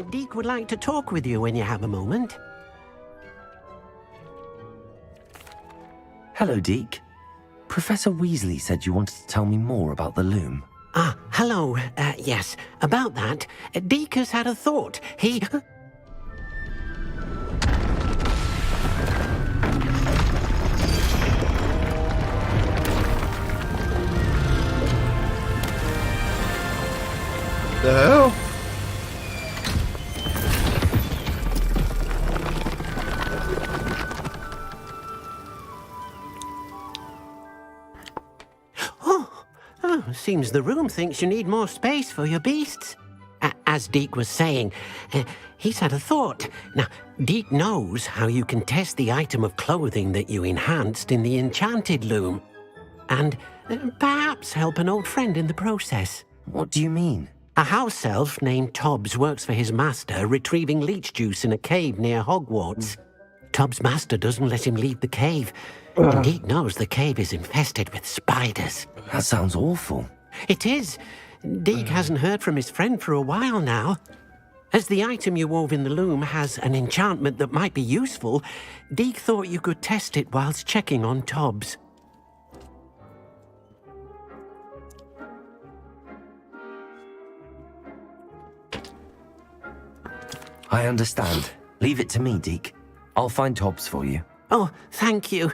Deke would like to talk with you when you have a moment. Hello, Deke. Professor Weasley said you wanted to tell me more about the loom. Ah, hello. Yes, about that. Deke has had a thought. He... The hell? Seems the room thinks you need more space for your beasts. As Deke was saying, he's had a thought. Now, Deke knows how you can test the item of clothing that you enhanced in the enchanted loom. And perhaps help an old friend in the process. What do you mean? A house elf named Tobbs works for his master, retrieving leech juice in a cave near Hogwarts. Tobbs' master doesn't let him leave the cave. And Deke knows the cave is infested with spiders. That sounds awful. It is. Deke hasn't heard from his friend for a while now. As the item you wove in the loom has an enchantment that might be useful, Deke thought you could test it whilst checking on Tobbs. I understand. Leave it to me, Deke. I'll find Tobbs for you. Oh, thank you.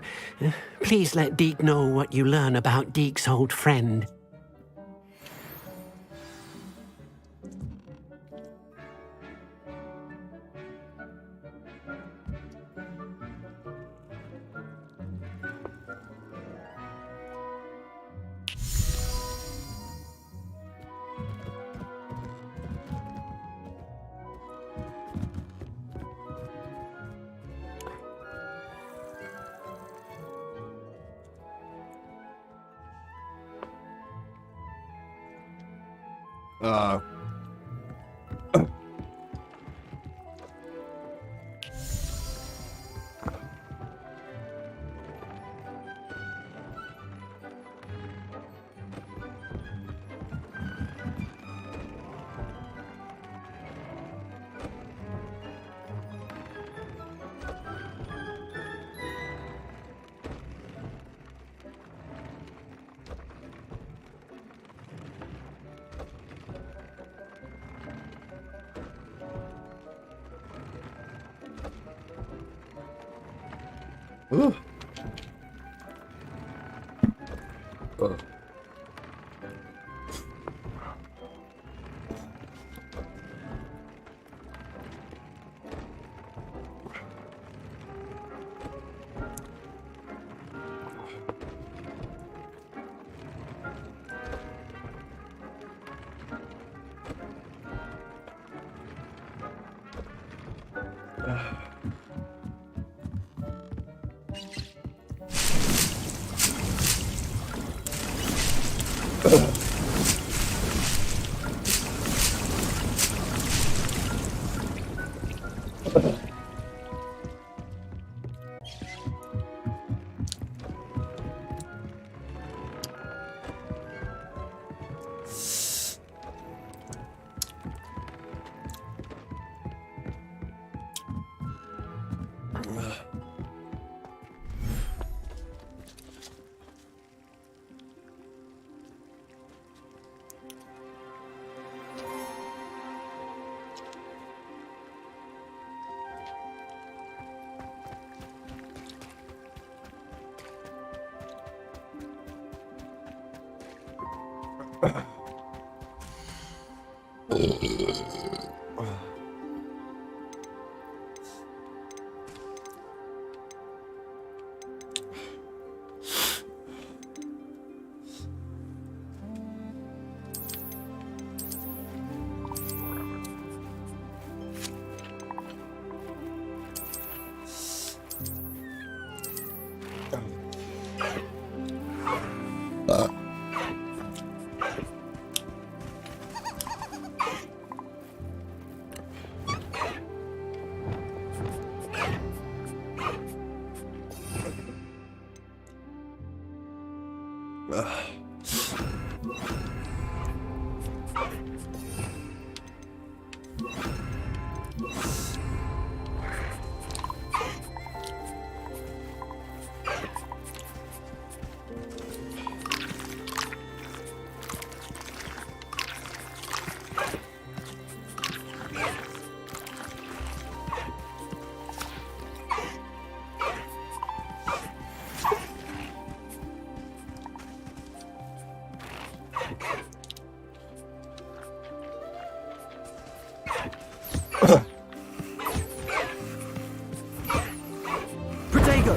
Please let Deke know what you learn about Deke's old friend. Ooh. Protego!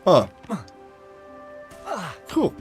Huh. Cool.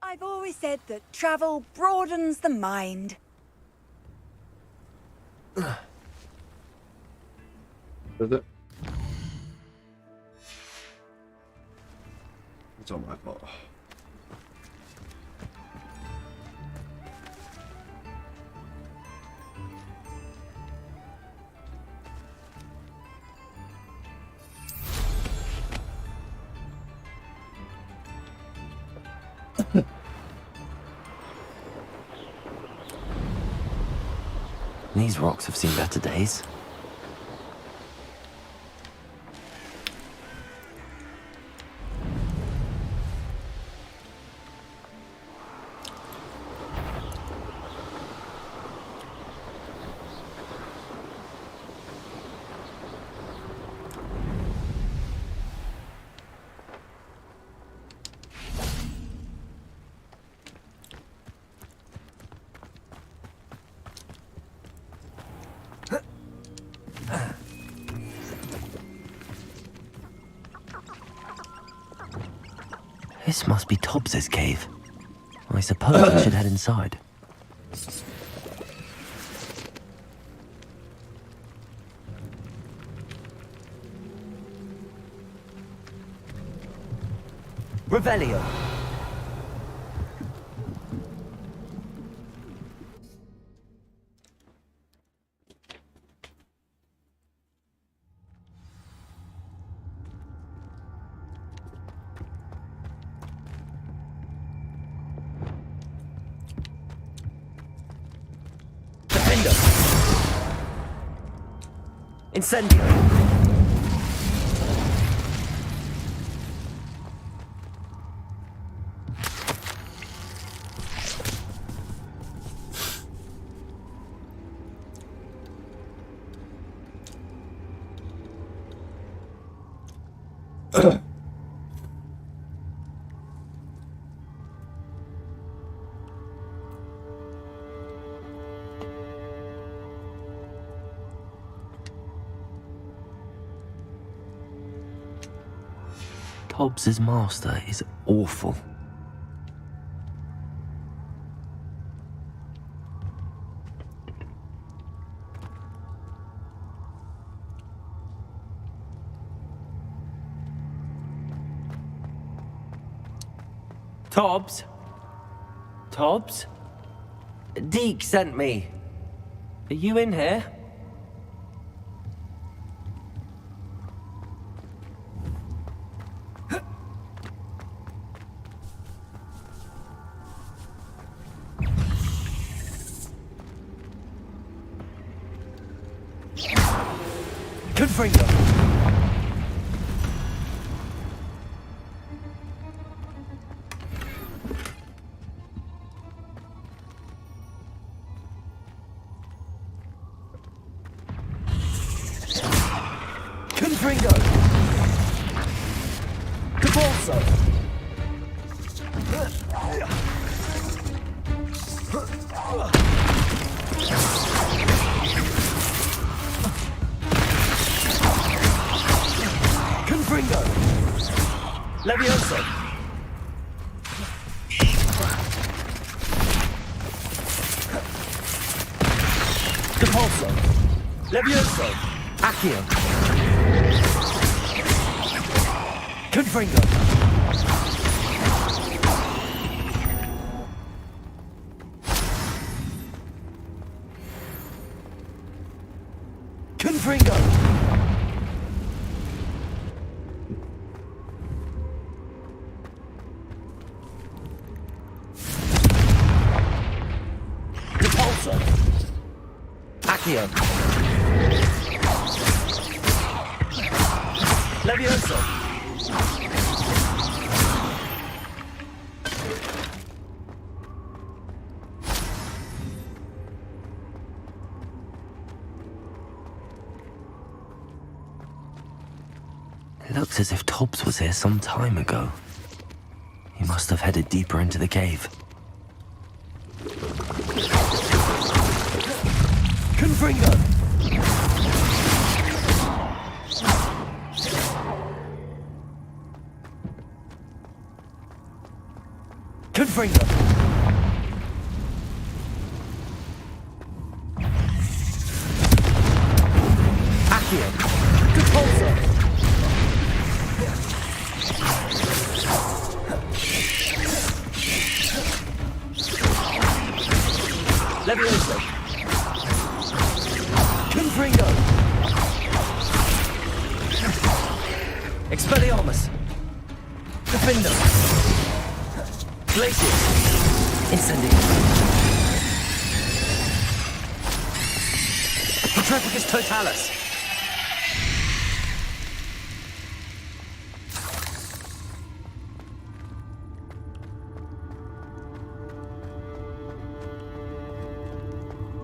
I've always said that travel broadens the mind. Does it? It's all my fault. These rocks have seen better days. This must be Tobbs's cave. I suppose I should head inside. Revelio. Incendio! Tobbs's master is awful. Tobbs? Tobbs? Deke sent me. Are you in here? Confringo! Confringo! Cabalso! Confringo! Levioso! Cabalso! Levioso! Accio! Confringo! Confringo! Repulsor! Accio! Levioso! It looks as if Tobbs was here some time ago. He must have headed deeper into the cave. Confringo! Confringo. Accio. Compulso. Levioso. Confringo. Expelliarmus. Defendo. Glacius. Incendio. Petrificus Totalis.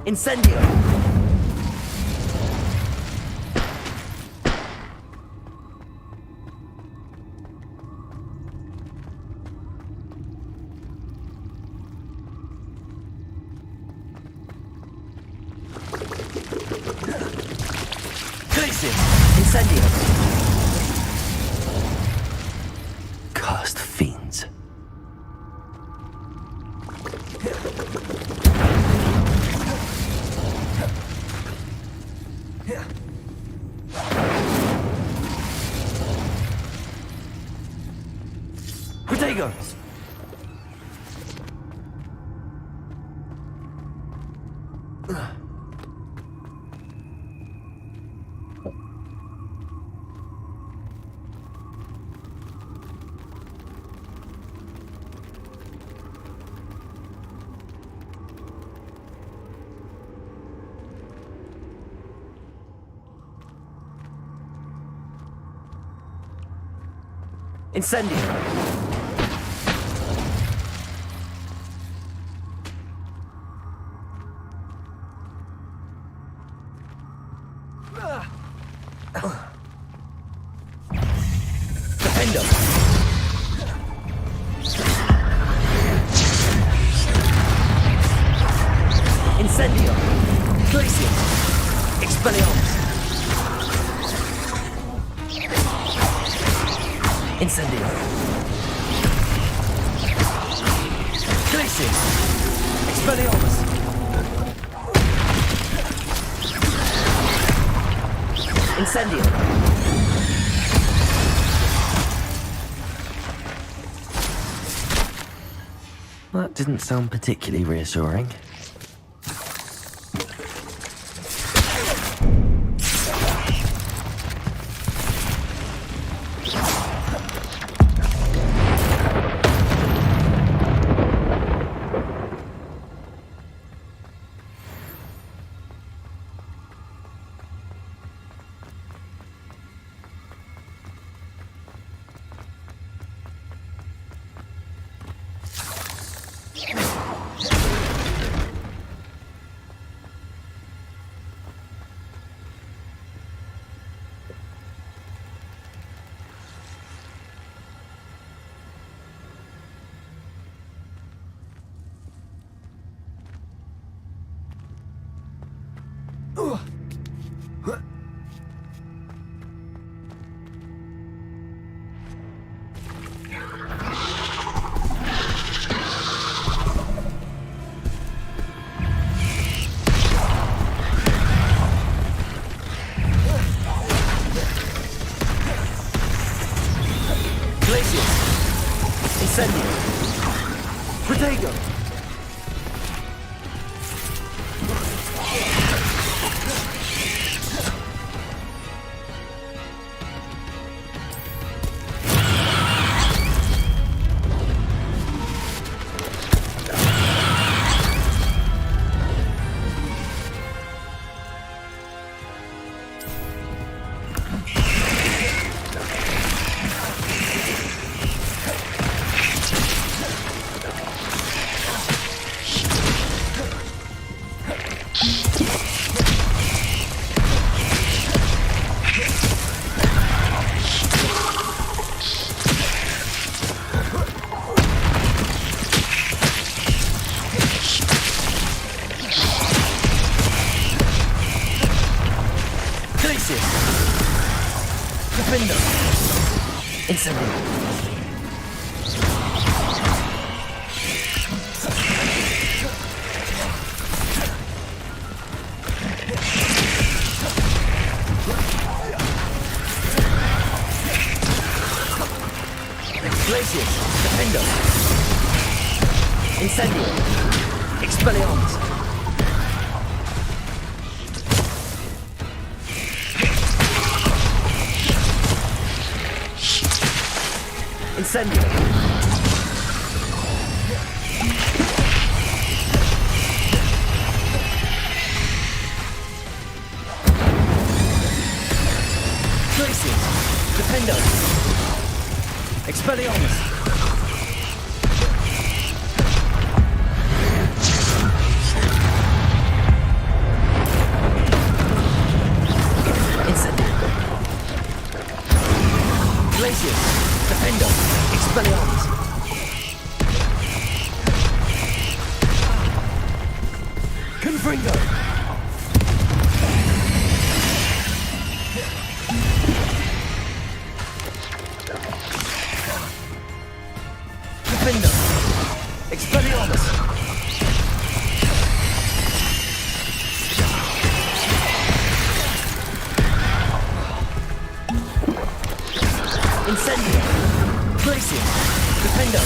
Incendio. Glacius. Incendio. Cursed fiends. Protego! Incendio! Defendo! Incendio! Glacius! Expelliarmus! Incendio! Glacius! Expelliarmus! Incendio! That didn't sound particularly reassuring. Incendio! Protego! Incendio! Incendio. Expelliarmus. Incendio. Glacius. Defendo. Expelliarmus. Glacius, Defendo, Expelliarmus. Confringo. Defendo, Expelliarmus. Incendio. Glacius. Defendo.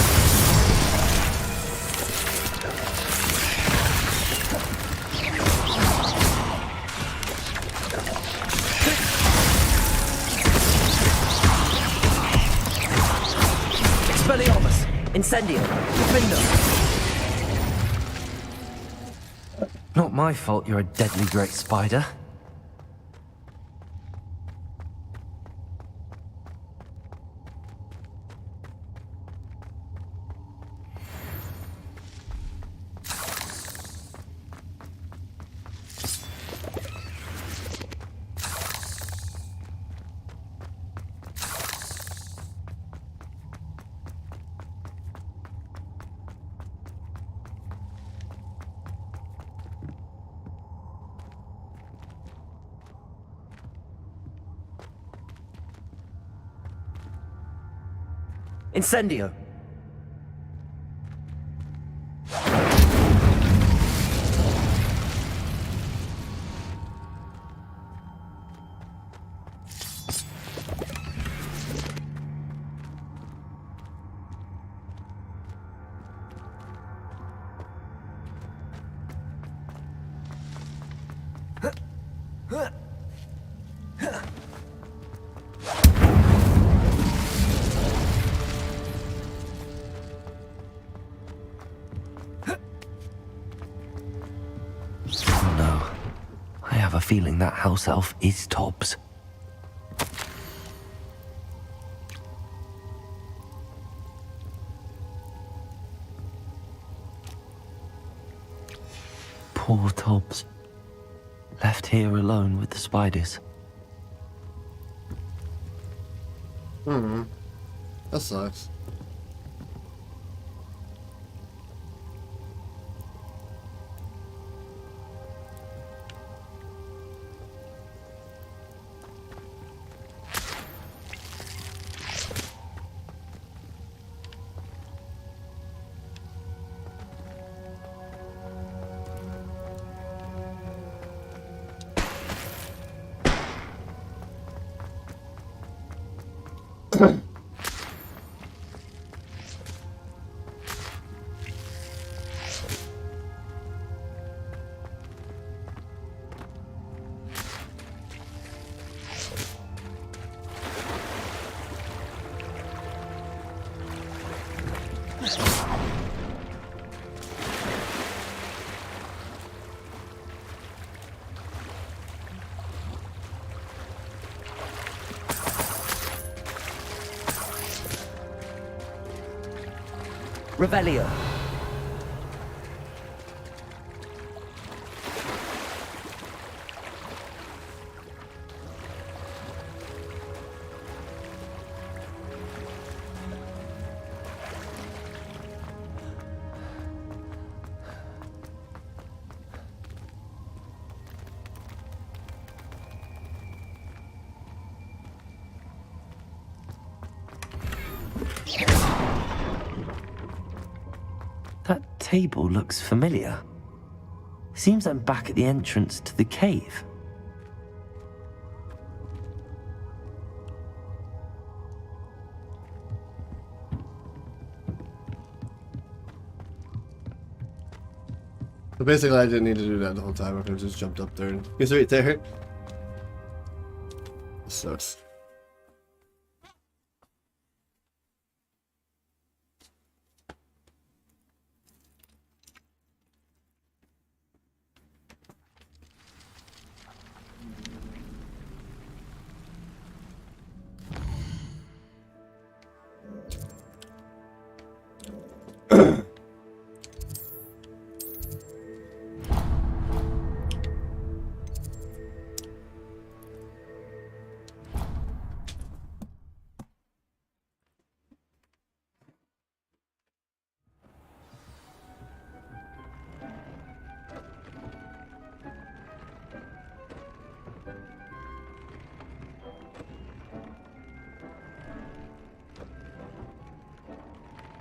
Expelliarmus. Incendio. Defendo. Not my fault you're a deadly great spider. Incendio. Feeling that house elf is Tobbs. Poor Tobbs. Left here alone with the spiders. That sucks. Revelio. That table looks familiar. Seems I'm back at the entrance to the cave. So basically, I didn't need to do that the whole time. I could have just jumped up there. And he's right there. This sucks.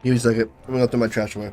Give me a second. I'm gonna throw my trash away.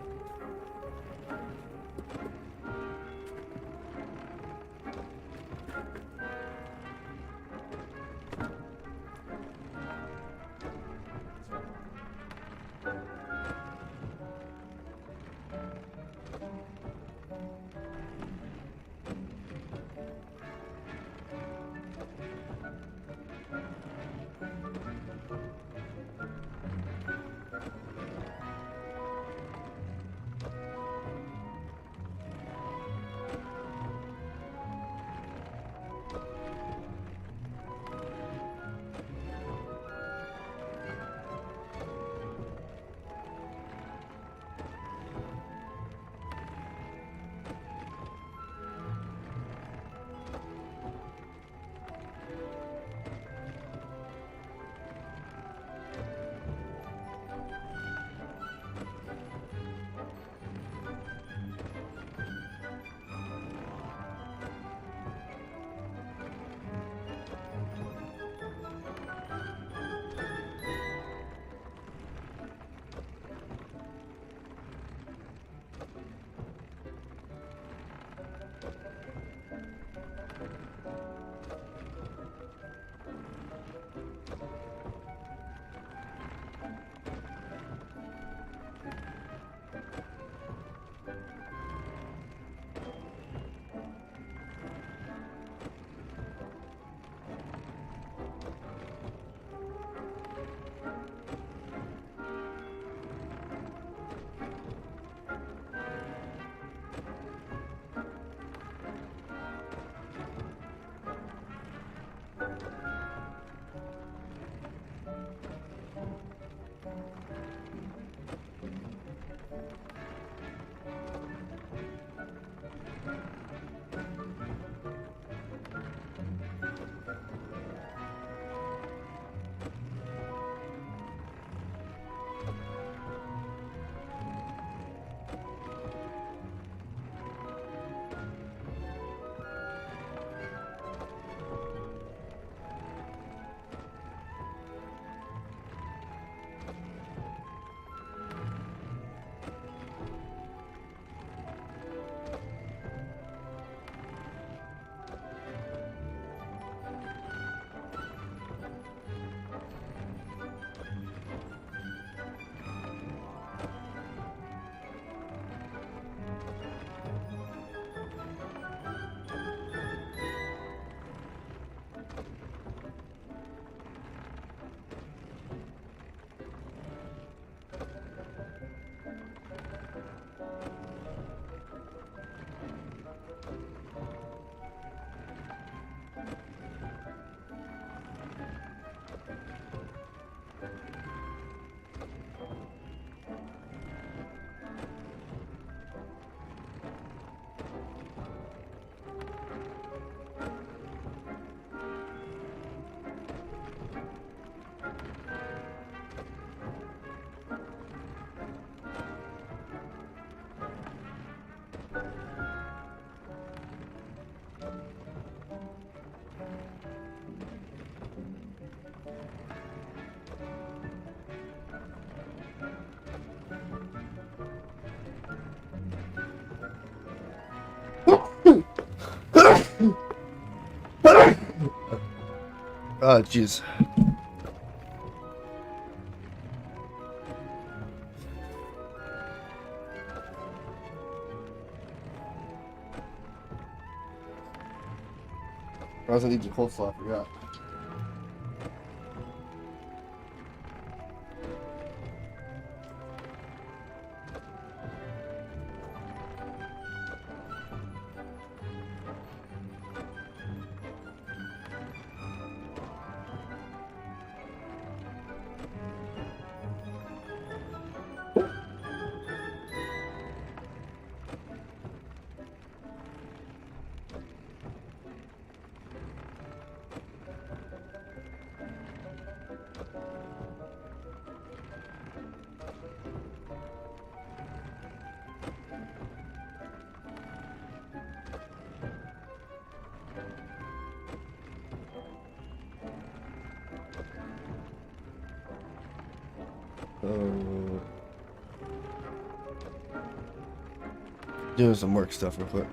Oh, jeez. I was gonna eat your coleslaw, I forgot. Doing some work stuff real quick.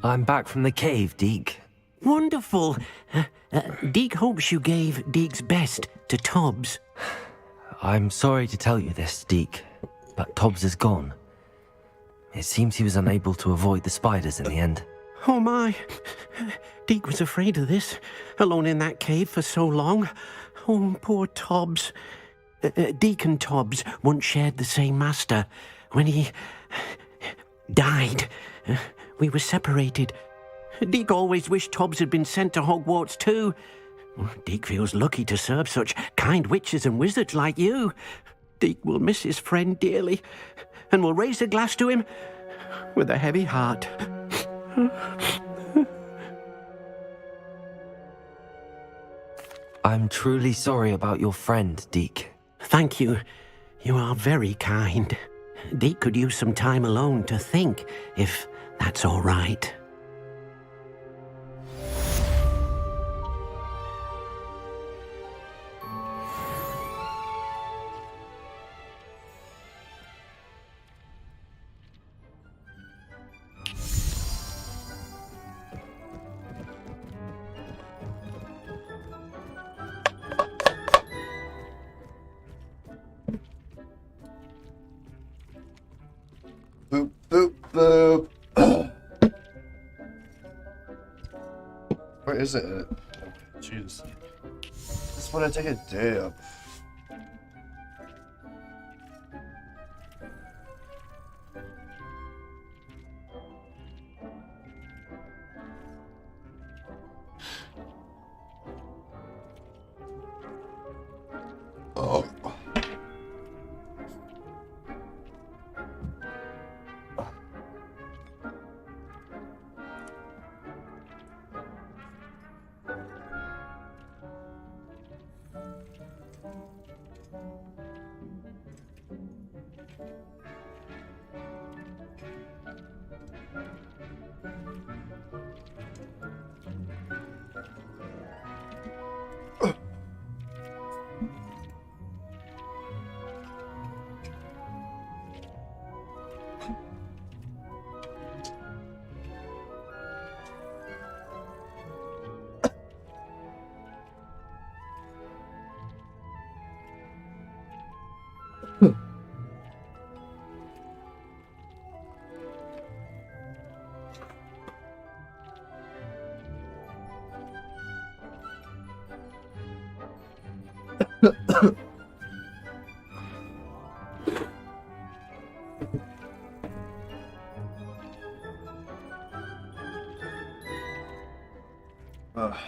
I'm back from the cave, Deke. Wonderful. Deke hopes you gave Deke's best to Tobbs. I'm sorry to tell you this, Deke, but Tobbs is gone. It seems he was unable to avoid the spiders in the end. Oh my. Deke was afraid of this, alone in that cave for so long. Oh, poor Tobbs. Deke and Tobbs once shared the same master. When he died, we were separated. Deke always wished Tobbs had been sent to Hogwarts too. Deke feels lucky to serve such kind witches and wizards like you. Deke will miss his friend dearly, and will raise a glass to him with a heavy heart. I'm truly sorry about your friend, Deke. Thank you. You are very kind. Deke could use some time alone to think, if that's all right. isn't it? Jeez. Just want to take a dip. Oh.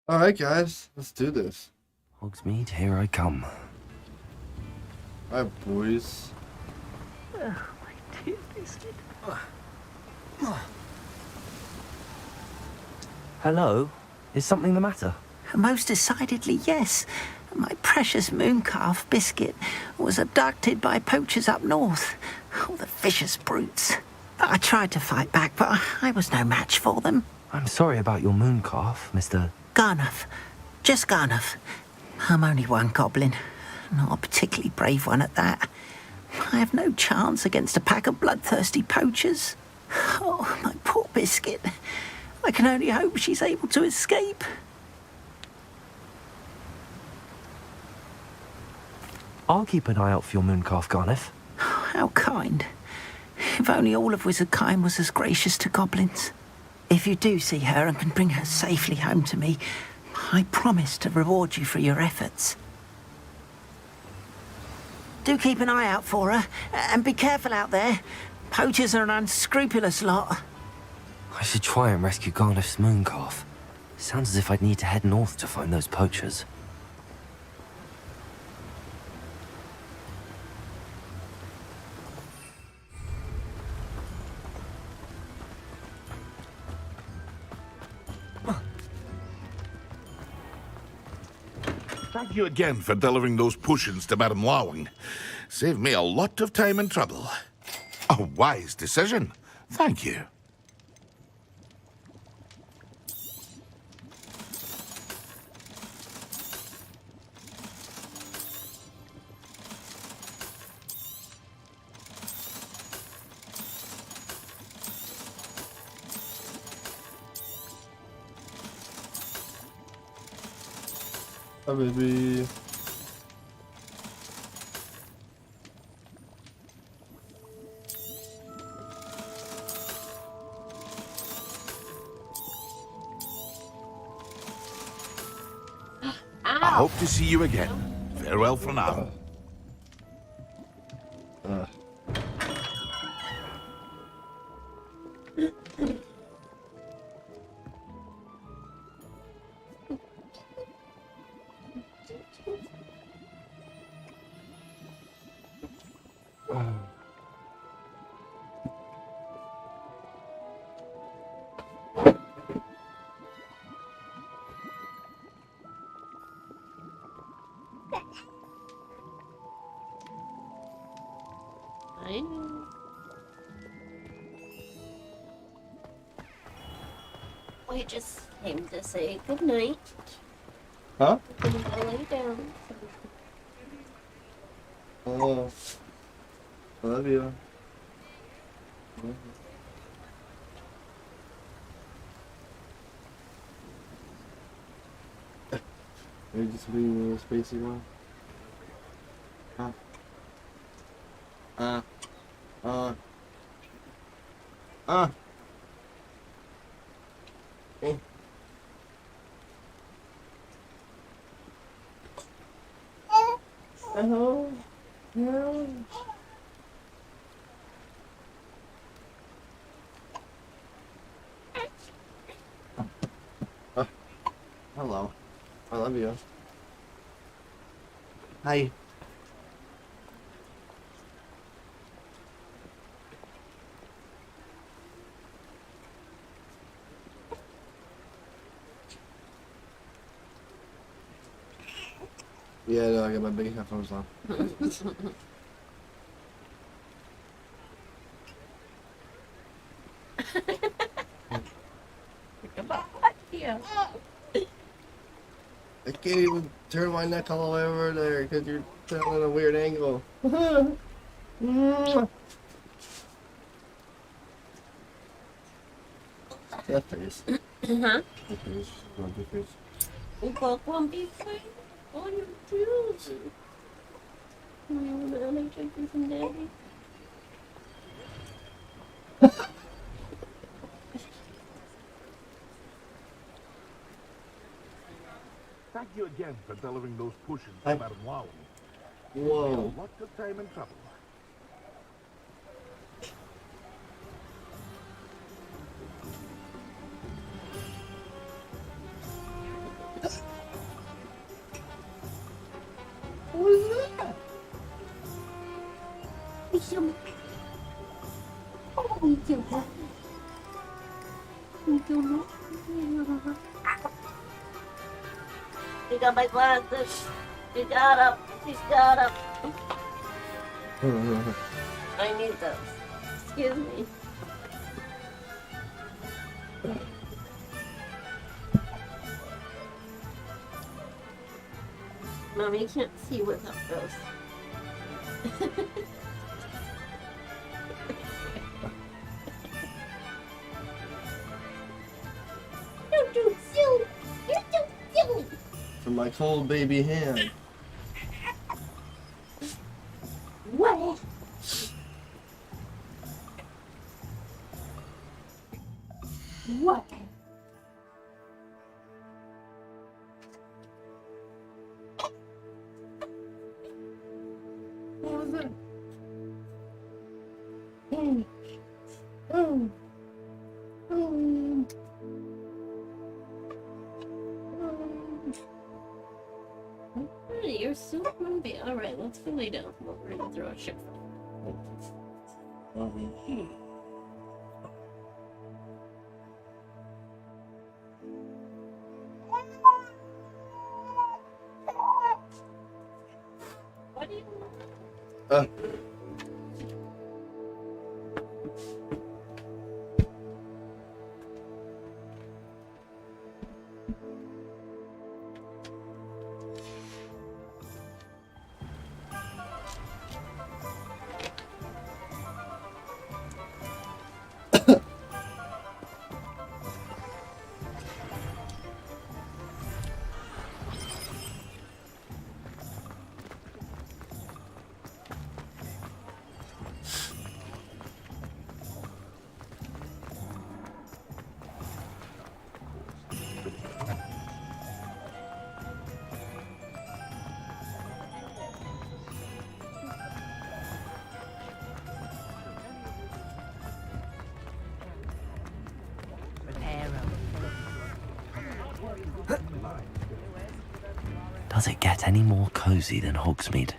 Alright, guys, let's do this. Hogsmeade, here I come. Alright, boys. Oh, my dear biscuit. Hello? Is something the matter? Most decidedly, yes. My precious mooncalf, Biscuit, was abducted by poachers up north. Oh, the vicious brutes. I tried to fight back, but I was no match for them. I'm sorry about your mooncalf, Mr. Garnuff. Just Garnuff. I'm only one goblin. Not a particularly brave one at that. I have no chance against a pack of bloodthirsty poachers. Oh, my poor Biscuit. I can only hope she's able to escape. I'll keep an eye out for your mooncalf, Garniff. How kind. If only all of Wizardkind was as gracious to goblins. If you do see her and can bring her safely home to me, I promise to reward you for your efforts. Do keep an eye out for her, and be careful out there. Poachers are an unscrupulous lot. I should try and rescue Garniff's mooncalf. Sounds as if I'd need to head north to find those poachers. Thank you again for delivering those potions to Madame Lawing. Saved me a lot of time and trouble. A wise decision. Thank you. Hi, baby. I hope to see you again. Farewell for now. I know. We just came to say goodnight. Huh? I'm gonna lay down. Oh. I love you. Are you just being a little spacey one? Huh? Oh. Hello. No. Hello. I love you. Hi. Yeah, no, I got my big headphones on. Yeah. I can't even turn my neck all the way over there because you're telling a weird angle. That face. Huh? That face. Grumpy face. You got grumpy face on your shoes. Mommy, check you from daddy. Thank you again for delivering those potions Hi. to Madame Lawing. Whoa. A lot of time and trouble. What was that? You got my glasses. You got them. She's got them. I need those. Excuse me. Mommy, you can't see without those. You're too silly. You're too silly. For my cold baby hand. What? What? What was that? Hey, you're so grumpy. Alright, let's go lay down. We're gonna throw a shift. What do you want? Does it get any more cozy than Hogsmeade?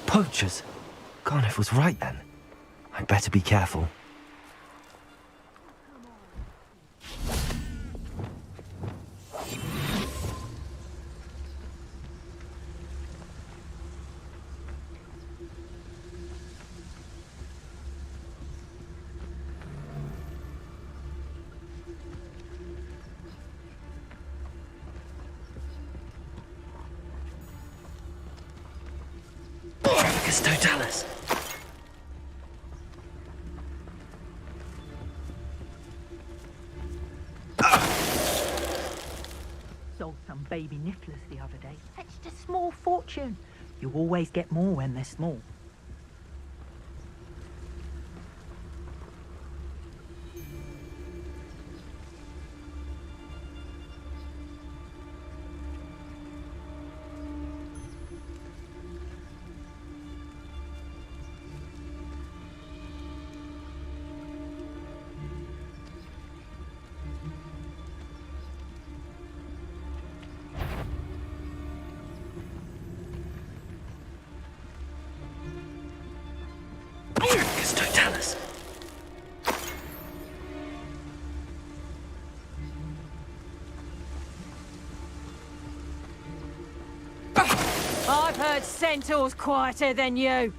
Poachers? Garniff was right then. I'd better be careful. Totalis. Sold some baby nifflers the other day. Fetched a small fortune. You always get more when they're small. Totalis. I've heard centaurs quieter than you.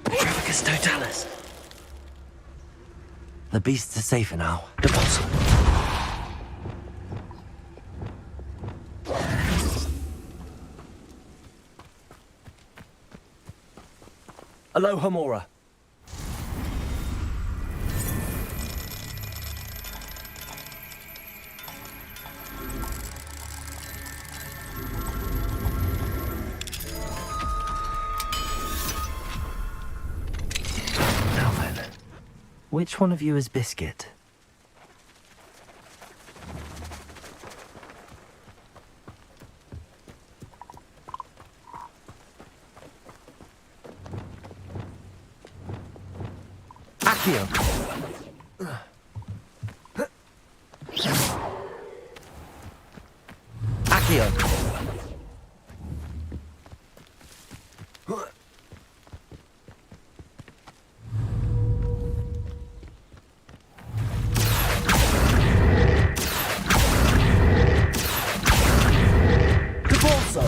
Trafficus totalis. The beasts are safer now. Deposit. Aloha Mora. Now then, which one of you is Biscuit? Accio. Accio. Debolso.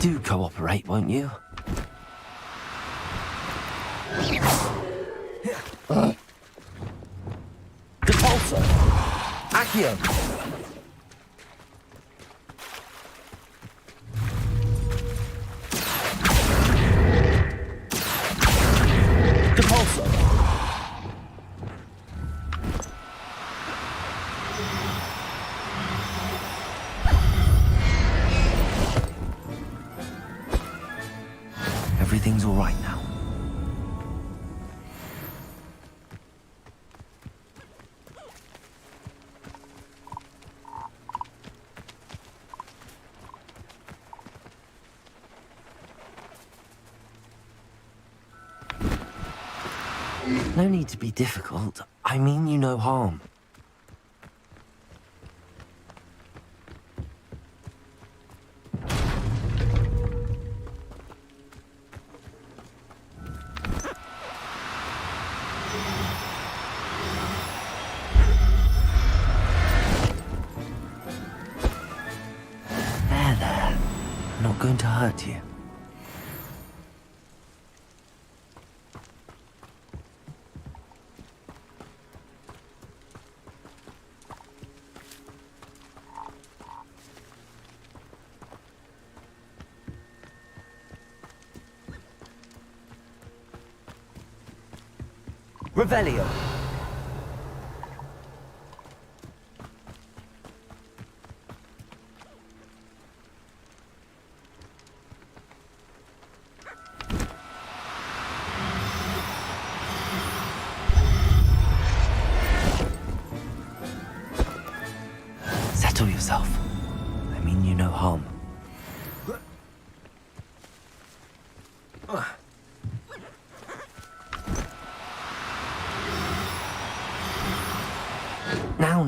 Do cooperate, won't you? Depulso! Accio! Depulso! Everything's all right now. No need to be difficult. I mean you no harm. There. Not going to hurt you. Revelio. Settle yourself. I mean you no harm.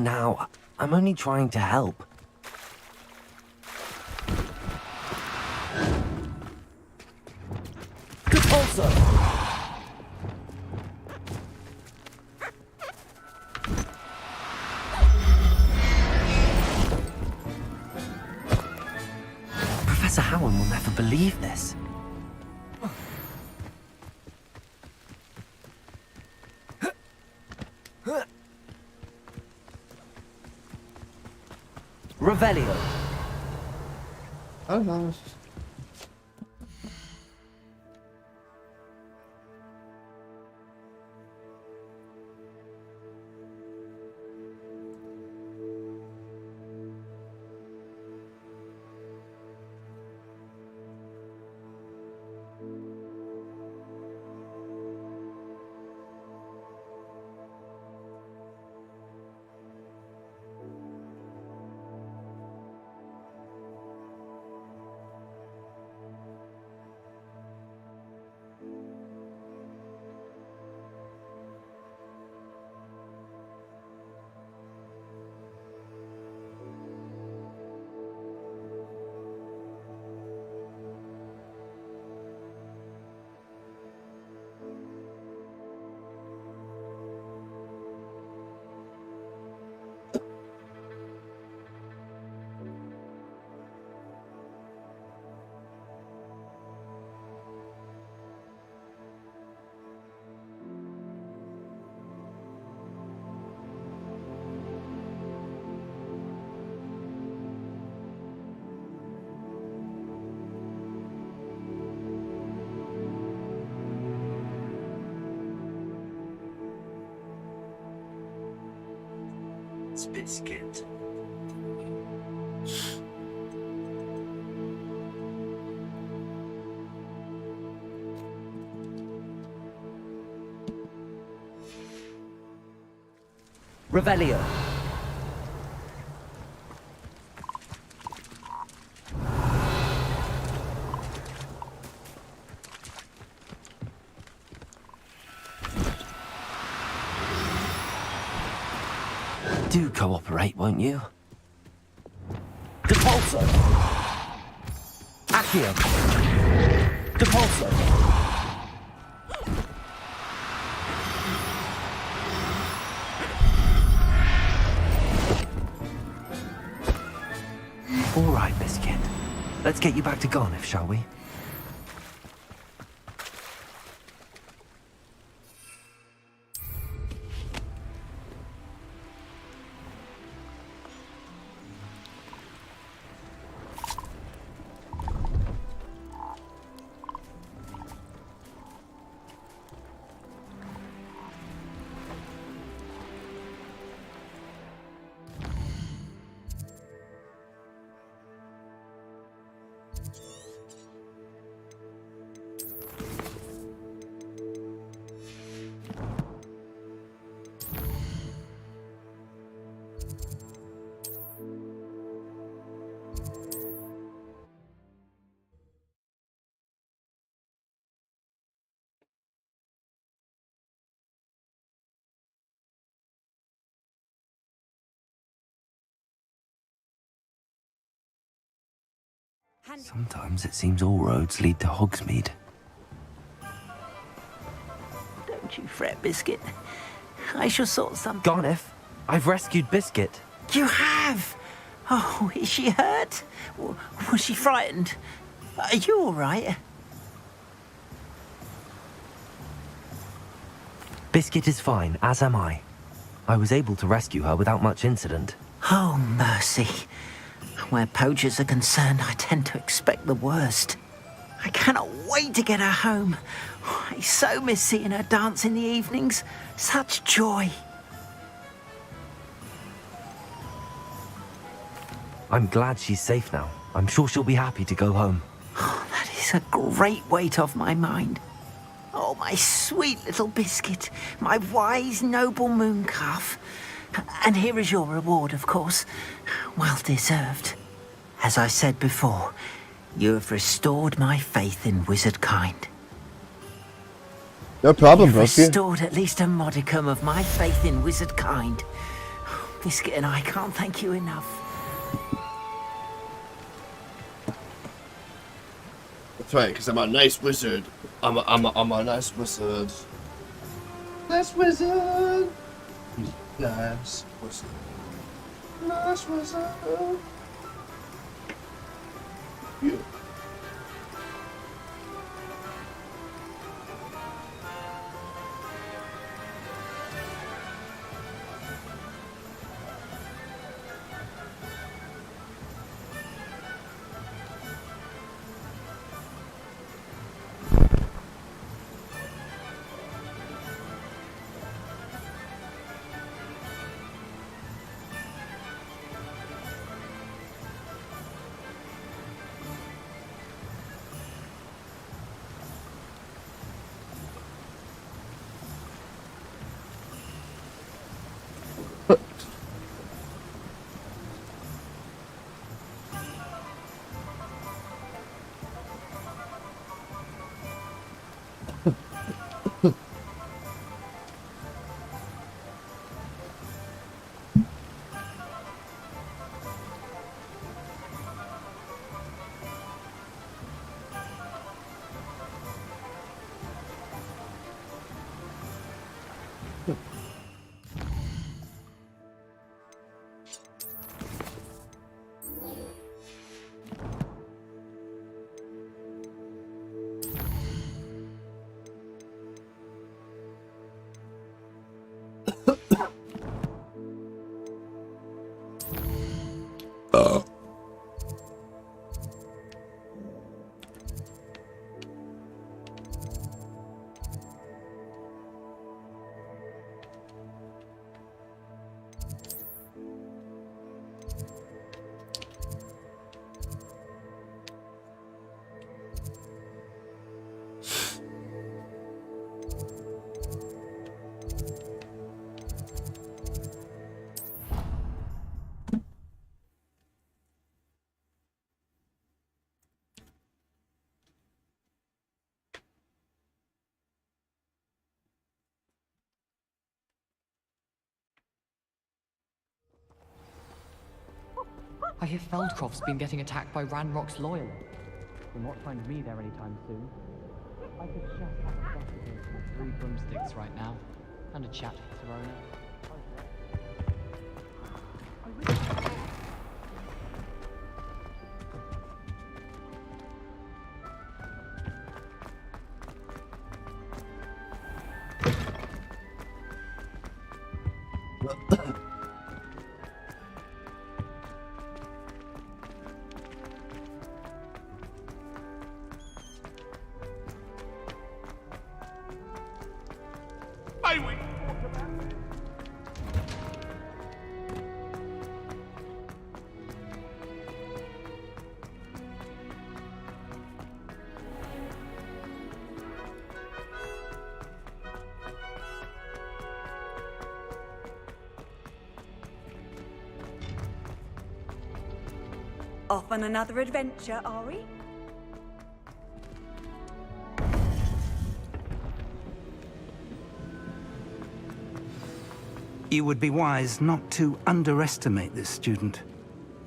Now, I'm only trying to help. Depulso! Professor Howard will never believe this. Revelio. I don't know. words, Biscuit. Revelio. Do cooperate, won't you? Depulso! Accio! Depulso! All right, Biscuit. Let's get you back to Garniff, shall we? Sometimes it seems all roads lead to Hogsmeade. Don't you fret, Biscuit. I shall sort some... Garniff, I've rescued Biscuit. You have? Oh, is she hurt? Was she frightened? Are you all right? Biscuit is fine, as am I. I was able to rescue her without much incident. Oh, mercy. Where poachers are concerned, I tend to expect the worst. I cannot wait to get her home. I so miss seeing her dance in the evenings. Such joy. I'm glad she's safe now. I'm sure she'll be happy to go home. Oh, that is a great weight off my mind. Oh, my sweet little Biscuit, my wise, noble mooncalf. And here is your reward, of course. Well deserved. As I said before, you have restored my faith in wizard kind. No problem, You've Broski. restored at least a modicum of my faith in wizard kind. Biscuit and I can't thank you enough. That's right, because I'm a nice wizard. I'm a nice wizard. Nice wizard. Nice wizard. Nice wizard. Yeah. I hear Feldcroft's been getting attacked by Ranrock's loyalists. You'll not find me there anytime soon. I could just have a bucket of 3 broomsticks right now, and a chat with Verona. Off on another adventure, are we? You would be wise not to underestimate this student.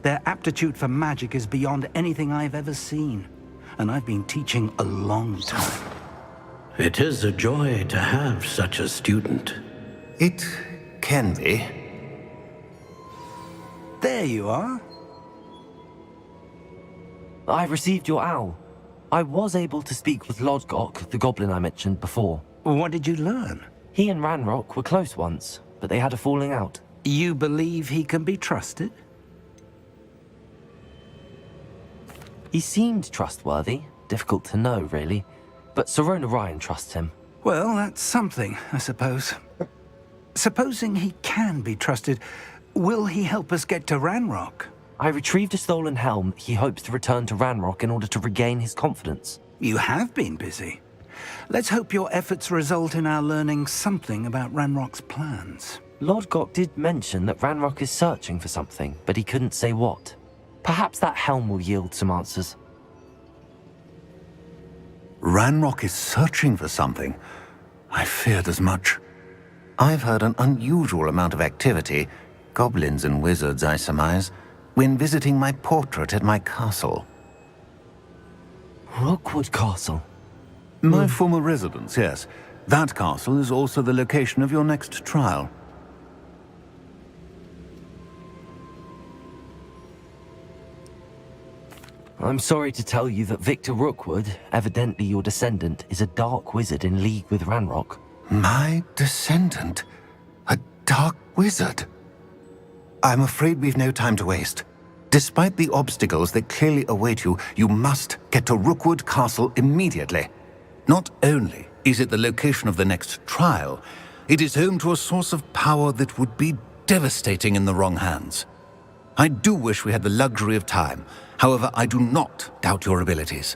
Their aptitude for magic is beyond anything I've ever seen, and I've been teaching a long time. It is a joy to have such a student. It can be. There you are. I received your owl. I was able to speak with Lodgok, the goblin I mentioned before. What did you learn? He and Ranrock were close once, but they had a falling out. You believe he can be trusted? He seemed trustworthy. Difficult to know, really. But Serona Ryan trusts him. Well, that's something, I suppose. Supposing he can be trusted, will he help us get to Ranrock? I retrieved a stolen helm he hopes to return to Ranrock in order to regain his confidence. You have been busy. Let's hope your efforts result in our learning something about Ranrock's plans. Lodgok did mention that Ranrock is searching for something, but he couldn't say what. Perhaps that helm will yield some answers. Ranrock is searching for something. I feared as much. I've heard an unusual amount of activity, goblins and wizards, I surmise, when visiting my portrait at my castle. Rookwood Castle? My former residence, yes. That castle is also the location of your next trial. I'm sorry to tell you that Victor Rookwood, evidently your descendant, is a dark wizard in league with Ranrock. My descendant? A dark wizard? I'm afraid we've no time to waste. Despite the obstacles that clearly await you, you must get to Rookwood Castle immediately. Not only is it the location of the next trial, it is home to a source of power that would be devastating in the wrong hands. I do wish we had the luxury of time. However, I do not doubt your abilities.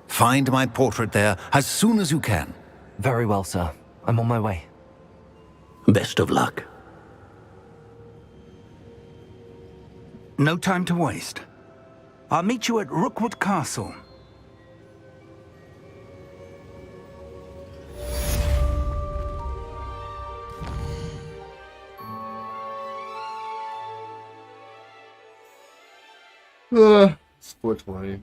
Find my portrait there as soon as you can. Very well, sir. I'm on my way. Best of luck. No time to waste. I'll meet you at Rookwood Castle. It's 420.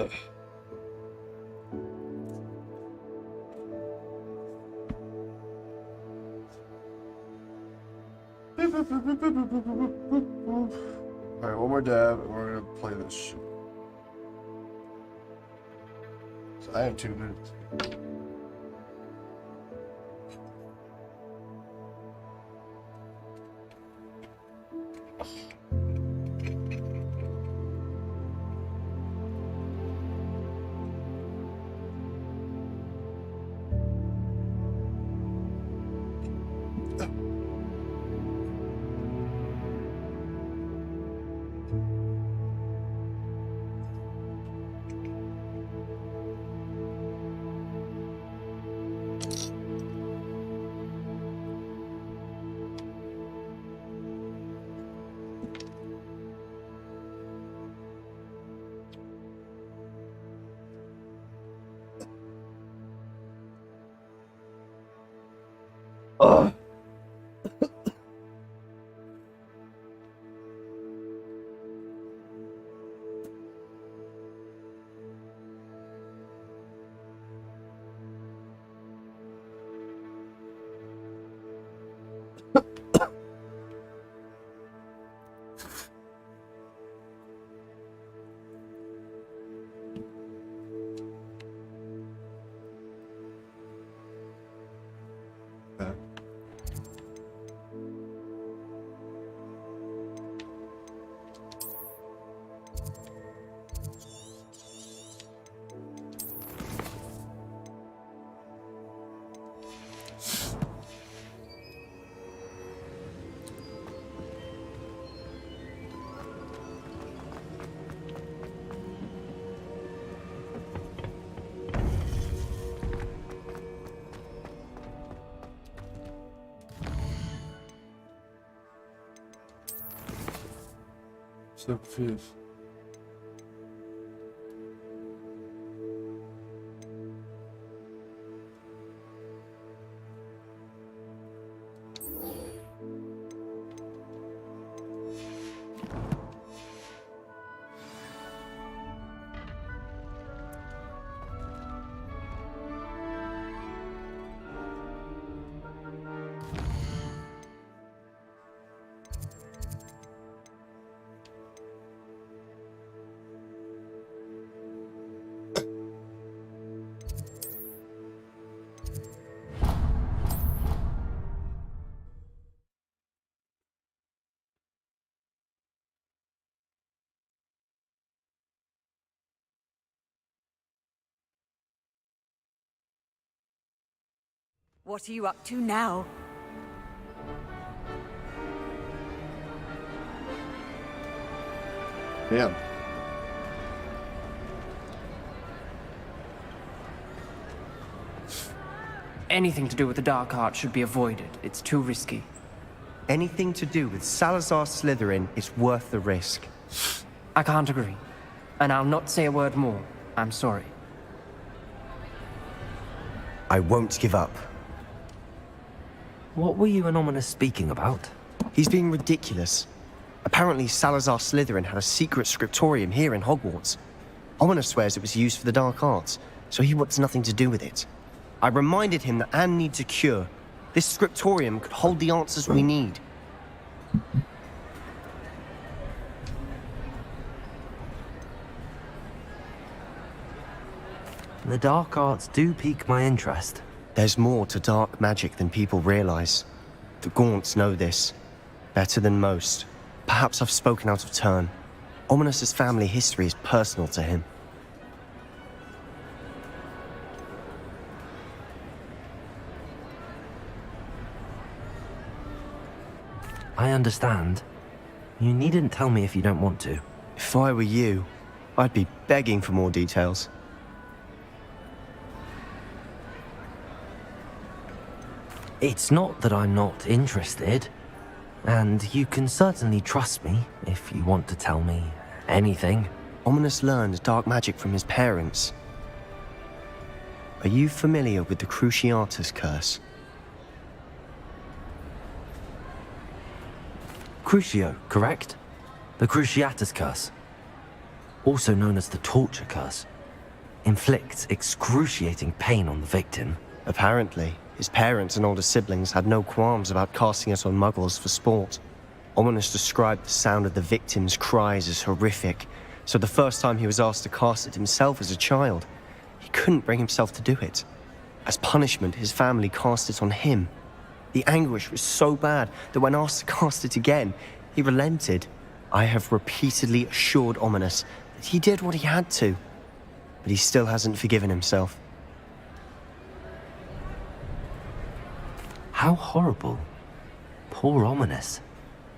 Ugh. Alright, one more dab, and we're gonna play this shit. So I have 2 minutes. Ugh. Okay. So confused. What are you up to now? Yeah. Anything to do with the dark art should be avoided. It's too risky. Anything to do with Salazar Slytherin is worth the risk. I can't agree. And I'll not say a word more. I'm sorry. I won't give up. What were you and Ominous speaking about? He's being ridiculous. Apparently Salazar Slytherin had a secret scriptorium here in Hogwarts. Ominous swears it was used for the dark arts, so he wants nothing to do with it. I reminded him that Anne needs a cure. This scriptorium could hold the answers we need. The dark arts do pique my interest. There's more to dark magic than people realize. The Gaunts know this. Better than most. Perhaps I've spoken out of turn. Ominous's family history is personal to him. I understand. You needn't tell me if you don't want to. If I were you, I'd be begging for more details. It's not that I'm not interested. And you can certainly trust me if you want to tell me anything. Ominous learned dark magic from his parents. Are you familiar with the Cruciatus curse? Crucio, correct? The Cruciatus curse. also known as the torture curse, inflicts excruciating pain on the victim. Apparently, his parents and older siblings had no qualms about casting it on muggles for sport. Ominous described the sound of the victim's cries as horrific, so the first time he was asked to cast it himself as a child, he couldn't bring himself to do it. As punishment, his family cast it on him. The anguish was so bad that when asked to cast it again, he relented. I have repeatedly assured Ominous that he did what he had to, but he still hasn't forgiven himself. How horrible. Poor Ominous.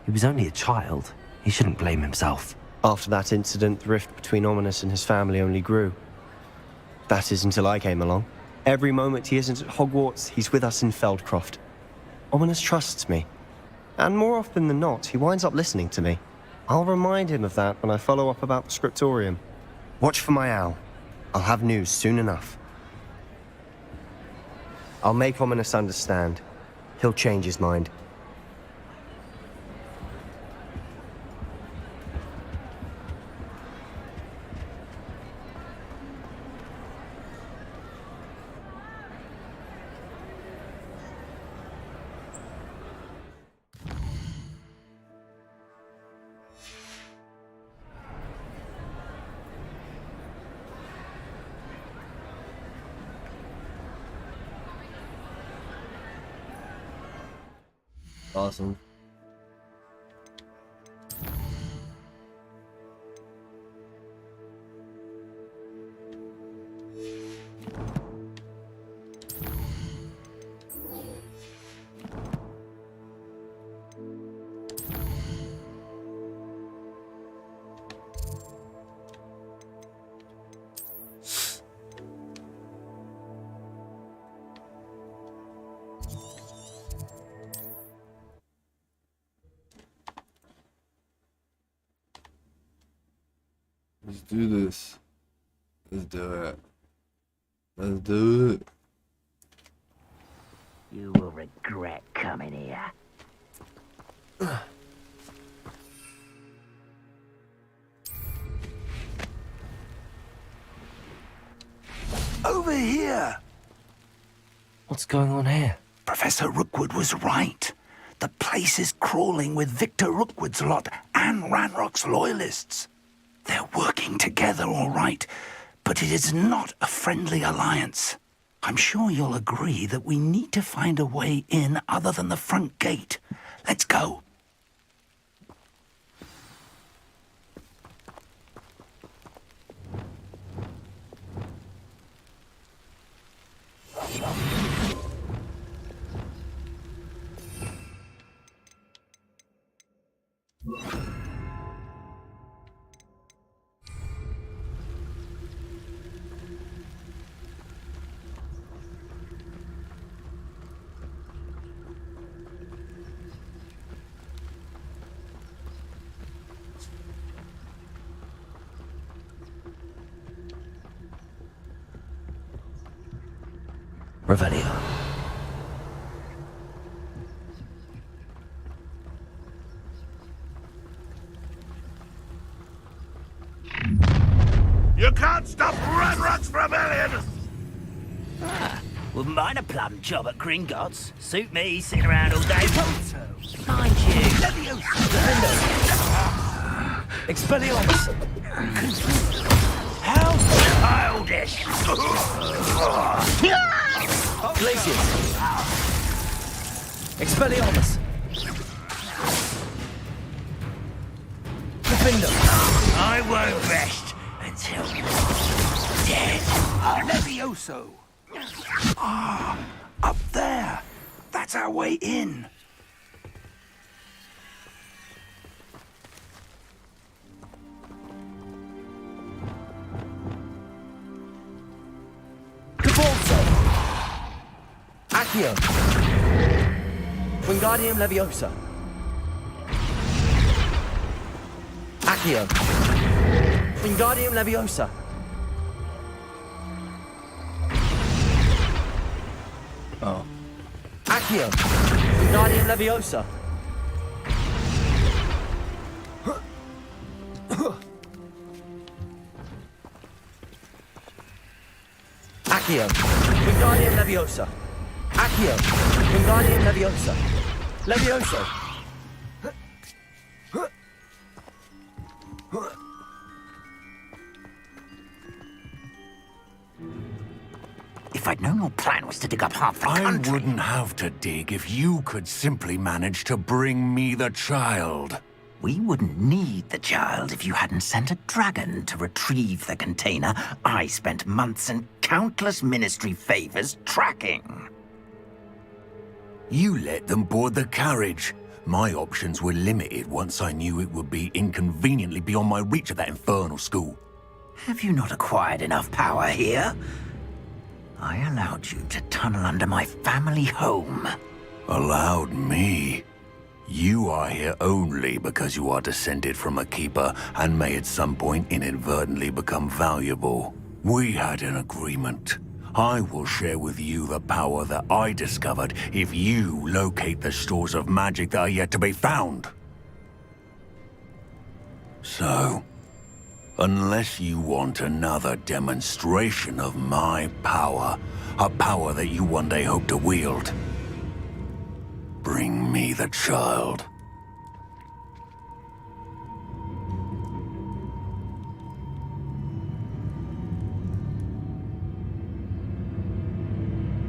He was only a child. He shouldn't blame himself. After that incident, the rift between Ominous and his family only grew. That is until I came along. Every moment he isn't at Hogwarts, he's with us in Feldcroft. Ominous trusts me. And more often than not, he winds up listening to me. I'll remind him of that when I follow up about the scriptorium. Watch for my owl. I'll have news soon enough. I'll make Ominous understand. He'll change his mind. Awesome. Let's do this. Let's do it. Let's do it. You will regret coming here. Over here! What's going on here? Professor Rookwood was right. The place is crawling with Victor Rookwood's lot and Ranrock's loyalists. They're working together, all right, but it is not a friendly alliance. I'm sure you'll agree that we need to find a way in other than the front gate. Let's go. Revelio. You can't stop Ranrock's rebellion! Wouldn't mind a plum job at Gringotts. Suit me, sitting around all day. Mind you. Expelliarmus! How childish! Glacius! Expelliarmus! Defender! I won't rest until you're dead. Levioso! Ah, up there. That's our way in. Cabalso! Accio! Wingardium Leviosa! Accio! Wingardium Leviosa! Oh. Accio! Wingardium Leviosa! Accio. Wingardium Leviosa. Accio. Wingardium Leviosa. Leviosa. If I'd known your plan was to dig up half the I country... wouldn't have to dig if you could simply manage to bring me the child. We wouldn't need the child if you hadn't sent a dragon to retrieve the container I spent months and countless ministry favors tracking. You let them board the carriage. My options were limited once I knew it would be inconveniently beyond my reach at that infernal school. Have you not acquired enough power here? I allowed you to tunnel under my family home. Allowed me? You are here only because you are descended from a keeper and may at some point inadvertently become valuable. We had an agreement. I will share with you the power that I discovered if you locate the stores of magic that are yet to be found. So, unless you want another demonstration of my power, a power that you one day hope to wield, bring me the child.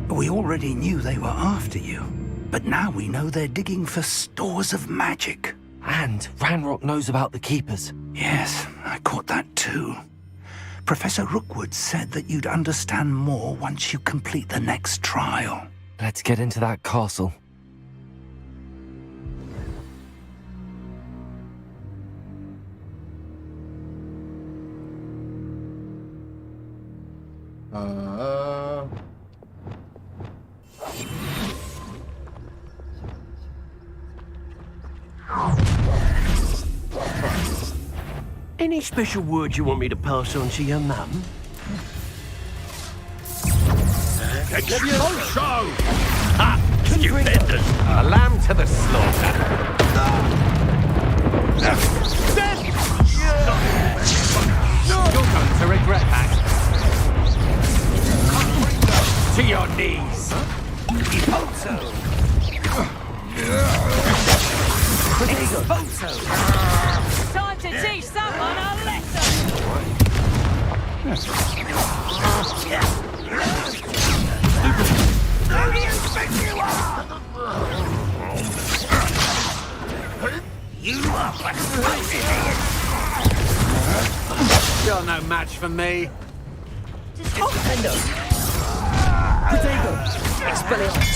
We already knew they were after you, but now we know they're digging for stores of magic. And Ranrock knows about the Keepers. Yes, I caught that too. Professor Rookwood said that you'd understand more once you complete the next trial. Let's get into that castle. Any special words you want me to pass on to your mum? Expulso! Ha! Stupendous! A lamb to the slaughter. You're going to regret that. To your knees. Expulso! Expulso! Time to teach someone a lesson! Who do you think you are? You are persuaded. You're no match for me. Offender! Potato! Expelliarmus!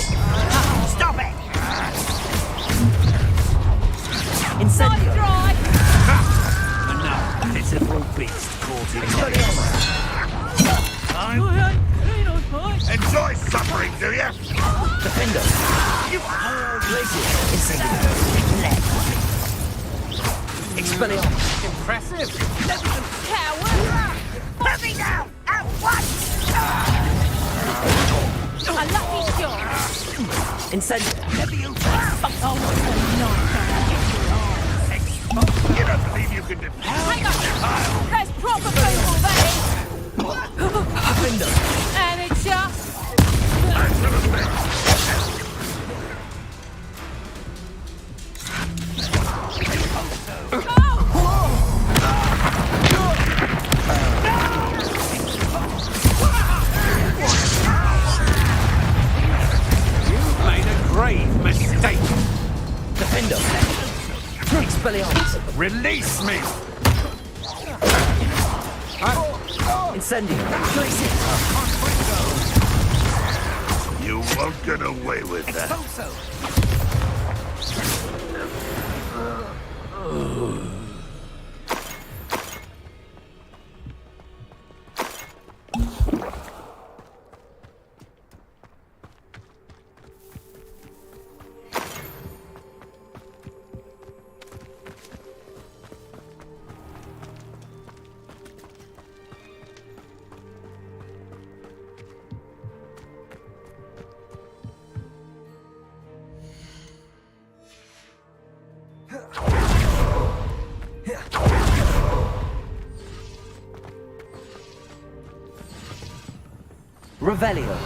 Stop it! Incendio! Enough pitiful beast caught in Enjoy suffering, do you? Defender! Incendio! Expelliarmus! Impressive! Coward! Put me down! At once! A lucky shot! Incendio! You don't believe you can defeat Hang on! That's proper people, that is! Defender! And it's just... You've made a grave mistake. Defender! Expelliarmus! Release me! Incendio! You won't get away with that. Revelio.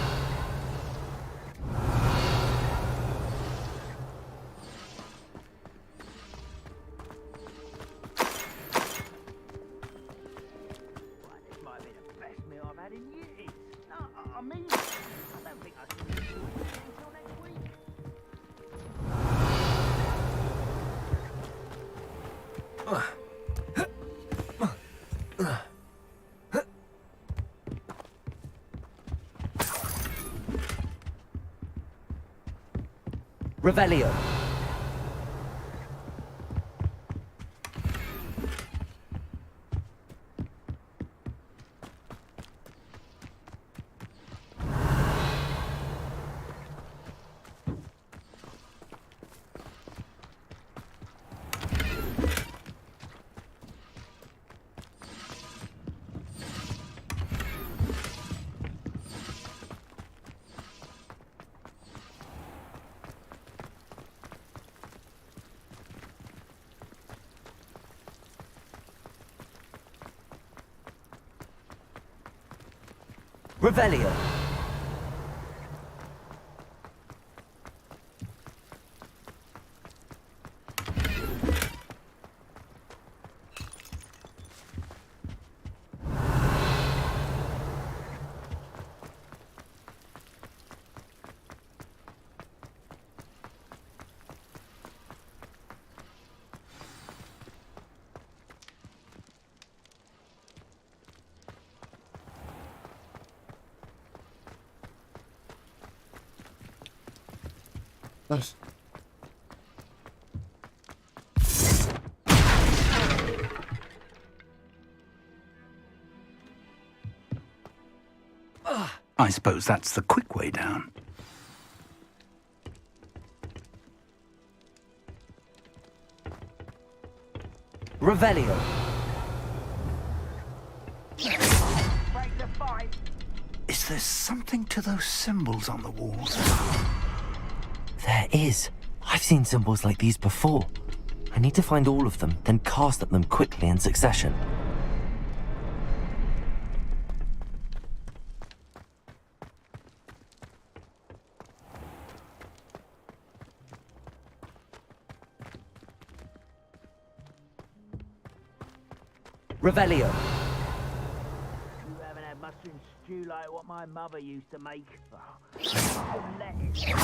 Revelio. Revelio. Nice. I suppose that's the quick way down. Revelio. Is there something to those symbols on the walls? There is. I've seen symbols like these before. I need to find all of them, then cast at them quickly in succession. Revelio. You haven't had mustard and stew like what my mother used to make. Oh, let it.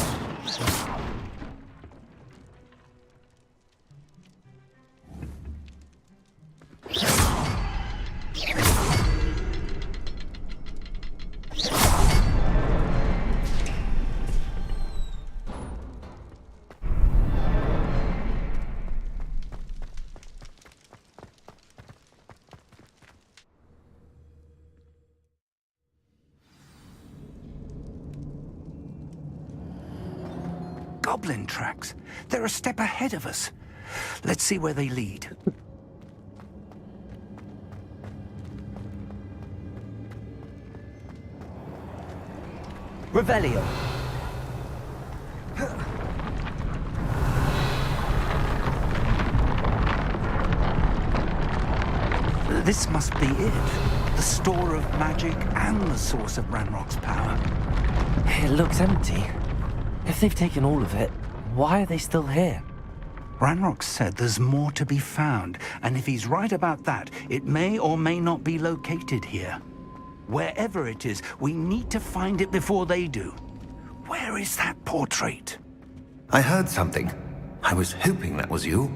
Goblin tracks. They're a step ahead of us. Let's see where they lead. Revelio. This must be it. The store of magic and the source of Ranrock's power. It looks empty. If they've taken all of it, why are they still here? Ranrock said there's more to be found, and if he's right about that, it may or may not be located here. Wherever it is, we need to find it before they do. Where is that portrait? I heard something. I was hoping that was you.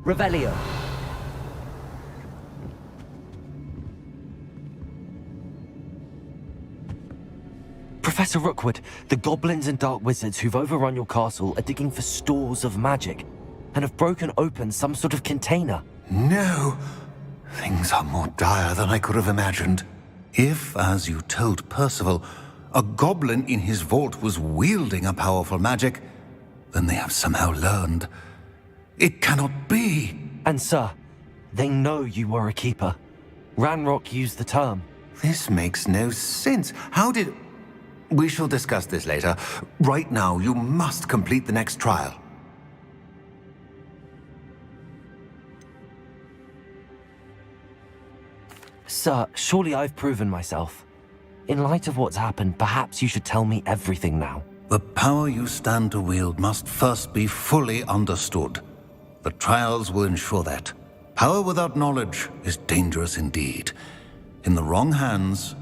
Revelio. Professor Rookwood, the goblins and dark wizards who've overrun your castle are digging for stores of magic and have broken open some sort of container. No. Things are more dire than I could have imagined. If, as you told Percival, a goblin in his vault was wielding a powerful magic, then they have somehow learned. It cannot be. And sir, they know you were a keeper. Ranrock used the term. This makes no sense. How did... We shall discuss this later. Right now, you must complete the next trial. Sir, surely I've proven myself. In light of what's happened, perhaps you should tell me everything now. The power you stand to wield must first be fully understood. The trials will ensure that. Power without knowledge is dangerous indeed. In the wrong hands,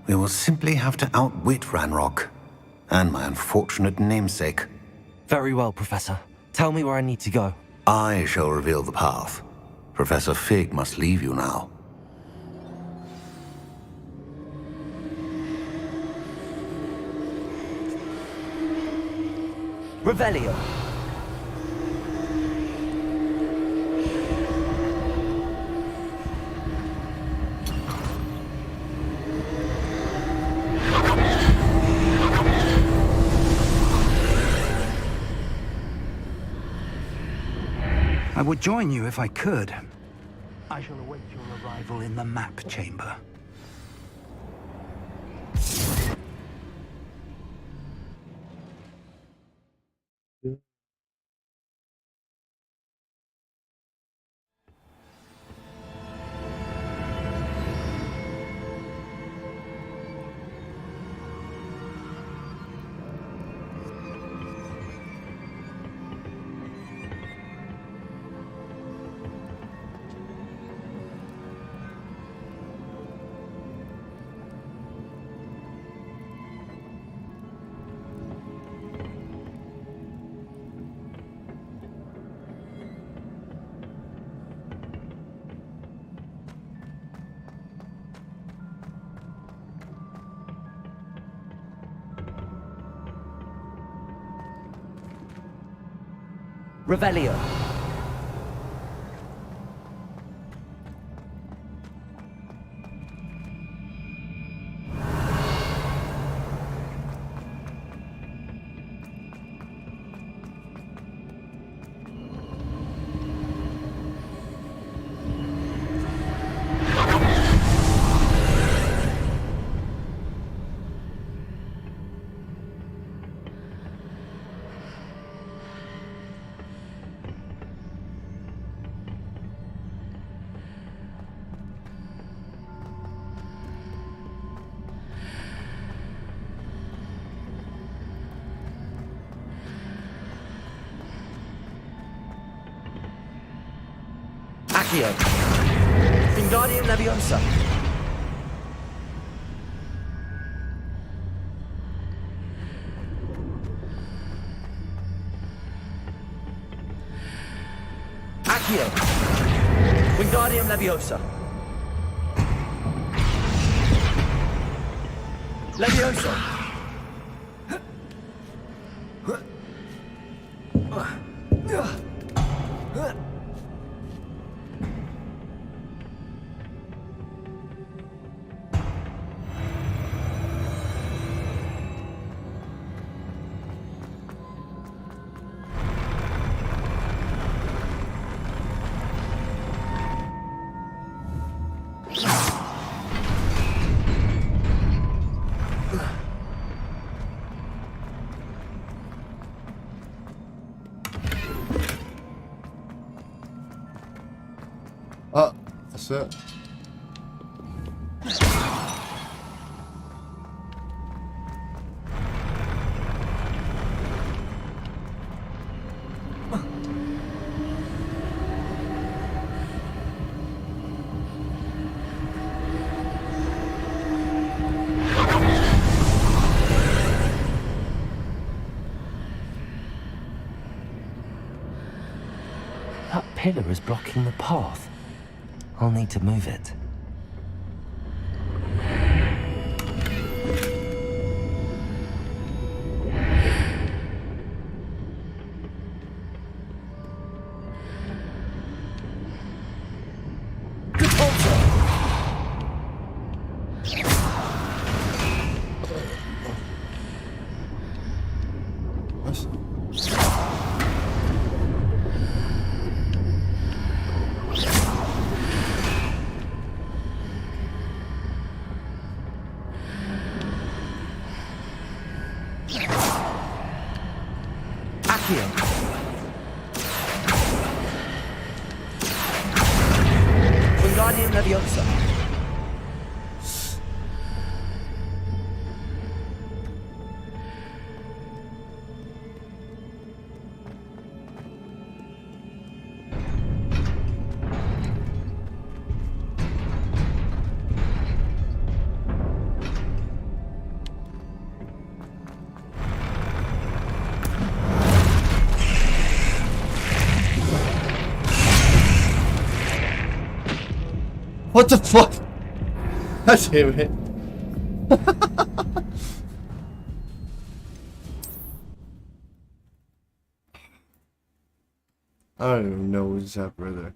we will simply have to outwit Ranrock and my unfortunate namesake. Very well, Professor. Tell me where I need to go. I shall reveal the path. Professor Fig must leave you now. Revelio. I would join you if I could. I shall await your arrival in the map chamber. Revelio. Accio. Wingardium Leviosa. Accio. Wingardium Leviosa. Leviosa. Oh, that's it. That pillar is blocking the path. I'll need to move it. Wingardium Leviosa. What the fuck? God damn it. I don't even know what just happened right there.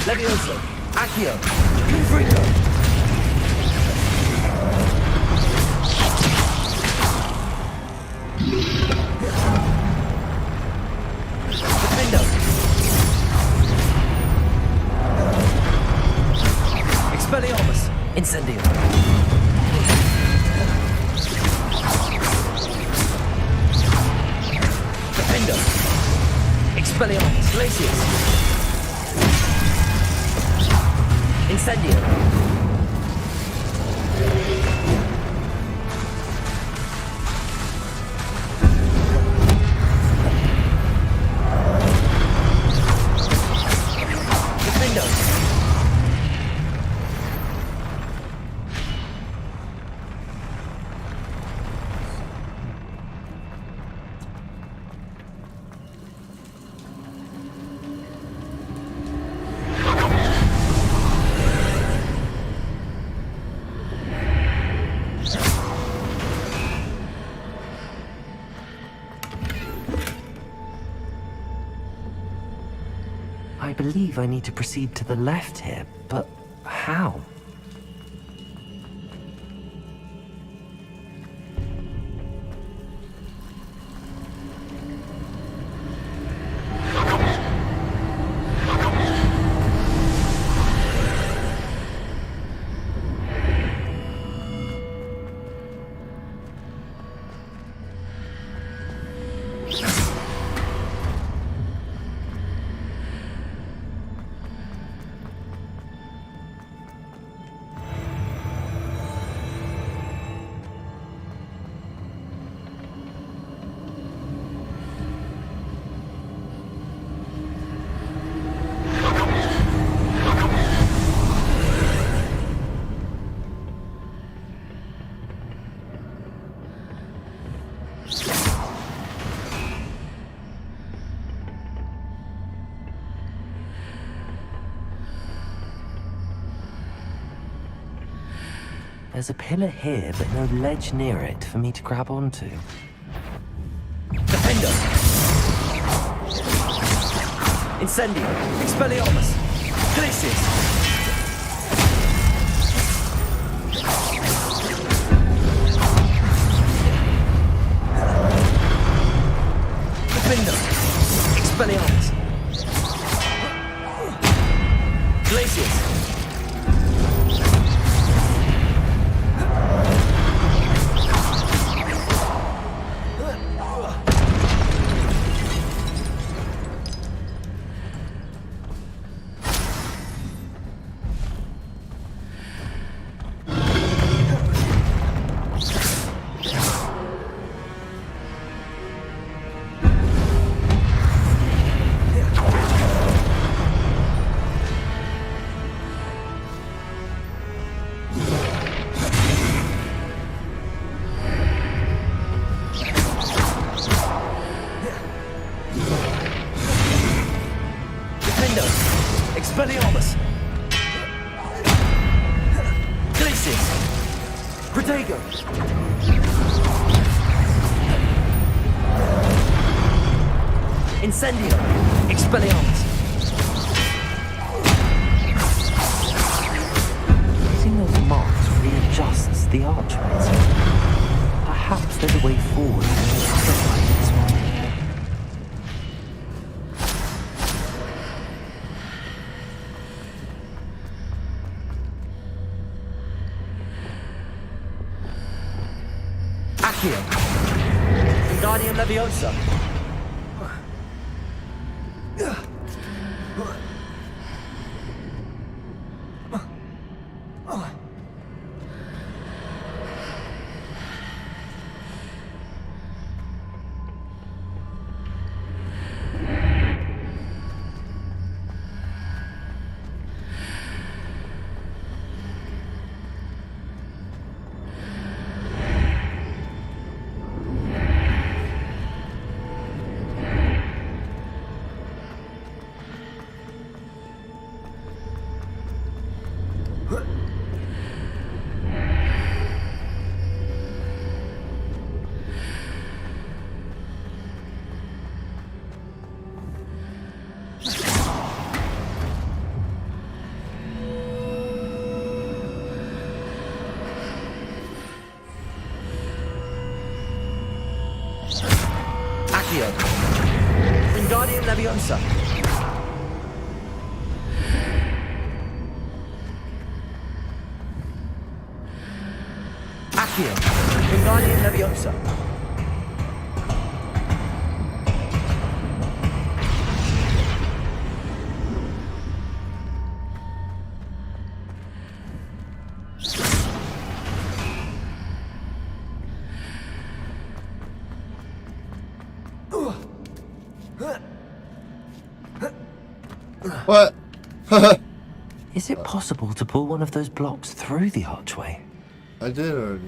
Leviosa, Accio, Confringo. Defendo. Expelliarmus, Incendio. Defendo. Expelliarmus, Glacius. Incendio. Defendo. I believe I need to proceed to the left here, but how? There's a pillar here, but no ledge near it for me to grab onto. Defendo! Incendio! Expelliarmus! Glacius! Defendo! Expelliarmus! Glacius! Expelliarmus! Glacius! Protego! Incendio! Expelliarmus! Using those marks readjusts the archways. Perhaps there's a way forward like this one. Accio! Guardian Leviosa! Accio. Wingardium Leviosa. Accio. Wingardium Leviosa. What? Is it possible to pull one of those blocks through the archway? I did already.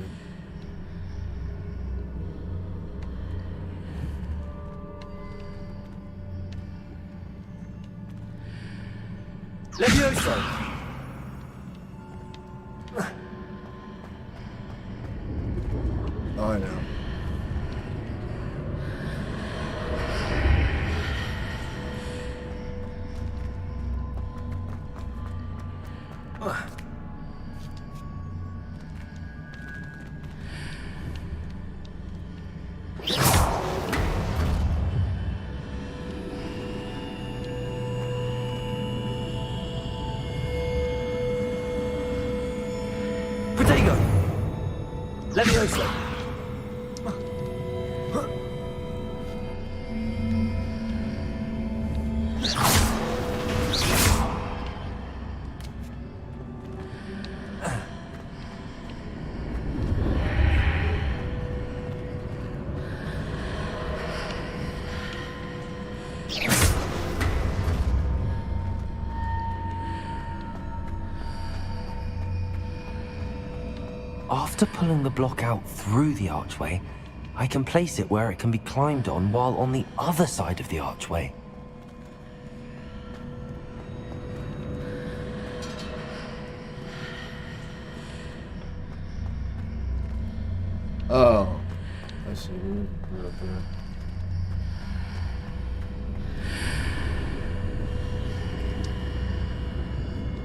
Levioso. Oh, I know. Protego. Levioso. After pulling the block out through the archway, I can place it where it can be climbed on while on the other side of the archway. Oh, I see. Right there.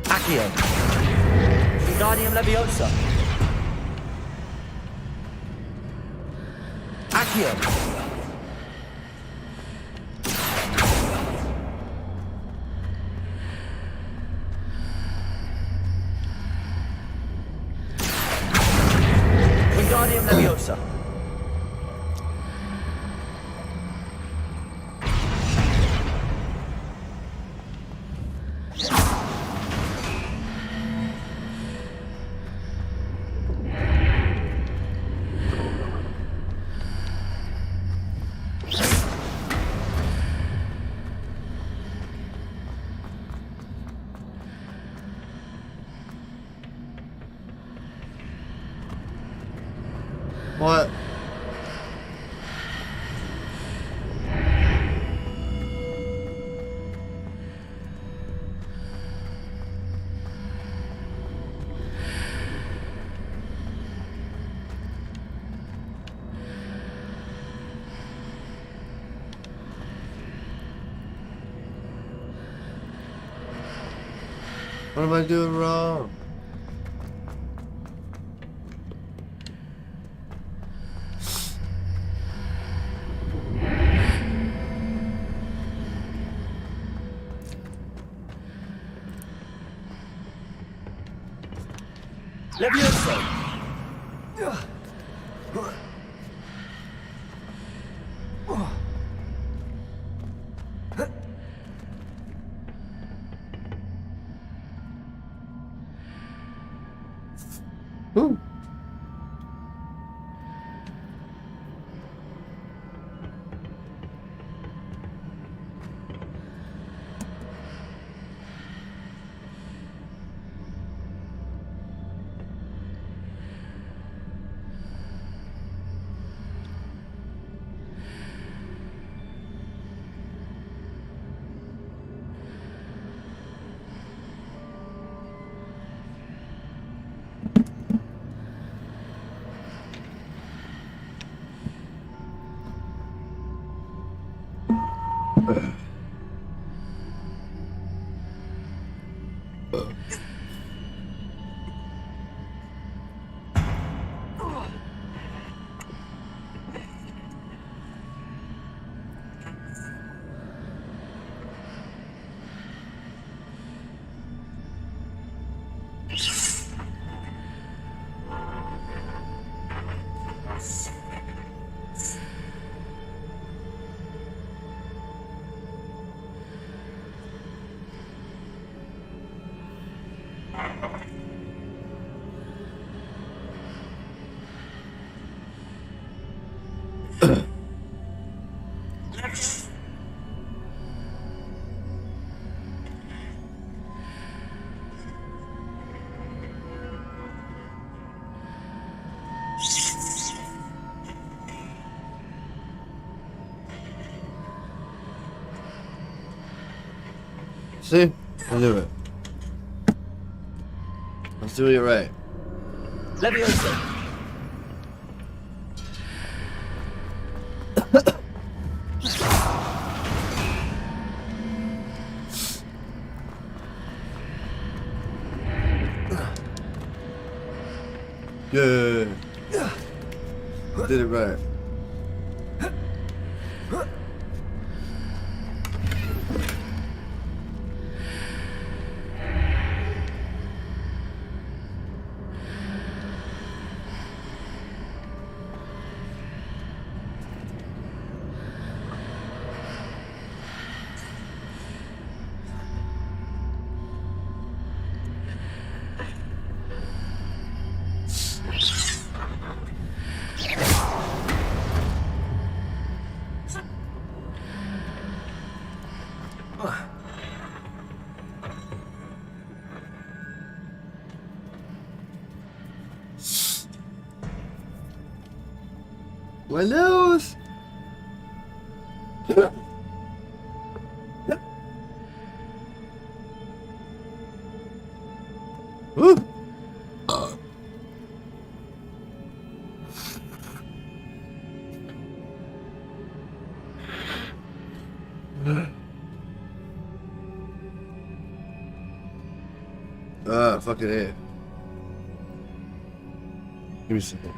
Accio. Wingardium Leviosa. Accio. Wingardium Leviosa. What? What am I doing wrong? Levioso. Ooh. See? I knew it. Let's do it right. Leviosa. Good. Did it right. My nose! Woo! Fucking A. Give me a second.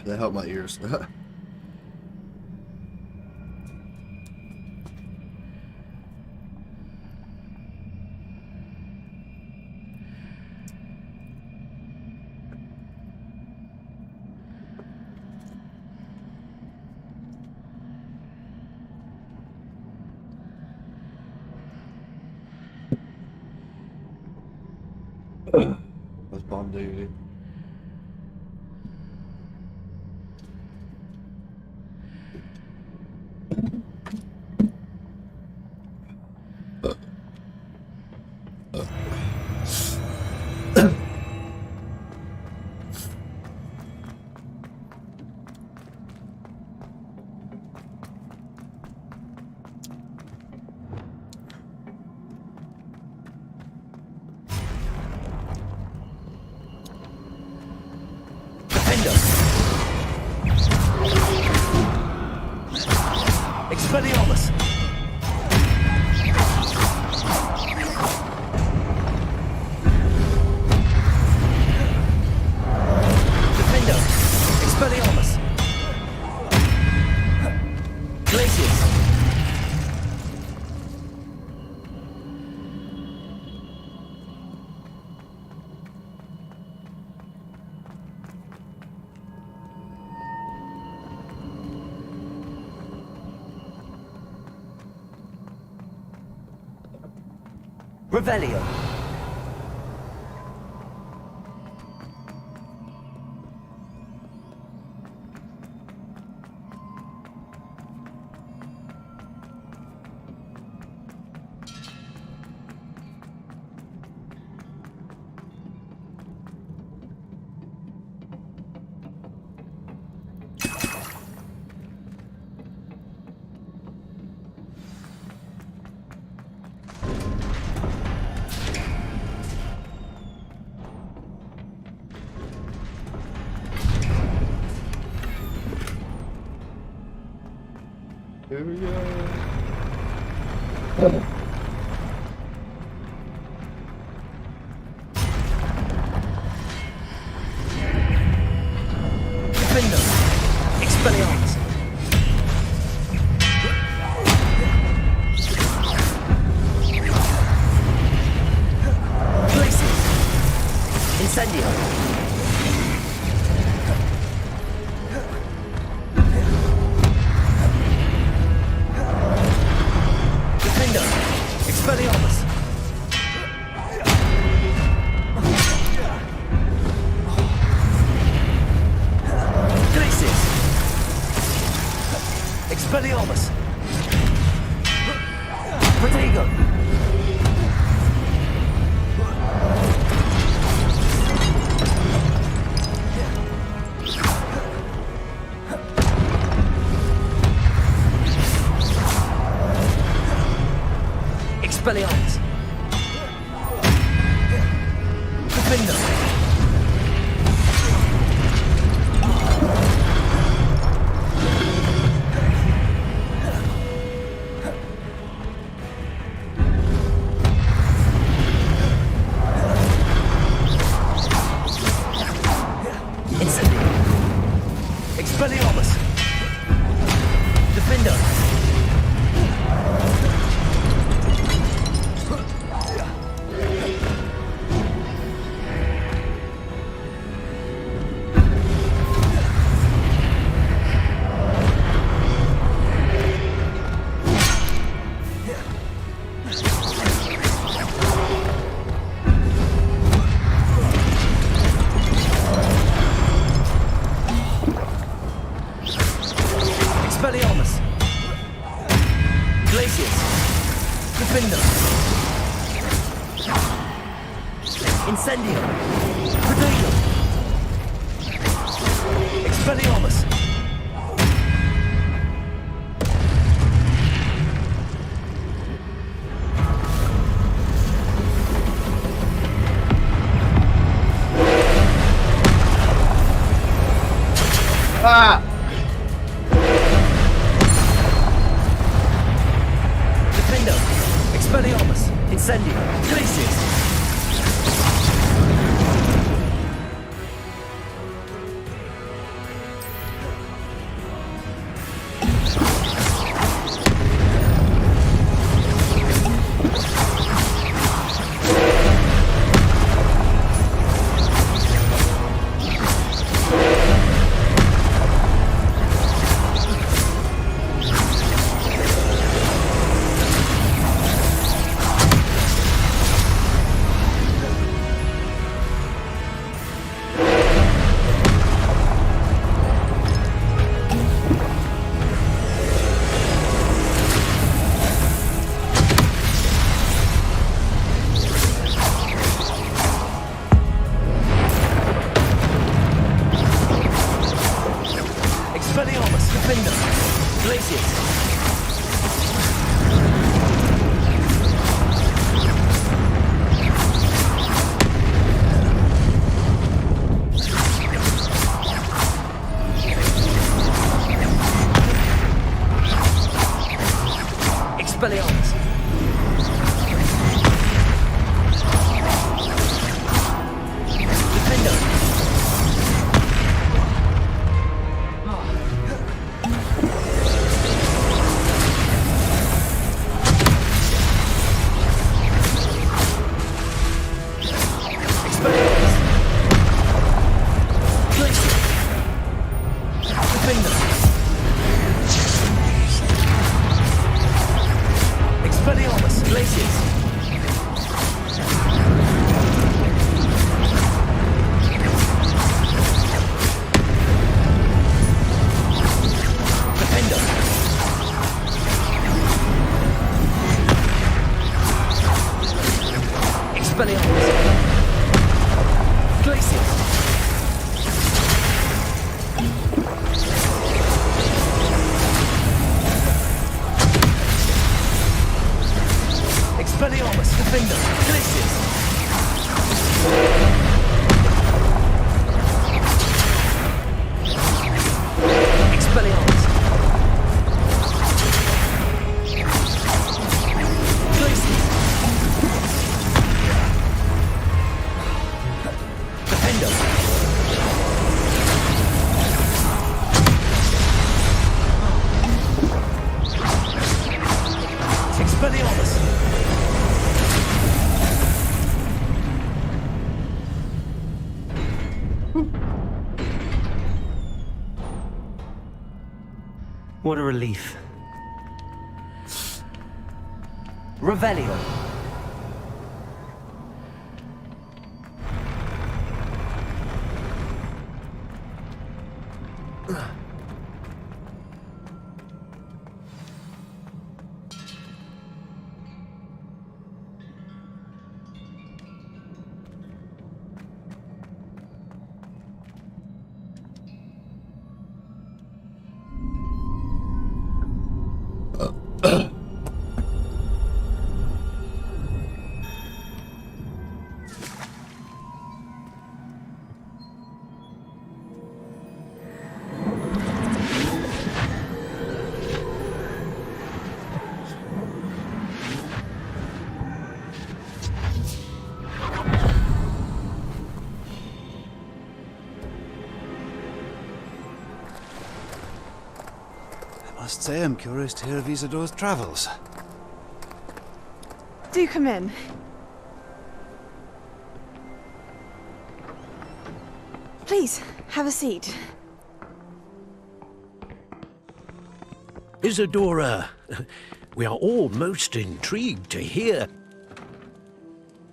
That helped my ears. That's bomb diggity. Expelliarmus! Defender! Expelliarmus! Glacius! Revelio. Here we go. Defender. Expelliarmus. Glacius. Incendio. Defender. Expelliarmus. Glacius. Expelliarmus. Protego. Expelliarmus. Defender. Incendio. Expelliarmus. Defender. Expelliarmus. Glacius. Defender. Incendio. Protego. Expelliarmus. Ah! Defender. Expelliarmus. Incendio. Glacius. Expelliarmus. Defender. Glacius. Expelliarmus. Defender. Expelliarmus. Glacius. Defender. Expelliarmus. Glacius. Defender. Expelliarmus. Glacius. Expelliarmus. Defender. Glacius. Expelliarmus. What a relief. Revelio. I must say I'm curious to hear of Isidor's travels. Do come in. Please, have a seat. Isadora, we are all most intrigued to hear.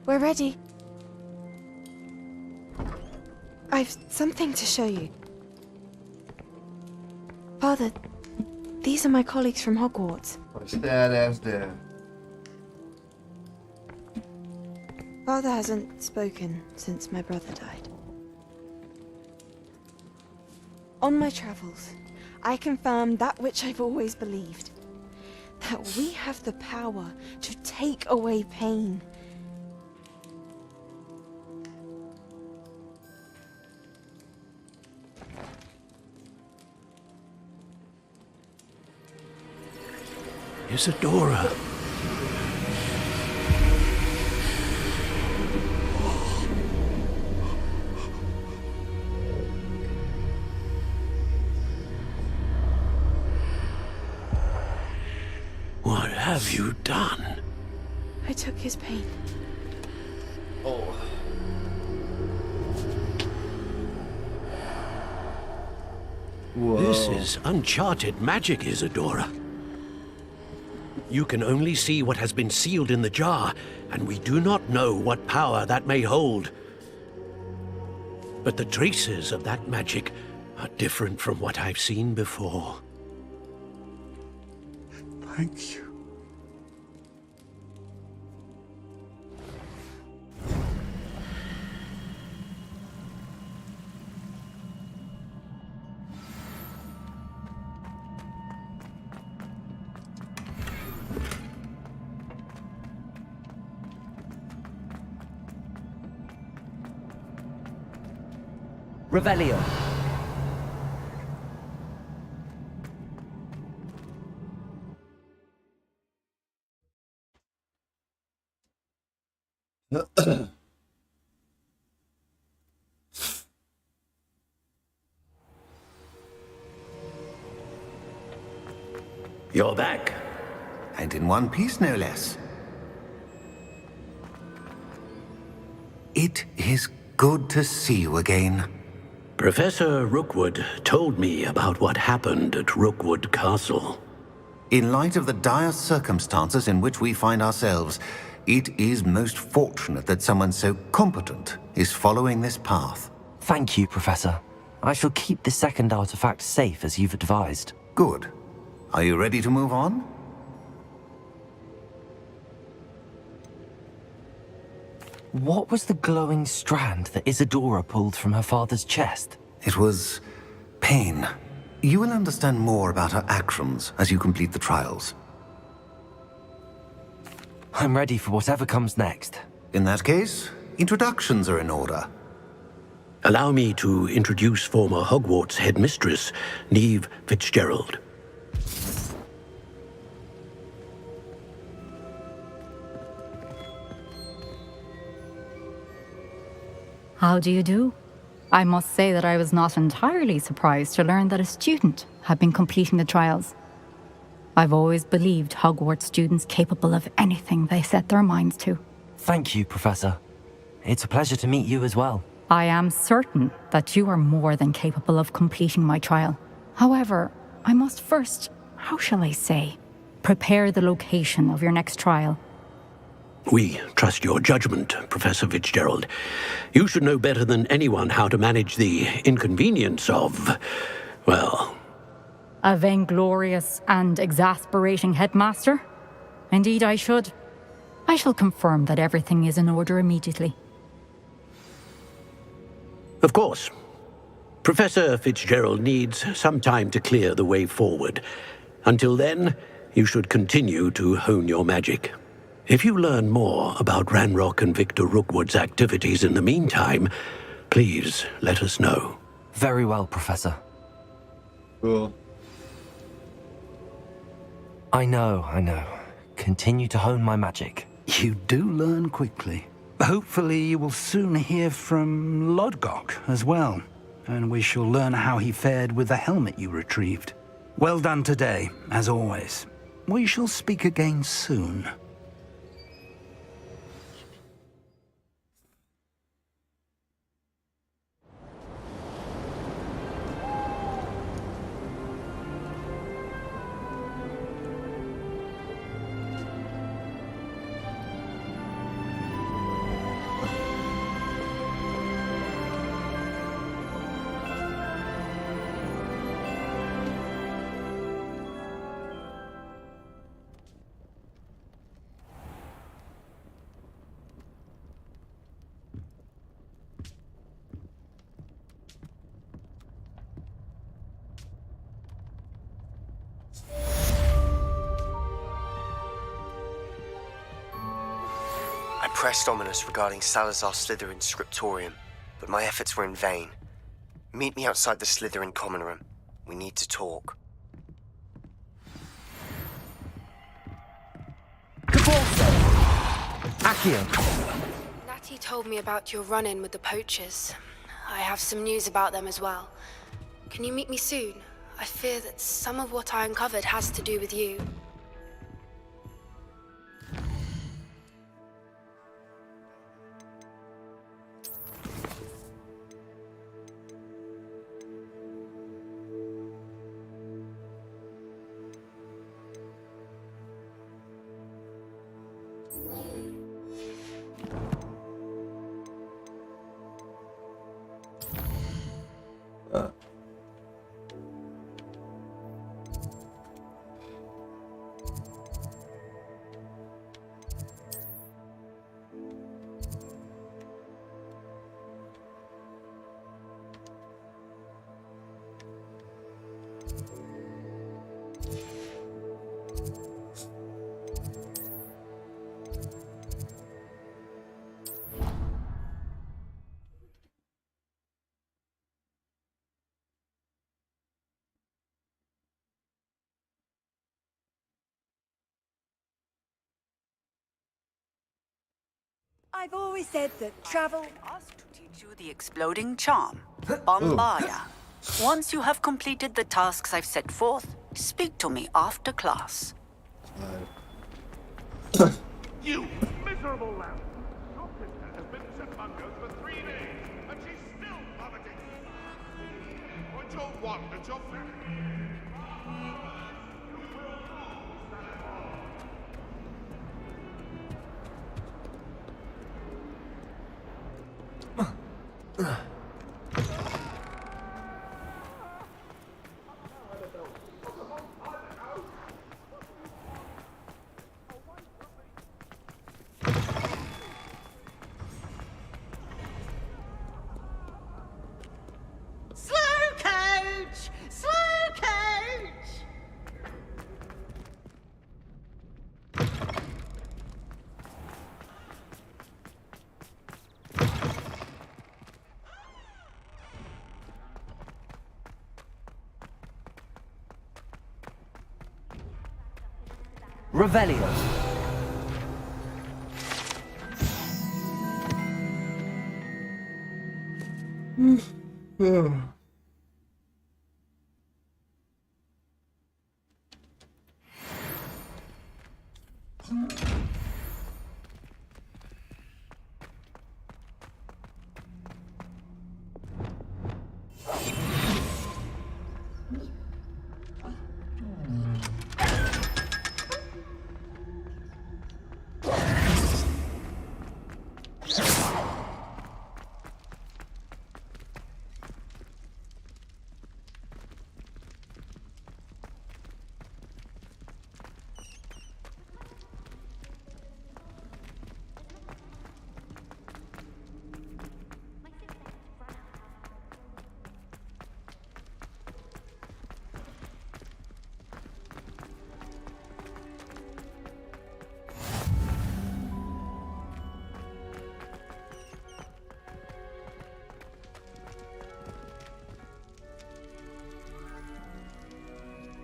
We're ready. I've something to show you. Father, these are my colleagues from Hogwarts. What's that ass there? Father hasn't spoken since my brother died. On my travels, I confirmed that which I've always believed. That we have the power to take away pain. Isadora. What have you done? I took his pain. Oh. Whoa. This is uncharted magic, Isadora. You can only see what has been sealed in the jar, and we do not know what power that may hold. But the traces of that magic are different from what I've seen before. Thank you. Revelio. You're back. And in one piece, no less. It is good to see you again. Professor Rookwood told me about what happened at Rookwood Castle. In light of the dire circumstances in which we find ourselves, it is most fortunate that someone so competent is following this path. Thank you, Professor. I shall keep the second artifact safe as you've advised. Good. Are you ready to move on? What was the glowing strand that Isadora pulled from her father's chest? It was pain. You will understand more about her actions as you complete the trials. I'm ready for whatever comes next. In that case, introductions are in order. Allow me to introduce former Hogwarts headmistress, Neve Fitzgerald. How do you do? I must say that I was not entirely surprised to learn that a student had been completing the trials. I've always believed Hogwarts students capable of anything they set their minds to. Thank you, Professor. It's a pleasure to meet you as well. I am certain that you are more than capable of completing my trial. However, I must first how shall I say, prepare the location of your next trial. We trust your judgment, Professor Fitzgerald. You should know better than anyone how to manage the inconvenience of, well... A vainglorious and exasperating headmaster? Indeed I should. I shall confirm that everything is in order immediately. Of course. Professor Fitzgerald needs some time to clear the way forward. Until then, you should continue to hone your magic. If you learn more about Ranrock and Victor Rookwood's activities in the meantime, please let us know. Very well, Professor. Cool. I know. Continue to hone my magic. You do learn quickly. Hopefully you will soon hear from Lodgok as well, and we shall learn how he fared with the helmet you retrieved. Well done today, as always. We shall speak again soon. I pressed Ominous regarding Salazar Slytherin's scriptorium, but my efforts were in vain. Meet me outside the Slytherin common room. We need to talk. Accio! Natty told me about your run-in with the poachers. I have some news about them as well. Can you meet me soon? I fear that some of what I uncovered has to do with you. I've always said that travel... Asked to teach you the exploding charm, Bombaya. Once you have completed the tasks I've set forth, speak to me after class. You miserable lamb! Your sister has been set bunker for 3 days, and she's still vomiting. Point your wand at your family. Revelio.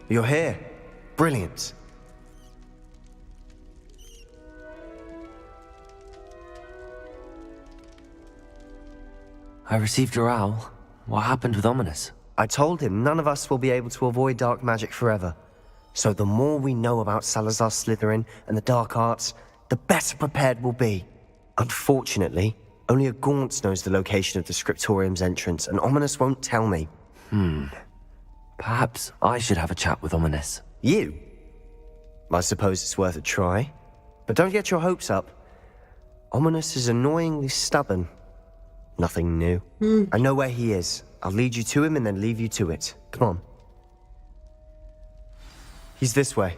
You're here. Brilliant. I received your owl. What happened with Ominous? I told him none of us will be able to avoid dark magic forever. So the more we know about Salazar Slytherin and the dark arts, the better prepared we'll be. Unfortunately, only a Gaunt knows the location of the Scriptorium's entrance, and Ominous won't tell me. Perhaps I should have a chat with Ominous. You? I suppose it's worth a try. But don't get your hopes up. Ominous is annoyingly stubborn. Nothing new. I know where he is. I'll lead you to him and then leave you to it. Come on. He's this way.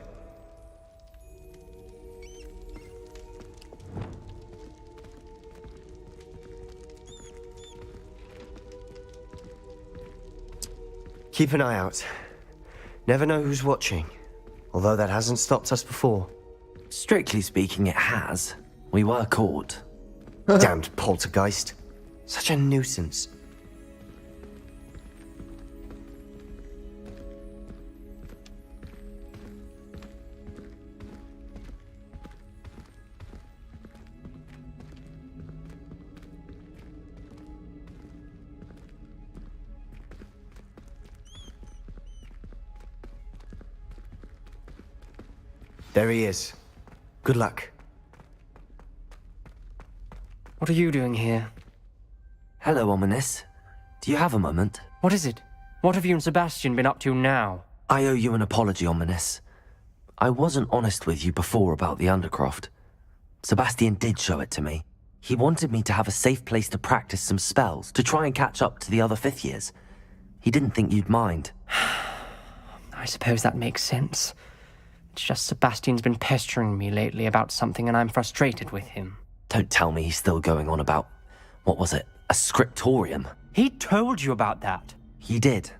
Keep an eye out. Never know who's watching. Although that hasn't stopped us before. Strictly speaking, it has. We were caught. Damned poltergeist. Such a nuisance. There he is. Good luck. What are you doing here? Hello, Ominous. Do you have a moment? What is it? What have you and Sebastian been up to now? I owe you an apology, Ominous. I wasn't honest with you before about the Undercroft. Sebastian did show it to me. He wanted me to have a safe place to practice some spells, to try and catch up to the other fifth years. He didn't think you'd mind. I suppose that makes sense. It's just Sebastian's been pestering me lately about something and I'm frustrated with him. Don't tell me he's still going on about, what was it, a scriptorium? He told you about that. He did.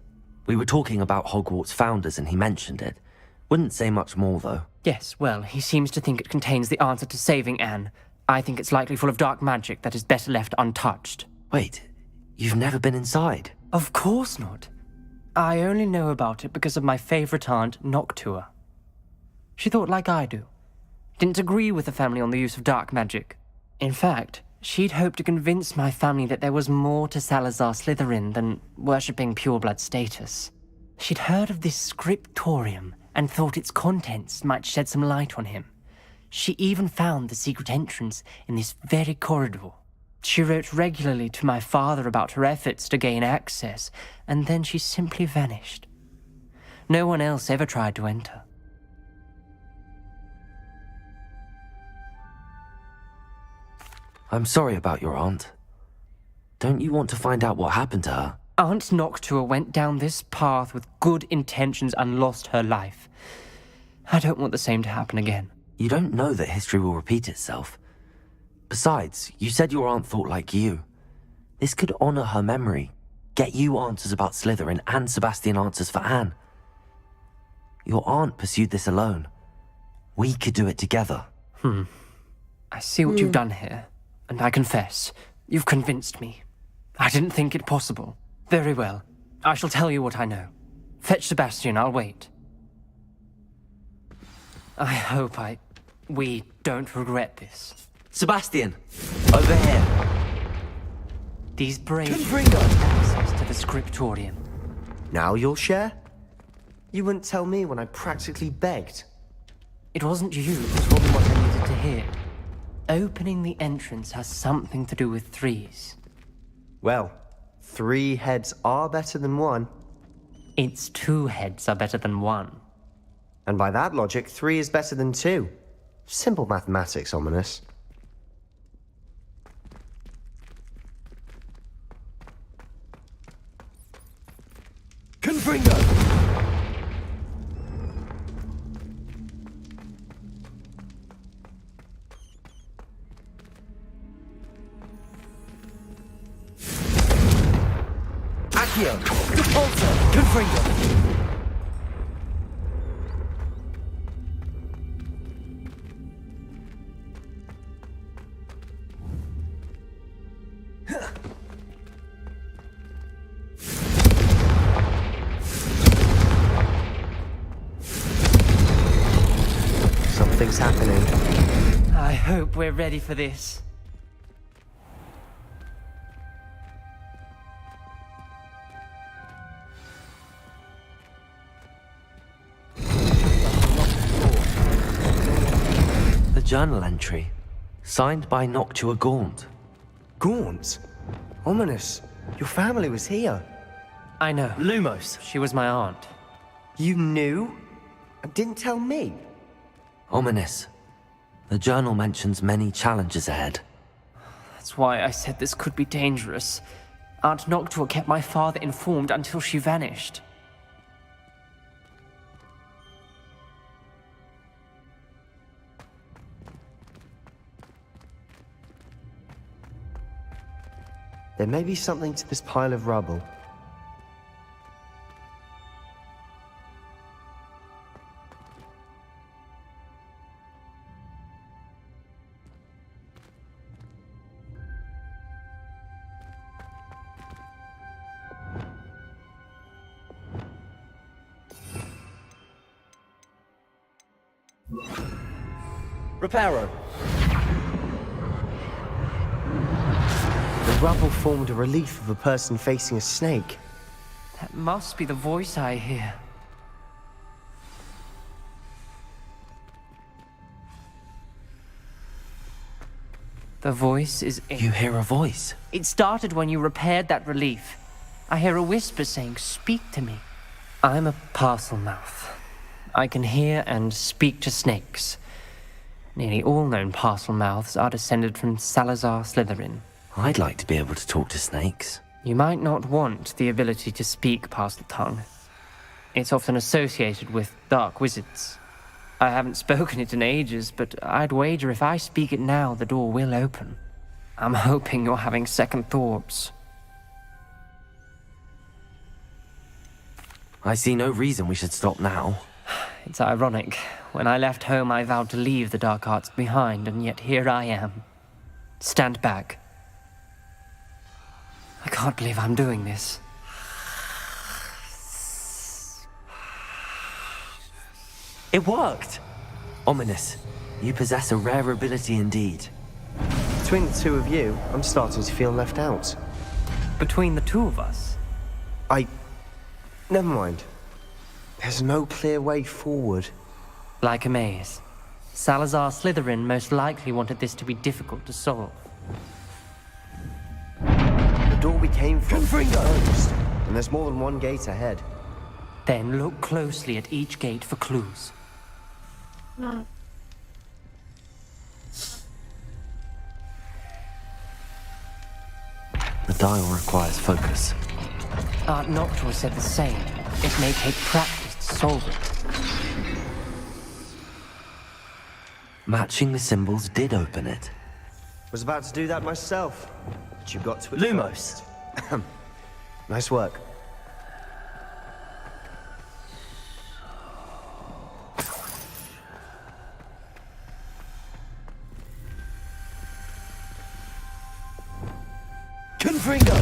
We were talking about Hogwarts founders and he mentioned it. Wouldn't say much more, though. Yes, well, he seems to think it contains the answer to saving Anne. I think it's likely full of dark magic that is better left untouched. Wait, you've never been inside? Of course not. I only know about it because of my favourite aunt, Noctua. She thought like I do. Didn't agree with the family on the use of dark magic. In fact, she'd hoped to convince my family that there was more to Salazar Slytherin than worshipping pureblood status. She'd heard of this scriptorium and thought its contents might shed some light on him. She even found the secret entrance in this very corridor. She wrote regularly to my father about her efforts to gain access, and then she simply vanished. No one else ever tried to enter. I'm sorry about your aunt. Don't you want to find out what happened to her? Aunt Noctua went down this path with good intentions and lost her life. I don't want the same to happen again. You don't know that history will repeat itself. Besides, you said your aunt thought like you. This could honor her memory, get you answers about Slytherin and Sebastian answers for Anne. Your aunt pursued this alone. We could do it together. I see what you've done here, and I confess, you've convinced me. I didn't think it possible. Very well. I shall tell you what I know. Fetch Sebastian, I'll wait. I hope we don't regret this. Sebastian! Over here! These braves have access to the scriptorium. Now you'll share? You wouldn't tell me when I practically begged. It wasn't you who told me what I needed to hear. Opening the entrance has something to do with threes. Well, 3 heads are better than 1. Its 2 heads are better than 1. And by that logic, 3 is better than 2. Simple mathematics, Ominous. Confringo! Accio! Repulsor! Confringo! Something's happening. I hope we're ready for this. The journal entry, signed by Noctua Gaunt. Gaunt? Ominous. Your family was here. I know. Lumos. She was my aunt. You knew? And didn't tell me? Ominous. The journal mentions many challenges ahead. That's why I said this could be dangerous. Aunt Noctua kept my father informed until she vanished. There may be something to this pile of rubble. Reparo. The rubble formed a relief of a person facing a snake. That must be the voice I hear. The voice is in... You hear a voice? It started when you repaired that relief. I hear a whisper saying, "Speak to me." I'm a parcel mouth. I can hear and speak to snakes. Nearly all known parcel mouths are descended from Salazar Slytherin. I'd like to be able to talk to snakes. You might not want the ability to speak parcel tongue. It's often associated with dark wizards. I haven't spoken it in ages, but I'd wager if I speak it now, the door will open. I'm hoping you're having second thoughts. I see no reason we should stop now. It's ironic. When I left home, I vowed to leave the dark arts behind, and yet here I am. Stand back. I can't believe I'm doing this. It worked! Ominous, you possess a rare ability indeed. Between the two of you, I'm starting to feel left out. Between the two of us? Never mind. There's no clear way forward. Like a maze. Salazar Slytherin most likely wanted this to be difficult to solve. The door we came from is closed, and there's more than one gate ahead. Then look closely at each gate for clues. No. The dial requires focus. Aunt Noctua said the same. It may take practice to solve it. Matching the symbols did open it. Was about to do that myself, but you got to it Lumos! first. Nice work. Confringo!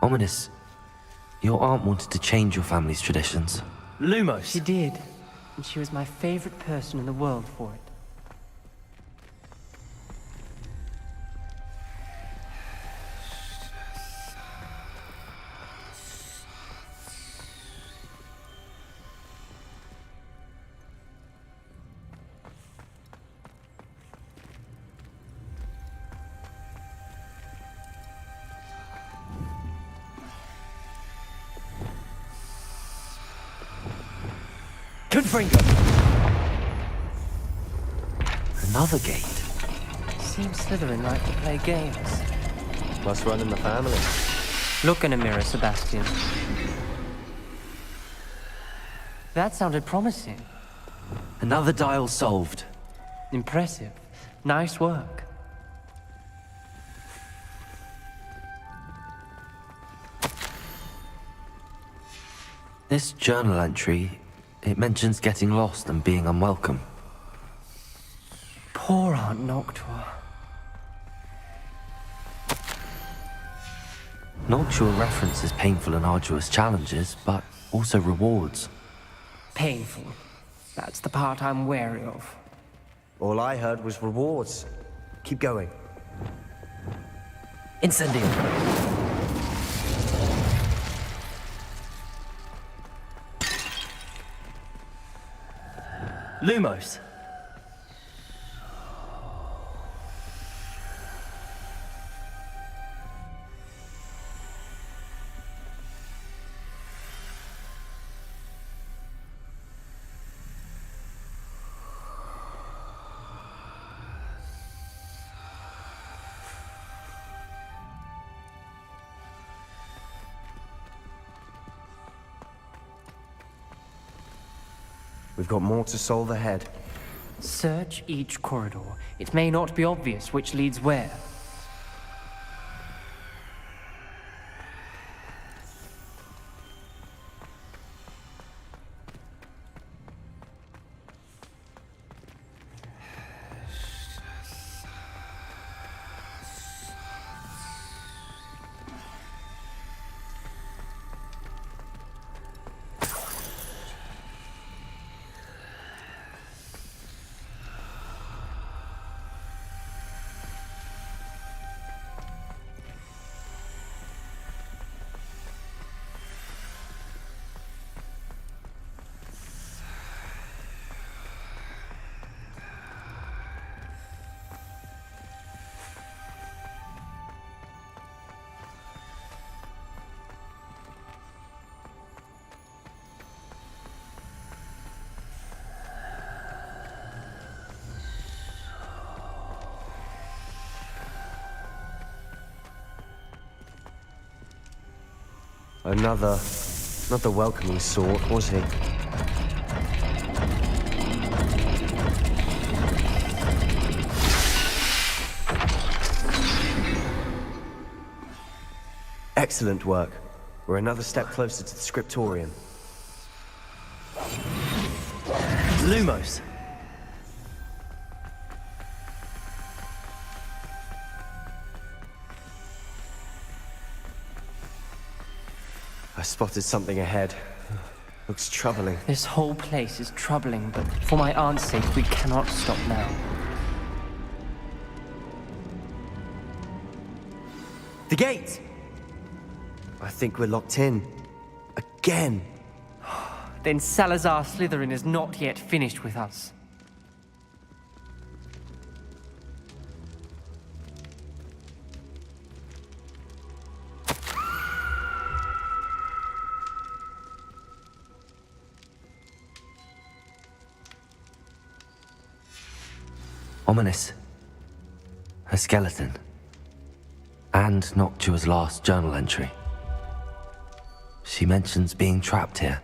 Ominous, your aunt wanted to change your family's traditions. Lumos! She did. And she was my favorite person in the world for it. Confringo! Another gate. Seems Slytherin like to play games. Must run in the family. Look in a mirror, Sebastian. That sounded promising. Another dial solved. Impressive. Nice work. This journal entry, it mentions getting lost and being unwelcome. Poor Aunt Noctua. Noctua references painful and arduous challenges, but also rewards. Painful. That's the part I'm wary of. All I heard was rewards. Keep going. Incendium. Lumos. We've got more to solve ahead. Search each corridor. It may not be obvious which leads where. Not the welcoming sort, was he? Excellent work. We're another step closer to the scriptorium. Lumos. I spotted something ahead. Looks troubling. This whole place is troubling, but for my aunt's sake, we cannot stop now. The gate! I think we're locked in. Again. Then Salazar Slytherin is not yet finished with us. Ominous. A skeleton. And Noctua's last journal entry. She mentions being trapped here,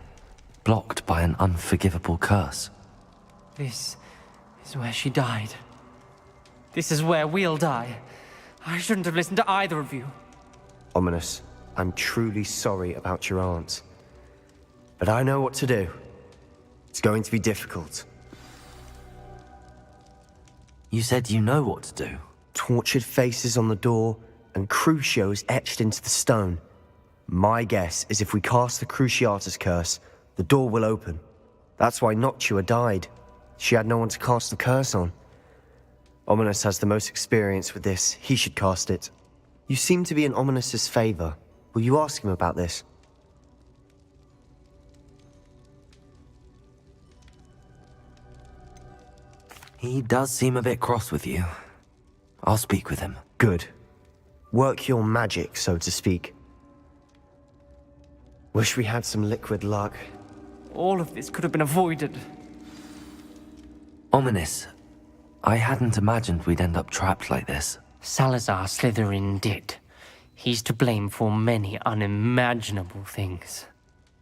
blocked by an unforgivable curse. This is where she died. This is where we'll die. I shouldn't have listened to either of you. Ominous, I'm truly sorry about your aunt. But I know what to do. It's going to be difficult. You said you know what to do. Tortured faces on the door, and Crucios etched into the stone. My guess is if we cast the Cruciatus curse, the door will open. That's why Noctua died. She had no one to cast the curse on. Ominous has the most experience with this. He should cast it. You seem to be in Ominous's favor. Will you ask him about this? He does seem a bit cross with you. I'll speak with him. Good. Work your magic, so to speak. Wish we had some liquid luck. All of this could have been avoided. Ominous. I hadn't imagined we'd end up trapped like this. Salazar Slytherin did. He's to blame for many unimaginable things.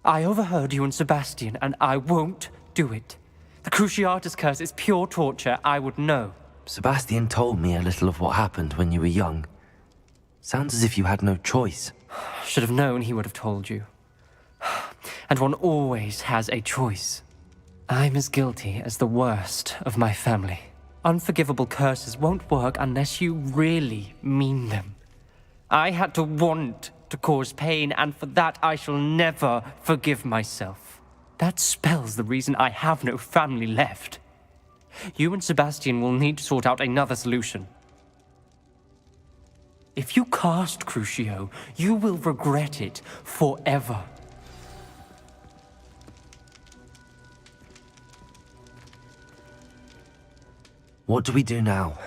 I overheard you and Sebastian, and I won't do it. The Cruciatus curse is pure torture. I would know. Sebastian told me a little of what happened when you were young. Sounds as if you had no choice. Should have known he would have told you. And one always has a choice. I'm as guilty as the worst of my family. Unforgivable curses won't work unless you really mean them. I had to want to cause pain, and for that I shall never forgive myself. That spells the reason I have no family left. You and Sebastian will need to sort out another solution. If you cast Crucio, you will regret it forever. What do we do now?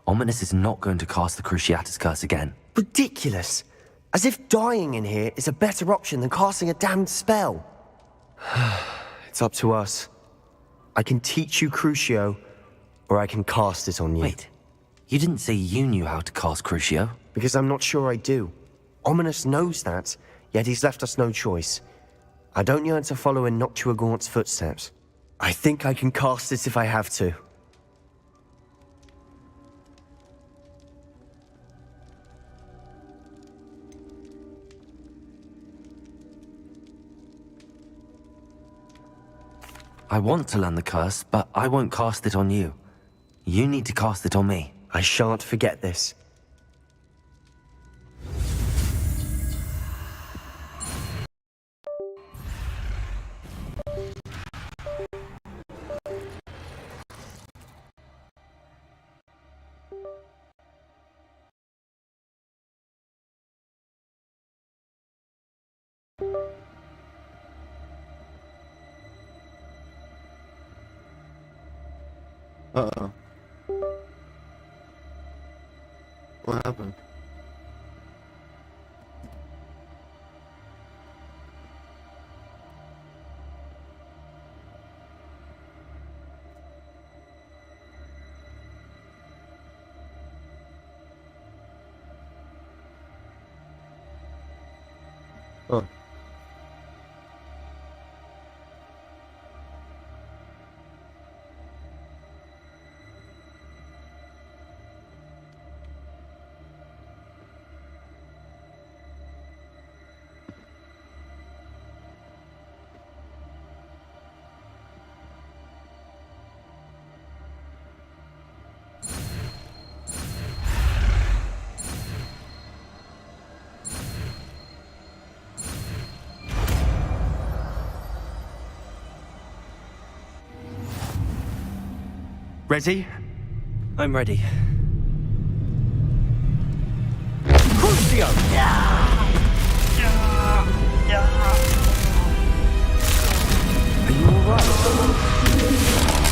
Ominous is not going to cast the Cruciatus Curse again. Ridiculous. As if dying in here is a better option than casting a damned spell. It's up to us. I can teach you Crucio, or I can cast it on you. Wait, you didn't say you knew how to cast Crucio? Because I'm not sure I do. Ominous knows that, yet he's left us no choice. I don't yearn to follow in Noctua Gaunt's footsteps. I think I can cast it if I have to. I want to learn the curse, but I won't cast it on you. You need to cast it on me. I shan't forget this. Uh-oh. What happened? Oh. Ready? I'm ready. Crucio! Are you alright?